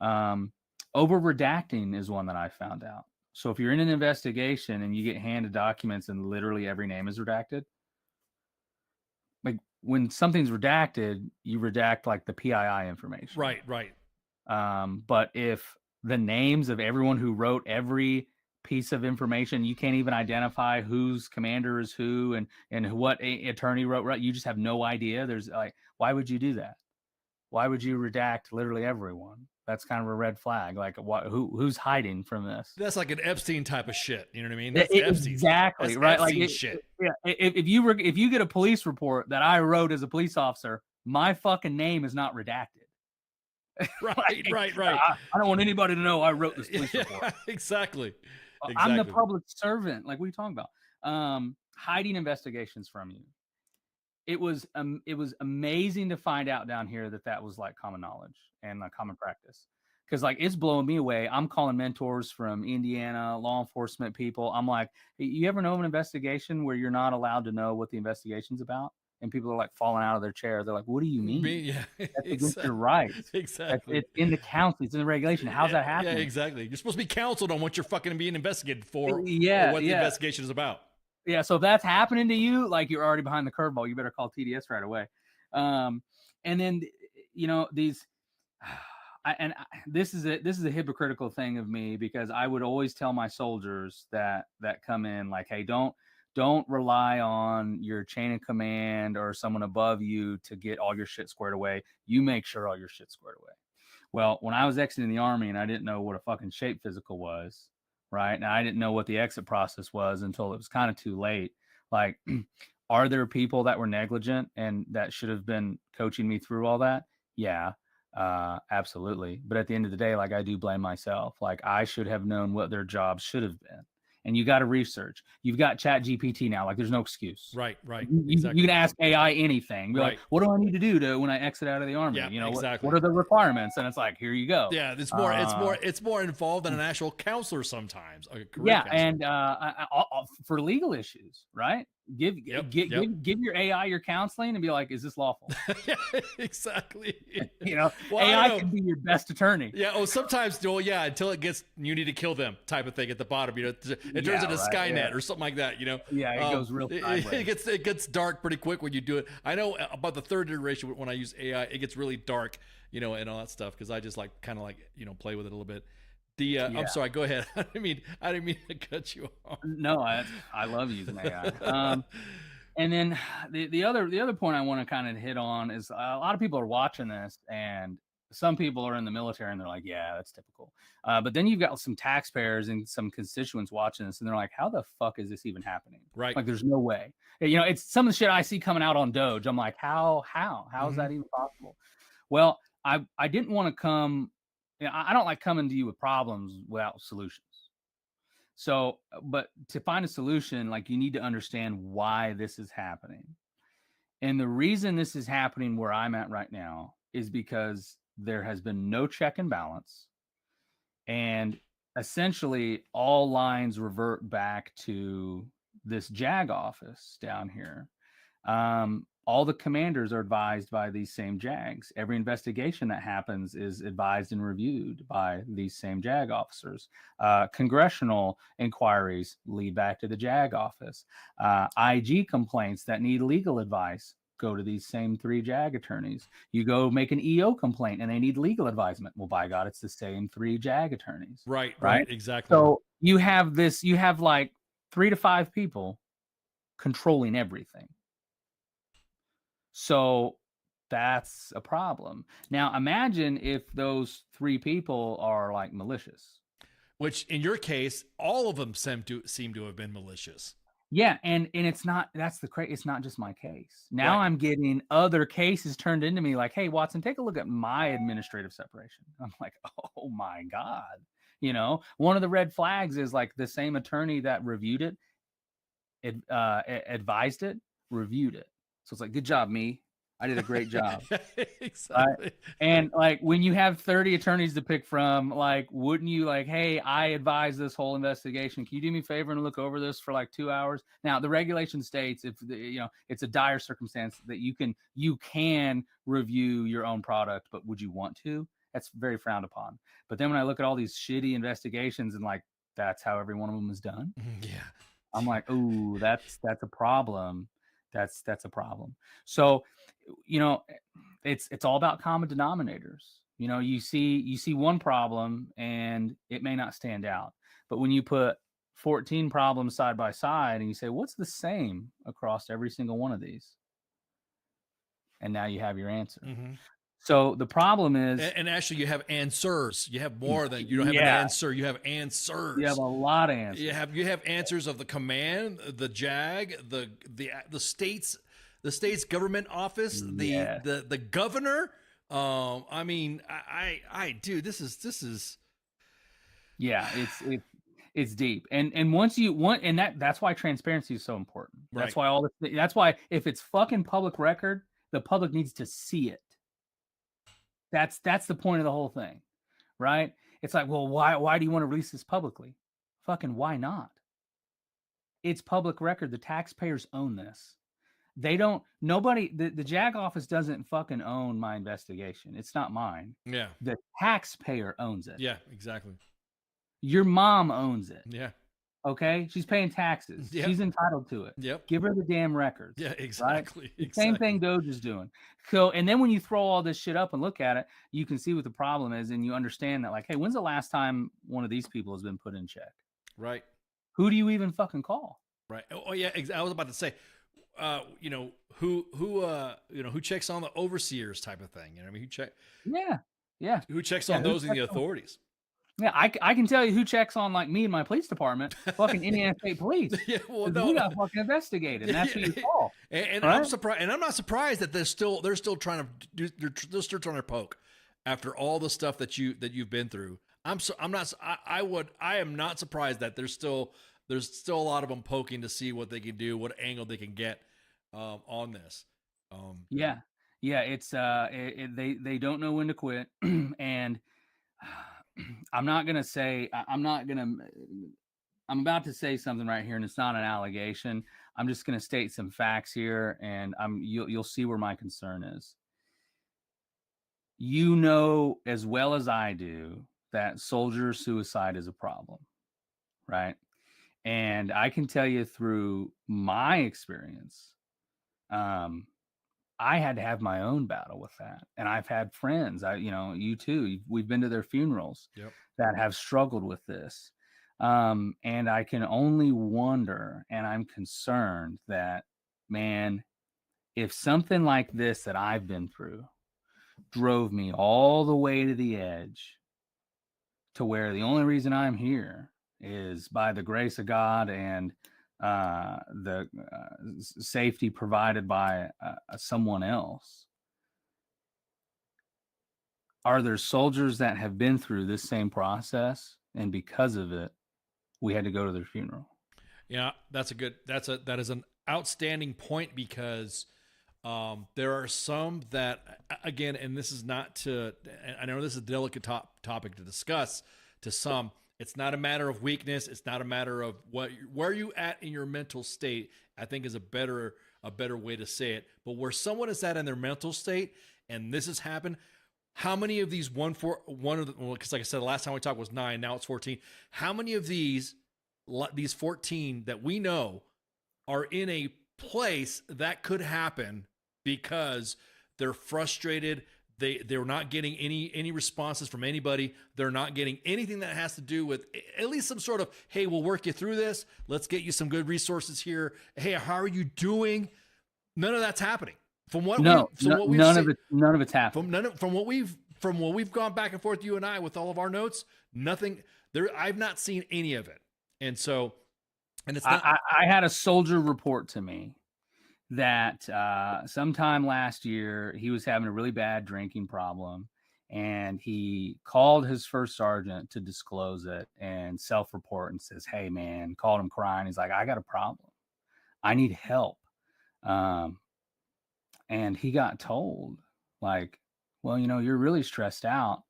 Over redacting is one that I found out. So if you're in an investigation and you get handed documents and literally every name is redacted, like when something's redacted, you redact like the PII information. Right. But if the names of everyone who wrote every piece of information, you can't even identify whose commander is who and what attorney wrote, you just have no idea. There's like, why would you do that? Why would you redact literally everyone? That's kind of a red flag. Like, who's hiding from this? That's like an Epstein type of shit. You know what I mean? That's exactly Epstein. right. Epstein like shit. Yeah. If you get a police report that I wrote as a police officer, my fucking name is not redacted. Right. I don't want anybody to know I wrote this police report. Exactly. I'm the public servant. Like, what are you talking about? hiding investigations from you. It was amazing to find out down here that was like common knowledge and like common practice. Because like it's blowing me away. I'm calling mentors from Indiana, law enforcement people. I'm like, hey, you ever know of an investigation where you're not allowed to know what the investigation's about? And people are like falling out of their chair. They're like, what do you mean? Yeah, That's against your rights. Exactly. It's in the council. It's in the regulation. How's that happening? Yeah, exactly. You're supposed to be counseled on what you're fucking being investigated for, or Yeah, what the yeah. investigation is about. Yeah, so if that's happening to you, like you're already behind the curveball. You better call TDS right away. And then, you know, these, this is a hypocritical thing of me, because I would always tell my soldiers that come in like, hey, don't rely on your chain of command or someone above you to get all your shit squared away. You make sure all your shit's squared away. Well, when I was exiting the Army and I didn't know what a fucking shape physical was, right? And I didn't know what the exit process was until it was kind of too late. Like, are there people that were negligent and that should have been coaching me through all that? Yeah, absolutely. But at the end of the day, like, I do blame myself. Like, I should have known what their jobs should have been. And you got to research. You've got Chat GPT now. Like, there's no excuse. Right. You can ask AI anything. Be like, what do I need to do when I exit out of the Army? Yeah, you know, exactly. what are the requirements? And it's like, here you go. Yeah, it's more involved than an actual counselor sometimes. Yeah, and for legal issues, right? Give your AI your counseling and be like, is this lawful? Yeah, exactly. You know, Well, AI can be your best attorney. Yeah. Oh, sometimes, yeah, until it gets, you need to kill them type of thing at the bottom. You know, it turns into Skynet or something like that. You know. Yeah, it goes real sideways. It gets dark pretty quick when you do it. I know about the third iteration when I use AI, it gets really dark, you know, and all that stuff, because I just like kind of like, you know, play with it a little bit. I'm sorry, go ahead. I didn't mean to cut you off. No, I love using AI. And then the other point I want to kind of hit on is a lot of people are watching this, and some people are in the military and they're like, yeah, that's typical. But then you've got some taxpayers and some constituents watching this, and they're like, how the fuck is this even happening? Right. Like, there's no way. You know, it's some of the shit I see coming out on Doge. I'm like, how is that even possible? Well, I didn't want to come. I don't like coming to you with problems without solutions. So, but to find a solution, like, you need to understand why this is happening. And the reason this is happening where I'm at right now is because there has been no check and balance. And essentially all lines revert back to this JAG office down here. All the commanders are advised by these same JAGs. Every investigation that happens is advised and reviewed by these same JAG officers. Congressional inquiries lead back to the JAG office. IG complaints that need legal advice go to these same 3 JAG attorneys. You go make an EO complaint and they need legal advisement. Well, by God, it's the same 3 JAG attorneys. Right, exactly. So you have like 3 to 5 people controlling everything. So that's a problem. Now, imagine if those 3 people are like malicious. Which, in your case, all of them seem to have been malicious. Yeah, and it's not. It's not just my case. Now I'm getting other cases turned into me. Like, hey, Watson, take a look at my administrative separation. I'm like, oh my God. You know, one of the red flags is like the same attorney that reviewed it, advised it, reviewed it. So it's like, good job, me. I did a great job. Exactly. And like, when you have 30 attorneys to pick from, like, wouldn't you like, hey, I advise this whole investigation. Can you do me a favor and look over this for like 2 hours? Now, the regulation states if it's a dire circumstance that you can review your own product, but would you want to? That's very frowned upon. But then when I look at all these shitty investigations and like, that's how every one of them is done. Yeah. I'm like, ooh, that's a problem. That's a problem. So, you know, it's all about common denominators. You know, you see one problem and it may not stand out, but when you put 14 problems side by side and you say, what's the same across every single one of these? And now you have your answer. Mm-hmm. So the problem is, and actually, you have answers. You have more than you don't have an answer. You have answers. You have a lot of answers. You have answers of the command, the JAG, the state's government office, the governor. I mean, I dude, this is. Yeah, It's deep. And once you want, and that's why transparency is so important. That's Right. why that's why if it's fucking public record, the public needs to see it. That's the point of the whole thing, right? It's like, well, why do you want to release this publicly? Fucking why not? It's public record. The taxpayers own this. They don't. Nobody. The JAG office doesn't fucking own my investigation. It's not mine. Yeah. The taxpayer owns it. Yeah, exactly. Your mom owns it. Yeah. Okay, she's paying taxes. Yep. She's entitled to it. Yep. Give her the damn records. Yeah, right? exactly. The same thing Doge is doing. So, and then when you throw all this shit up and look at it, you can see what the problem is, and you understand that, like, hey, when's the last time one of these people has been put in check? Right. Who do you even fucking call? Right. Oh yeah. I was about to say, you know, who checks on the overseers type of thing. You know what I mean? Who checks on those in the authorities? Yeah, I can tell you who checks on, like, me and my police department, fucking Indiana State Police. Yeah, well, we got fucking investigated, and that's who you call. And right? I'm surprised, and I'm not surprised that they're still trying to they're still trying to poke after all the stuff that you've been through. I am not surprised that there's still a lot of them poking to see what they can do, what angle they can get on this. Yeah, it's they don't know when to quit, and I'm about to say something right here, and it's not an allegation. I'm just going to state some facts here, and you'll see where my concern is. You know as well as I do that soldier suicide is a problem, right? And I can tell you through my experience, I had to have my own battle with that. And I've had friends, you too, we've been to their funerals that have struggled with this. And I can only wonder, and I'm concerned that, man, if something like this that I've been through drove me all the way to the edge, to where the only reason I'm here is by the grace of God and the safety provided by someone else. Are there soldiers that have been through this same process, and because of it, we had to go to their funeral? Yeah, that is an outstanding point, because there are some that, again, and this is not to, I know this is a delicate topic to discuss to some. It's not a matter of weakness. It's not a matter of where you at in your mental state, I think is a better way to say it. But where someone is at in their mental state, and this has happened, how many of these because like I said, the last time we talked was 9, now it's 14. How many of these 14 that we know are in a place that could happen because they're frustrated? They're not getting any responses from anybody. They're not getting anything that has to do with at least some sort of, hey, we'll work you through this. Let's get you some good resources here. Hey, how are you doing? None of that's happening. None of it's happening. From what we've gone back and forth, you and I, with all of our notes, nothing there. I've not seen any of it. And so, and it's not. I had a soldier report to me that sometime last year he was having a really bad drinking problem, and he called his first sergeant to disclose it and self-report, and says, hey man, called him crying. He's like, I got a problem. I need help. And he got told, like, well, you're really stressed out.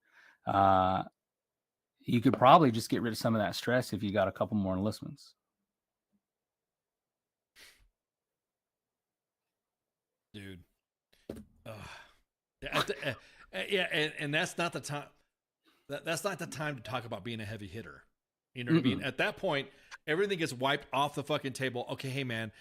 You could probably just get rid of some of that stress if you got a couple more enlistments. Dude. And that's not the time. That's not the time to talk about being a heavy hitter. You know what I mean? At that point, everything gets wiped off the fucking table. Okay, hey man,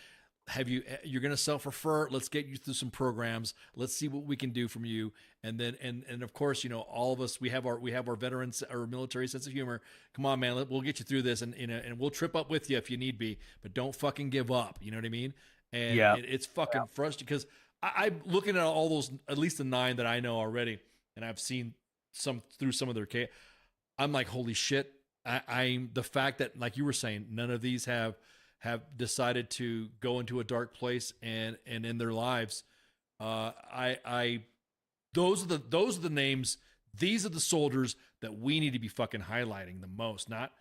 you're going to self-refer. Let's get you through some programs. Let's see what we can do from you. And then, and of course, all of us, we have our veterans, our military sense of humor. Come on, man, we'll get you through this, and we'll trip up with you if you need be, but don't fucking give up. You know what I mean? And it's fucking frustrating, because I'm looking at all those, at least the 9 that I know already, and I've seen some through some of their case. I'm like, holy shit. I'm the fact that, like you were saying, none of these have decided to go into a dark place and in their lives. Those are the names. These are the soldiers that we need to be fucking highlighting the most, not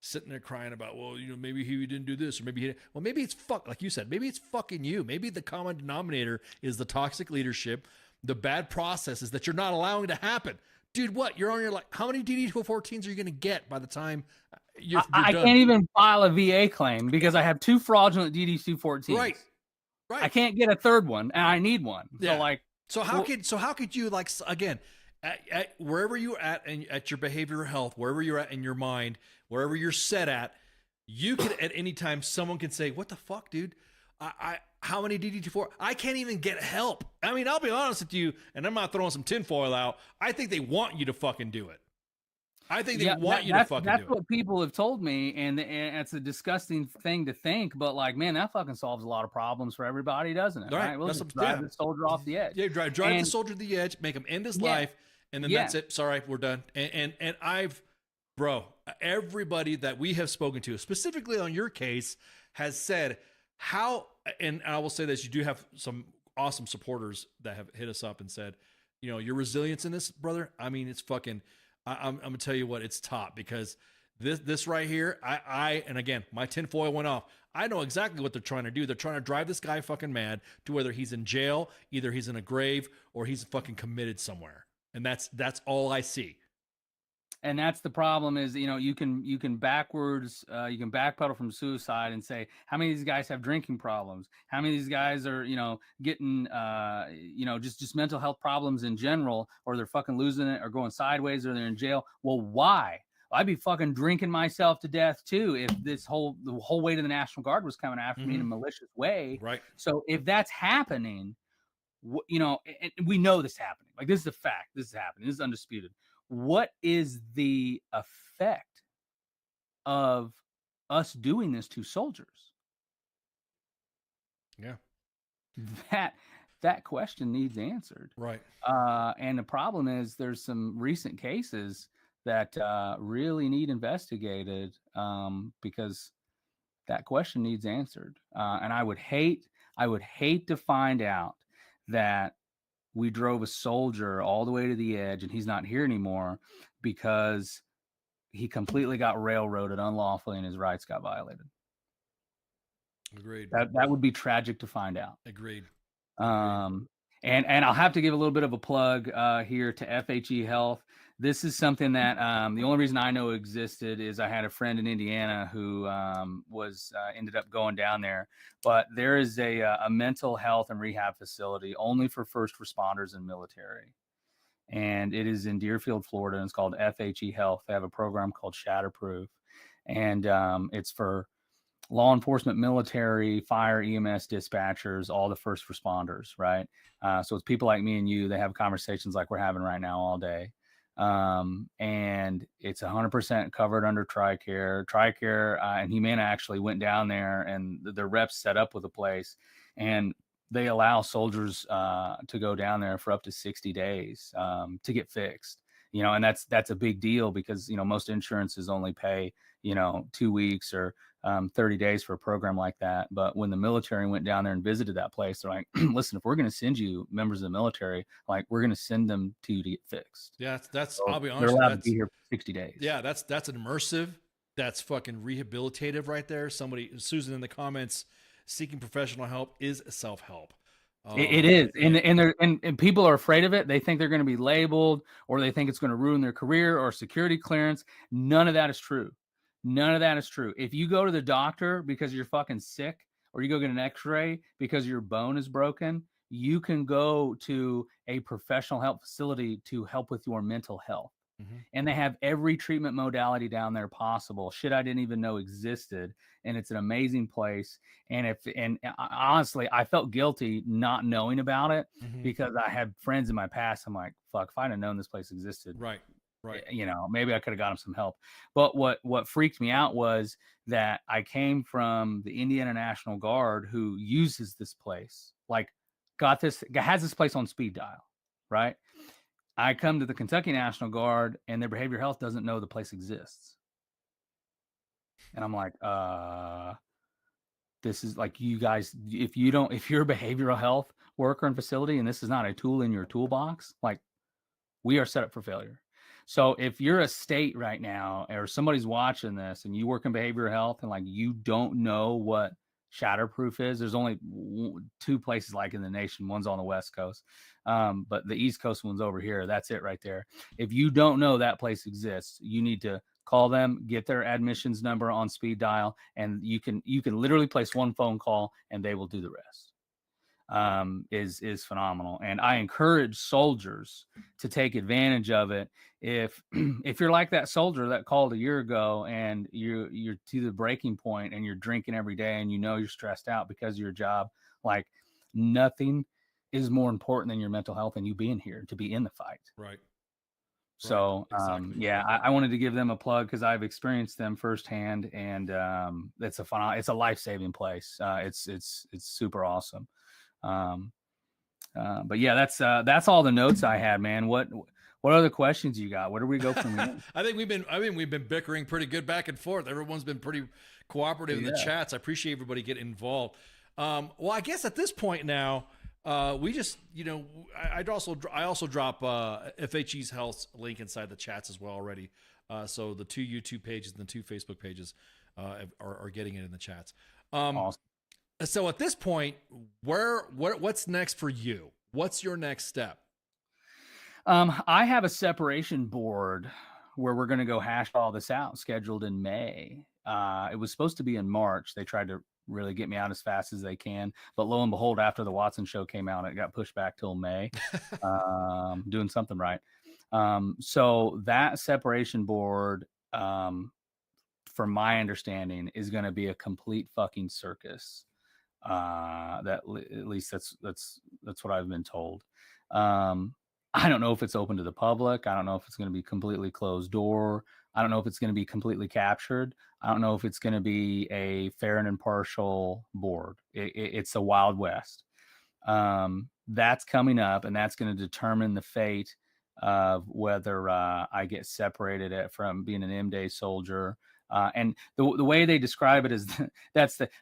sitting there crying about, well, maybe he didn't do this, or maybe maybe it's like you said, maybe it's fucking you. Maybe the common denominator is the toxic leadership, the bad processes that you're not allowing to happen. Dude, what? You're on your, like, how many DD-214s are you going to get by the time you're I done? can't even file a VA claim because I have 2 fraudulent DD-214s. Right. I can't get a third one, and I need one. Yeah. So how could you, like, again, at wherever you're at and at your behavioral health, wherever you're at in your mind, wherever you're set at, you could at any time, someone can say, what the fuck, dude? How many DD-214? I can't even get help. I mean, I'll be honest with you, and I'm not throwing some tinfoil out. I think they want you to fucking do it. I think they want you to fucking do it. That's what people have told me, and it's a disgusting thing to think, but, like, man, that fucking solves a lot of problems for everybody, doesn't it? Right. We'll just drive the soldier off the edge. Yeah, drive the soldier to the edge, make him end his life, and then that's it. Sorry, we're done. And everybody that we have spoken to, specifically on your case, has said how, and I will say this, you do have some awesome supporters that have hit us up and said, your resilience in this, brother, I mean, it's fucking, I'm gonna tell you what, it's top, because this right here, and again, my tinfoil went off. I know exactly what they're trying to do. They're trying to drive this guy fucking mad to whether he's in jail, either he's in a grave, or he's fucking committed somewhere. And that's all I see. And that's the problem is, you can backwards, you can backpedal from suicide and say, how many of these guys have drinking problems? How many of these guys are, getting, just mental health problems in general, or they're fucking losing it or going sideways, or they're in jail. Well, why? I'd be fucking drinking myself to death too if the whole weight of the National Guard was coming after me in a malicious way. Right. So if that's happening, and we know this happening. Like, this is a fact. This is happening. This is undisputed. What is the effect of us doing this to soldiers? Yeah. That question needs answered. Right. And the problem is there's some recent cases that really need investigated because that question needs answered. And I would hate to find out that we drove a soldier all the way to the edge and he's not here anymore because he completely got railroaded unlawfully and his rights got violated. Agreed. That would be tragic to find out. Agreed. And I'll have to give a little bit of a plug here to FHE Health. This is something that the only reason I know existed is I had a friend in Indiana who ended up going down there. But there is a mental health and rehab facility only for first responders and military. And it is in Deerfield, Florida, and it's called FHE Health. They have a program called Shatterproof. And it's for law enforcement, military, fire, EMS dispatchers, all the first responders, right? So it's people like me and you. They have conversations like we're having right now all day. And it's 100% covered under TRICARE. TRICARE and Humana actually went down there, and the reps set up with a place, and they allow soldiers to go down there for up to 60 days to get fixed. And that's a big deal because most insurances only pay 2 weeks or 30 days for a program like that. But when the military went down there and visited that place, they're like, listen, if we're going to send you members of the military, like, we're going to send them to you to get fixed. Yeah, that's So I'll be honest. they're allowed to be here for 60 days. Yeah, that's an immersive. That's fucking rehabilitative right there. Somebody, Susan in the comments, seeking professional help is self-help. It is. And people are afraid of it. They think they're going to be labeled, or they think it's going to ruin their career or security clearance. None of that is true. None of that is true. If you go to the doctor because you're fucking sick, or you go get an x-ray because your bone is broken, you can go to a professional help facility to help with your mental health. Mm-hmm. And they have every treatment modality down there possible. Shit I didn't even know existed. And it's an amazing place. And honestly, I felt guilty not knowing about it because I had friends in my past. I'm like, fuck, if I'd have known this place existed. Right. Maybe I could have got him some help. But what freaked me out was that I came from the Indiana National Guard, who uses this place, has this place on speed dial, right? I come to the Kentucky National Guard and their behavioral health doesn't know the place exists. And I'm like, this is like, you guys, if you're a behavioral health worker and facility, and this is not a tool in your toolbox, like, we are set up for failure. So if you're a state right now, or somebody's watching this, and you work in behavioral health, and like you don't know what shatterproof is, there's only 2 places like in the nation. One's on the West Coast, but the East Coast one's over here. That's it right there. If you don't know that place exists, you need to call them, get their admissions number on speed dial, and you can literally place 1 phone call and they will do the rest. Is phenomenal. And I encourage soldiers to take advantage of it. If you're like that soldier that called a year ago and you're to the breaking point and you're drinking every day and you're stressed out because of your job, like nothing is more important than your mental health and you being here to be in the fight. Right. So, I wanted to give them a plug because I've experienced them firsthand, and it's a life-saving place. It's super awesome. But yeah, that's all the notes I had, man. What other questions you got? Where do we go from here? I think we've been bickering pretty good back and forth. Everyone's been pretty cooperative in the chats. I appreciate everybody getting involved. Well, I guess at this point now, we just, I also drop FHE's Health's link inside the chats as well already. So the 2 YouTube pages and the 2 Facebook pages are getting it in the chats. Awesome. So at this point, what's next for you? What's your next step? I have a separation board where we're going to go hash all this out, scheduled in May. It was supposed to be in March. They tried to really get me out as fast as they can, but lo and behold, after the Watson show came out, it got pushed back till May. Doing something right. So that separation board, from my understanding, is going to be a complete fucking circus. At least that's what I've been told. I don't know if it's open to the public. I don't know if it's going to be completely closed door. I don't know if it's going to be completely captured. I don't know if it's going to be a fair and impartial board. It's a Wild West. That's coming up, and that's going to determine the fate of whether I get separated from being an M-Day soldier. And the way they describe it is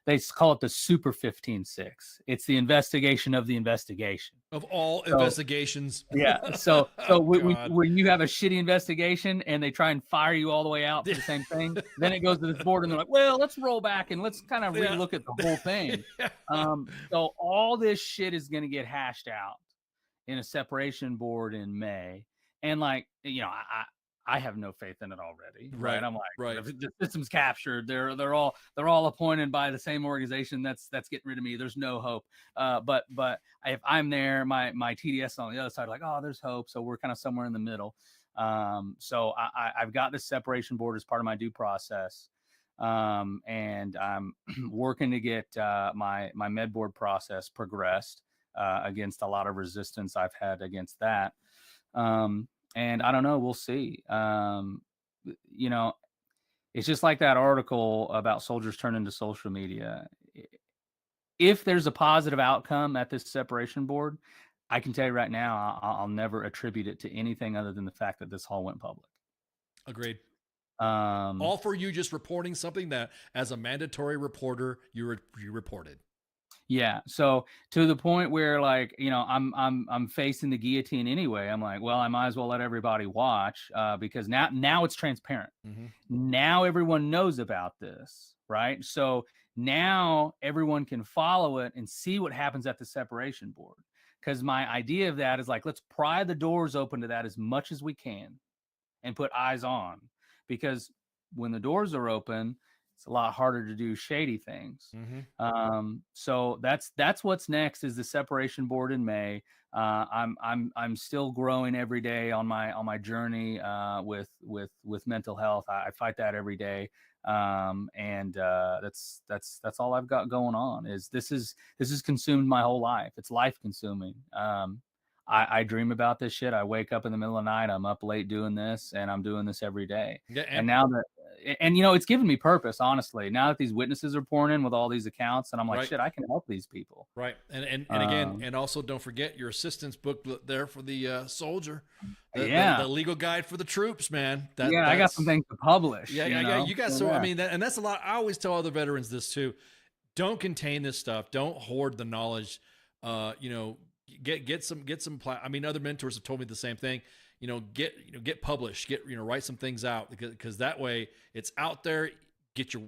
they call it the Super 15-6. It's the investigation of the investigation of all investigations. Yeah. So when you have a shitty investigation and they try and fire you all the way out for the same thing, then it goes to this board and they're like, well, let's roll back and let's kind of relook at the whole thing. So all this shit is going to get hashed out in a separation board in May. And I have no faith in it already. Right. I'm like, if the system's captured, they're all appointed by the same organization that's getting rid of me. There's no hope. But if I'm there, my TDS on the other side, like, oh, there's hope. So we're kind of somewhere in the middle. So I've got this separation board as part of my due process. And I'm working to get my med board process progressed against a lot of resistance I've had against that. And I don't know, we'll see. It's just like that article about soldiers turning to social media. If there's a positive outcome at this separation board, I can tell you right now, I'll never attribute it to anything other than the fact that this all went public. Agreed. All for you just reporting something that as a mandatory reporter, you reported. Yeah. So to the point where I'm facing the guillotine anyway. I'm like, well, I might as well let everybody watch because now it's transparent. Mm-hmm. Now everyone knows about this, right? So now everyone can follow it and see what happens at the separation board. Because my idea of that is let's pry the doors open to that as much as we can and put eyes on. Because when the doors are open, it's a lot harder to do shady things. Mm-hmm. So that's what's next is the separation board in May. I'm still growing every day on my journey with mental health. I fight that every day. And that's all I've got going on. This has consumed my whole life. It's life consuming. I dream about this shit. I wake up in the middle of the night. I'm up late doing this, and I'm doing this every day. Yeah, and now that, it's given me purpose, honestly. Now that these witnesses are pouring in with all these accounts, and I'm like, shit, I can help these people. Right. And again, and also don't forget your assistance book there for the soldier. The legal guide for the troops, man. I got some things to publish. Yeah. You got that's a lot. I always tell other veterans this too. Don't contain this stuff. Don't hoard the knowledge. get some. I mean, other mentors have told me the same thing. Get published. Write some things out because that way it's out there. Get your,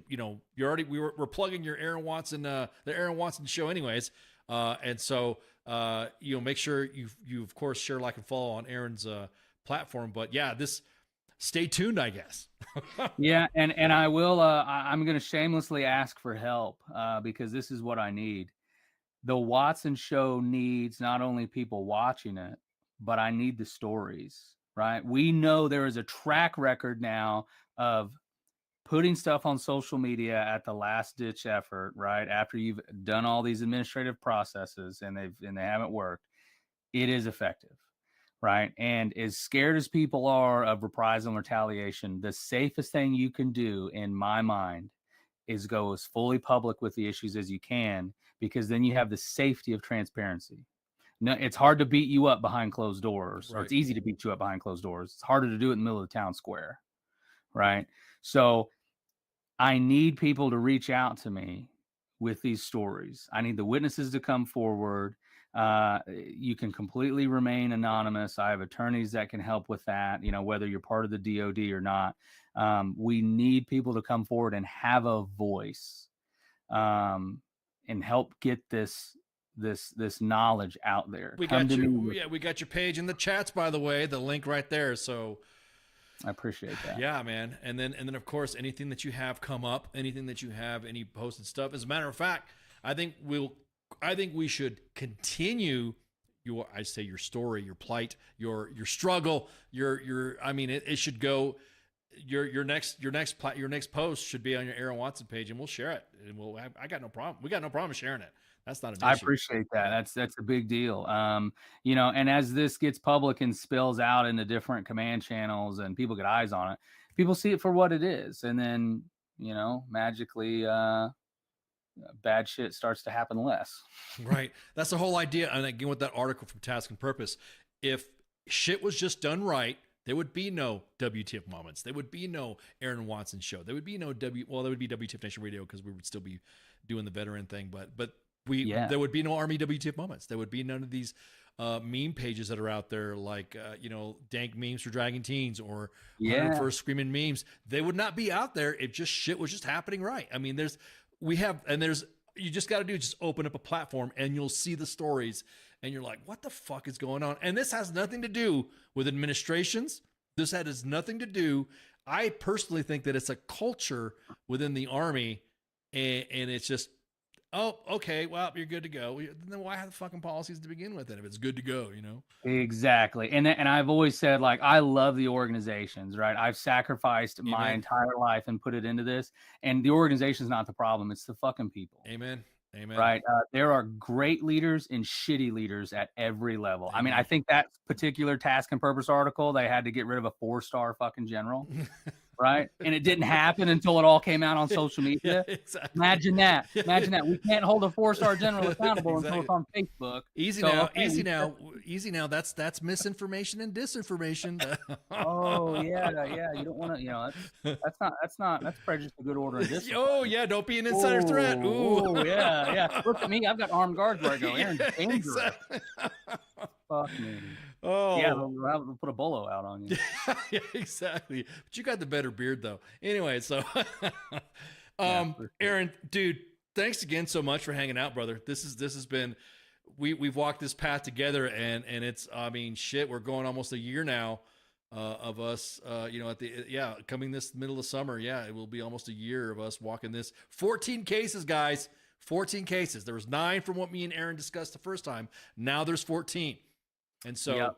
we're plugging your Aaron Watson, the Aaron Watson show, anyways. And so make sure you of course share, like, and follow on Aaron's platform. But yeah, stay tuned, I guess. Yeah, and I will. I'm going to shamelessly ask for help because this is what I need. The Watson show needs not only people watching it, but I need the stories, right? We know there is a track record now of putting stuff on social media at the last ditch effort, right? After you've done all these administrative processes and they haven't worked, it is effective, right? And as scared as people are of reprisal and retaliation, the safest thing you can do, in my mind, is go as fully public with the issues as you can, because then you have the safety of transparency. No, it's hard to beat you up behind closed doors, or it's easy to beat you up behind closed doors. It's harder to do it in the middle of the town square, right? So I need people to reach out to me with these stories. I need the witnesses to come forward. You can completely remain anonymous. I have attorneys that can help with that, whether you're part of the DOD or not. We need people to come forward and have a voice and help get this knowledge out there. We got your page in the chats, by the way, the link right there. So I appreciate that. Yeah, man. And then of course, anything that you have come up, anything that you have, any posted stuff. As a matter of fact, I think we should continue your story, your plight, your struggle, it should go. Your next post should be on your Aaron Watson page, and we'll share it. And I got no problem. We got no problem sharing it. That's not an issue. I appreciate that. That's a big deal. And as this gets public and spills out into different command channels and people get eyes on it, people see it for what it is. And then, magically, bad shit starts to happen less. Right. That's the whole idea. And again, with that article from Task and Purpose, if shit was just done right, there would be no WTF Moments. There would be no Aaron Watson show. There would be no there would be WTF Nation Radio, because we would still be doing the veteran thing. But there would be no Army WTF Moments. There would be none of these meme pages that are out there, like dank memes for Dragon Teens or First Screaming Memes. They would not be out there if just shit was just happening right. I mean, you just got to just open up a platform and you'll see the stories and you're like, what the fuck is going on? And this has nothing to do with administrations. This has nothing to do. I personally think that it's a culture within the Army, and it's just, oh, okay, well, you're good to go. Then why have the fucking policies to begin with then if it's good to go, Exactly. And I've always said, like, I love the organizations, right? I've sacrificed my entire life and put it into this. And the organization's not the problem. It's the fucking people. Amen. Amen. Right. There are great leaders and shitty leaders at every level. Amen. I mean, I think that particular Task and Purpose article, they had to get rid of a 4-star fucking general. Right. And it didn't happen until it all came out on social media. Yeah, exactly. Imagine that. We can't hold a 4-star general accountable until it's on Facebook. Easy now. That's misinformation and disinformation. Oh yeah. You don't want to, that's prejudice to good order and discipline. Oh yeah. Don't be an insider threat. Ooh. Oh yeah. Look at me. I've got armed guards where I go. Aaron's dangerous. Exactly. Fuck me. Oh yeah, we'll put a bolo out on you. Yeah, exactly. But you got the better beard though. Anyway, so Aaron, dude, thanks again so much for hanging out, brother. This has been, we've walked this path together, and it's, we're going almost a year now of us, coming this middle of summer. Yeah, it will be almost a year of us walking this. 14 cases, guys. 14 cases. There was 9 from what me and Aaron discussed the first time. Now there's 14. And so,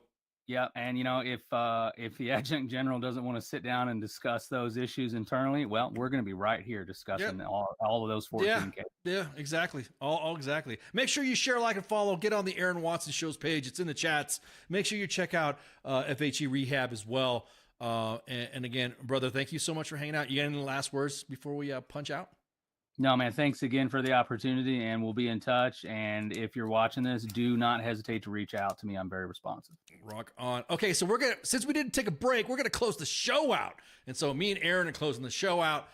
yeah. And if the adjunct general doesn't want to sit down and discuss those issues internally, well, we're going to be right here discussing all of those 14 cases. Yeah, exactly. All exactly. Make sure you share, like, and follow. Get on the Aaron Watson Show's page. It's in the chats. Make sure you check out FHE Rehab as well. And again, brother, thank you so much for hanging out. You got any last words before we punch out? No, man, thanks again for the opportunity, and we'll be in touch. And if you're watching this, do not hesitate to reach out to me. I'm very responsive. Rock on. Okay, so since we didn't take a break, we're going to close the show out. And so me and Aaron are closing the show out.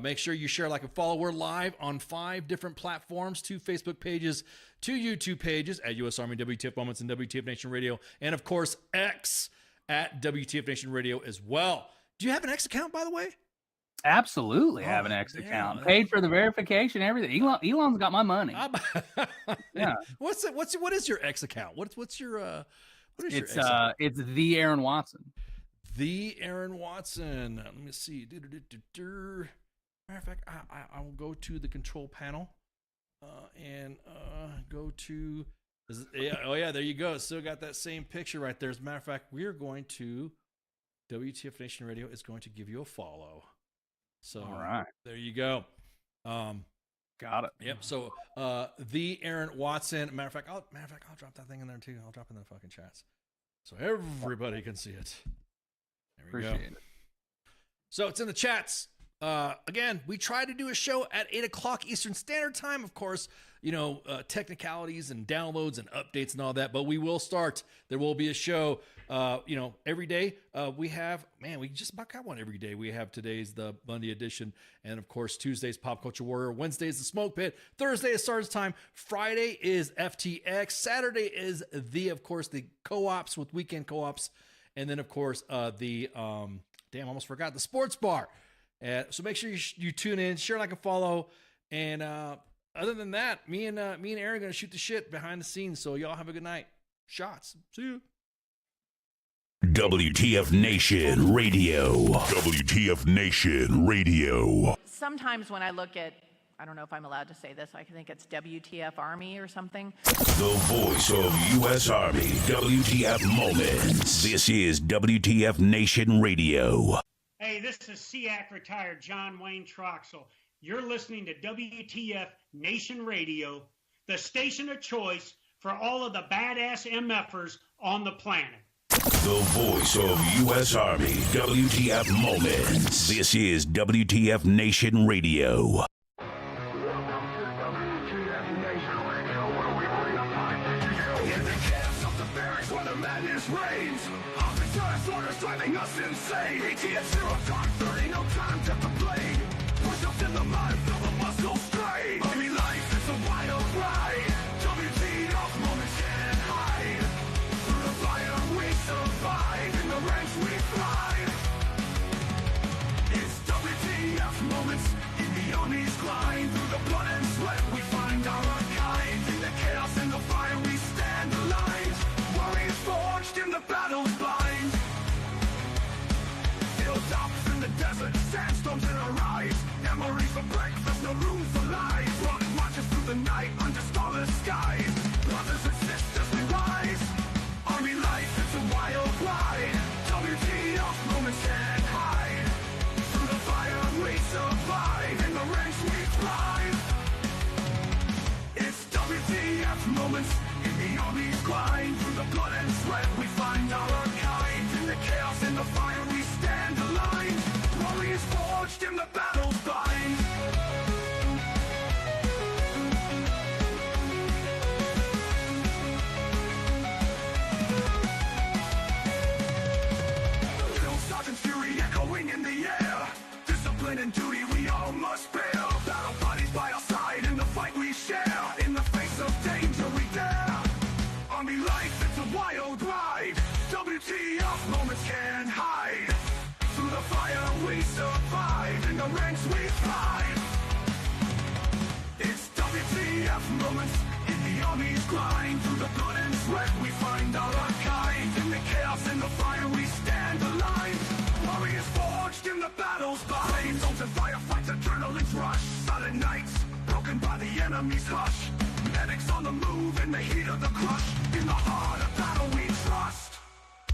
Make sure you share, like, and follow. We're live on 5 different platforms, 2 Facebook pages, 2 YouTube pages at U.S. Army WTF Moments and WTF Nation Radio, and of course X at WTF Nation Radio as well. Do you have an X account, by the way? Absolutely, have an X account. Paid for the verification, everything. Elon's got my money. Yeah. What is your X account? What's your what is your X account? It's the Aaron Watson. The Aaron Watson. Let me see. Matter of fact, I will go to the control panel and go to. There you go. Still got that same picture right there. As a matter of fact, we're going to. WTF Nation Radio is going to give you a follow. So all right, there you go. Got it. Yep. So the Aaron Watson. Matter of fact, I'll drop that thing in there too. I'll drop it in the fucking chats so everybody can see it. There we go. Appreciate it. So it's in the chats. Again, we try to do a show at 8 o'clock Eastern Standard Time. Of course, technicalities and downloads and updates and all that, but we will start. There will be a show, every day. We just about got one every day. We have today's the Monday edition, and of course, Tuesday's Pop Culture Warrior. Wednesday is the Smoke Pit. Thursday is Stars Time. Friday is FTX. Saturday is the co-ops with weekend co-ops. And then, of course, I almost forgot, the Sports Bar. So make sure you tune in, share, like, and follow. And other than that, me and Aaron are going to shoot the shit behind the scenes. So y'all have a good night. Shots. See you. WTF Nation Radio. WTF Nation Radio. Sometimes when I look at, I don't know if I'm allowed to say this, I think it's WTF Army or something. The voice of U.S. Army, WTF Moments. This is WTF Nation Radio. Hey, this is SEAC retired John Wayne Troxel. You're listening to WTF Nation Radio, the station of choice for all of the badass MFers on the planet. The voice of U.S. Army, WTF Moments. This is WTF Nation Radio. Driving us insane. ATF 0 dark 30, no time to complain. Push up in the mud, feel the muscle strain. Army life is a wild ride. WTF moments can't hide. Through the fire we survive. In the ranks we thrive. It's WTF moments in the Army's grind. Through the blood and sweat we find our kind. In the chaos and the fire we stand aligned. Warriors forged in the battle's bind. Hilltops in the desert, sandstorms in our eyes. Memories for breakfast, no room for lies. Rock marches through the night under starless skies. Brothers and sisters we rise. Army life is a wild ride. WTF moments can't hide. Through the fire we survive. In the ranks we thrive. It's WTF moments in the Army's grind. Through the blood and sweat we find our kind. In the chaos and the fire we stand aligned. Warriors forged in the battle's bind. Drill sergeant's fury echoing in the air. Discipline and duty we all must bear. Battle bodies by our side in the fight we share. In the face of danger we dare. Army life, it's a wild ride. WTF moments can't hide. Through the fire we survive. In the ranks we thrive. It's WTF moments in the Army's grind. Through the blood and sweat we find our kind. In the chaos and the fire we stand aligned. Warriors forged in the battle's bind. Zones and firefights, adrenaline's rush. Silent nights, broken by the enemy's hush. Medics on the move in the heat of the crush. In the heart of battle we trust.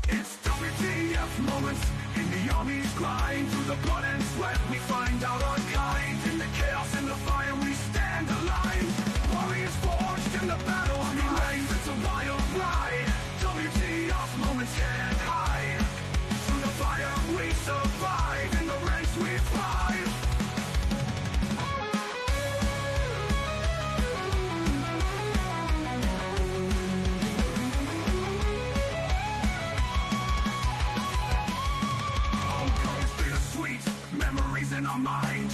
It's WTF moments in the Army's grind. Through the blood and sweat we find out our kind. In the chaos and the fire we stand aligned. Warriors forged in the battle. Army life, it's a wild ride. WTF moments can't hide. Through the fire we survive. In the ranks we thrive. Homecoming's bittersweet, memories in our mind.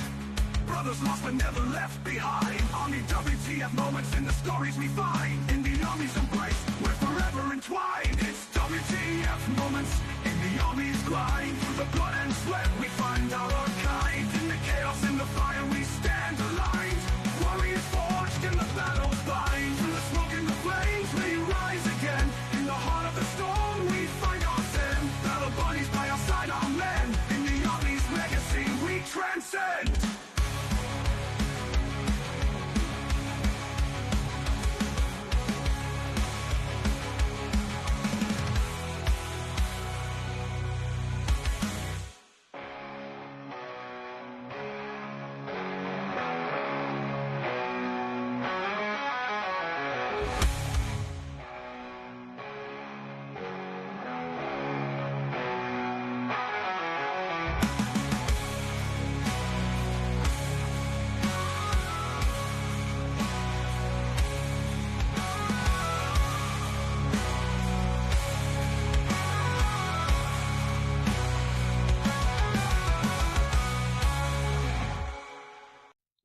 but never left behind. Army WTF moments in the stories we find. In the Army's embrace, we're forever entwined. It's WTF moments in the Army's grind. Through the blood and sweat we find our own kind. In the chaos, in the fire we stand aligned. Warriors forged in the battle's bind. Through the smoke and the flames we rise again. In the heart of the storm we find our zen. Battle buddies by our side, our men. In the Army's legacy we transcend.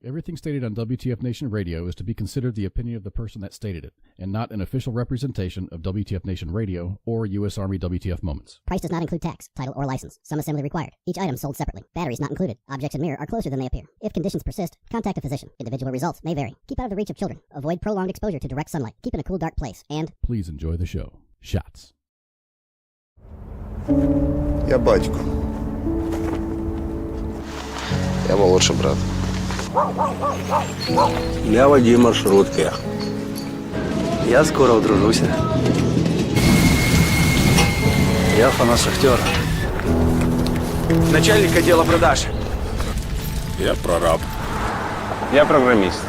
Everything stated on WTF Nation Radio is to be considered the opinion of the person that stated it, and not an official representation of WTF Nation Radio or U.S. Army WTF Moments. Price does not include tax, title, or license. Some assembly required. Each item sold separately. Batteries not included. Objects in mirror are closer than they appear. If conditions persist, contact a physician. Individual results may vary. Keep out of the reach of children. Avoid prolonged exposure to direct sunlight. Keep in a cool, dark place. And Please enjoy the show. Shots. Я батько. Я молодший брат. Я водій маршрутки. Я скоро одружуся. Я фанат Шахтера. Начальник отдела продаж. Я прораб. Я программист.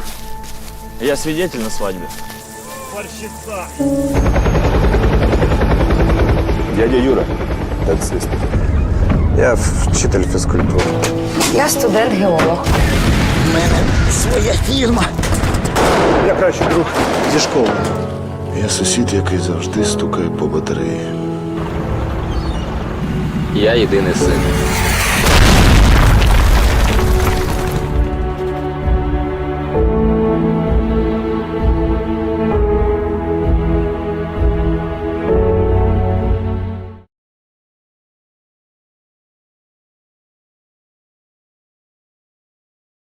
Я свидетель на свадьбе. Борщица. Дядя Юра, таксист. Я вчитель фізкультури. Я студент-геолог. У мене своя фірма. Я кращий друг зі школи. Я сусід, який завжди стукає по батареї. Я єдиний син.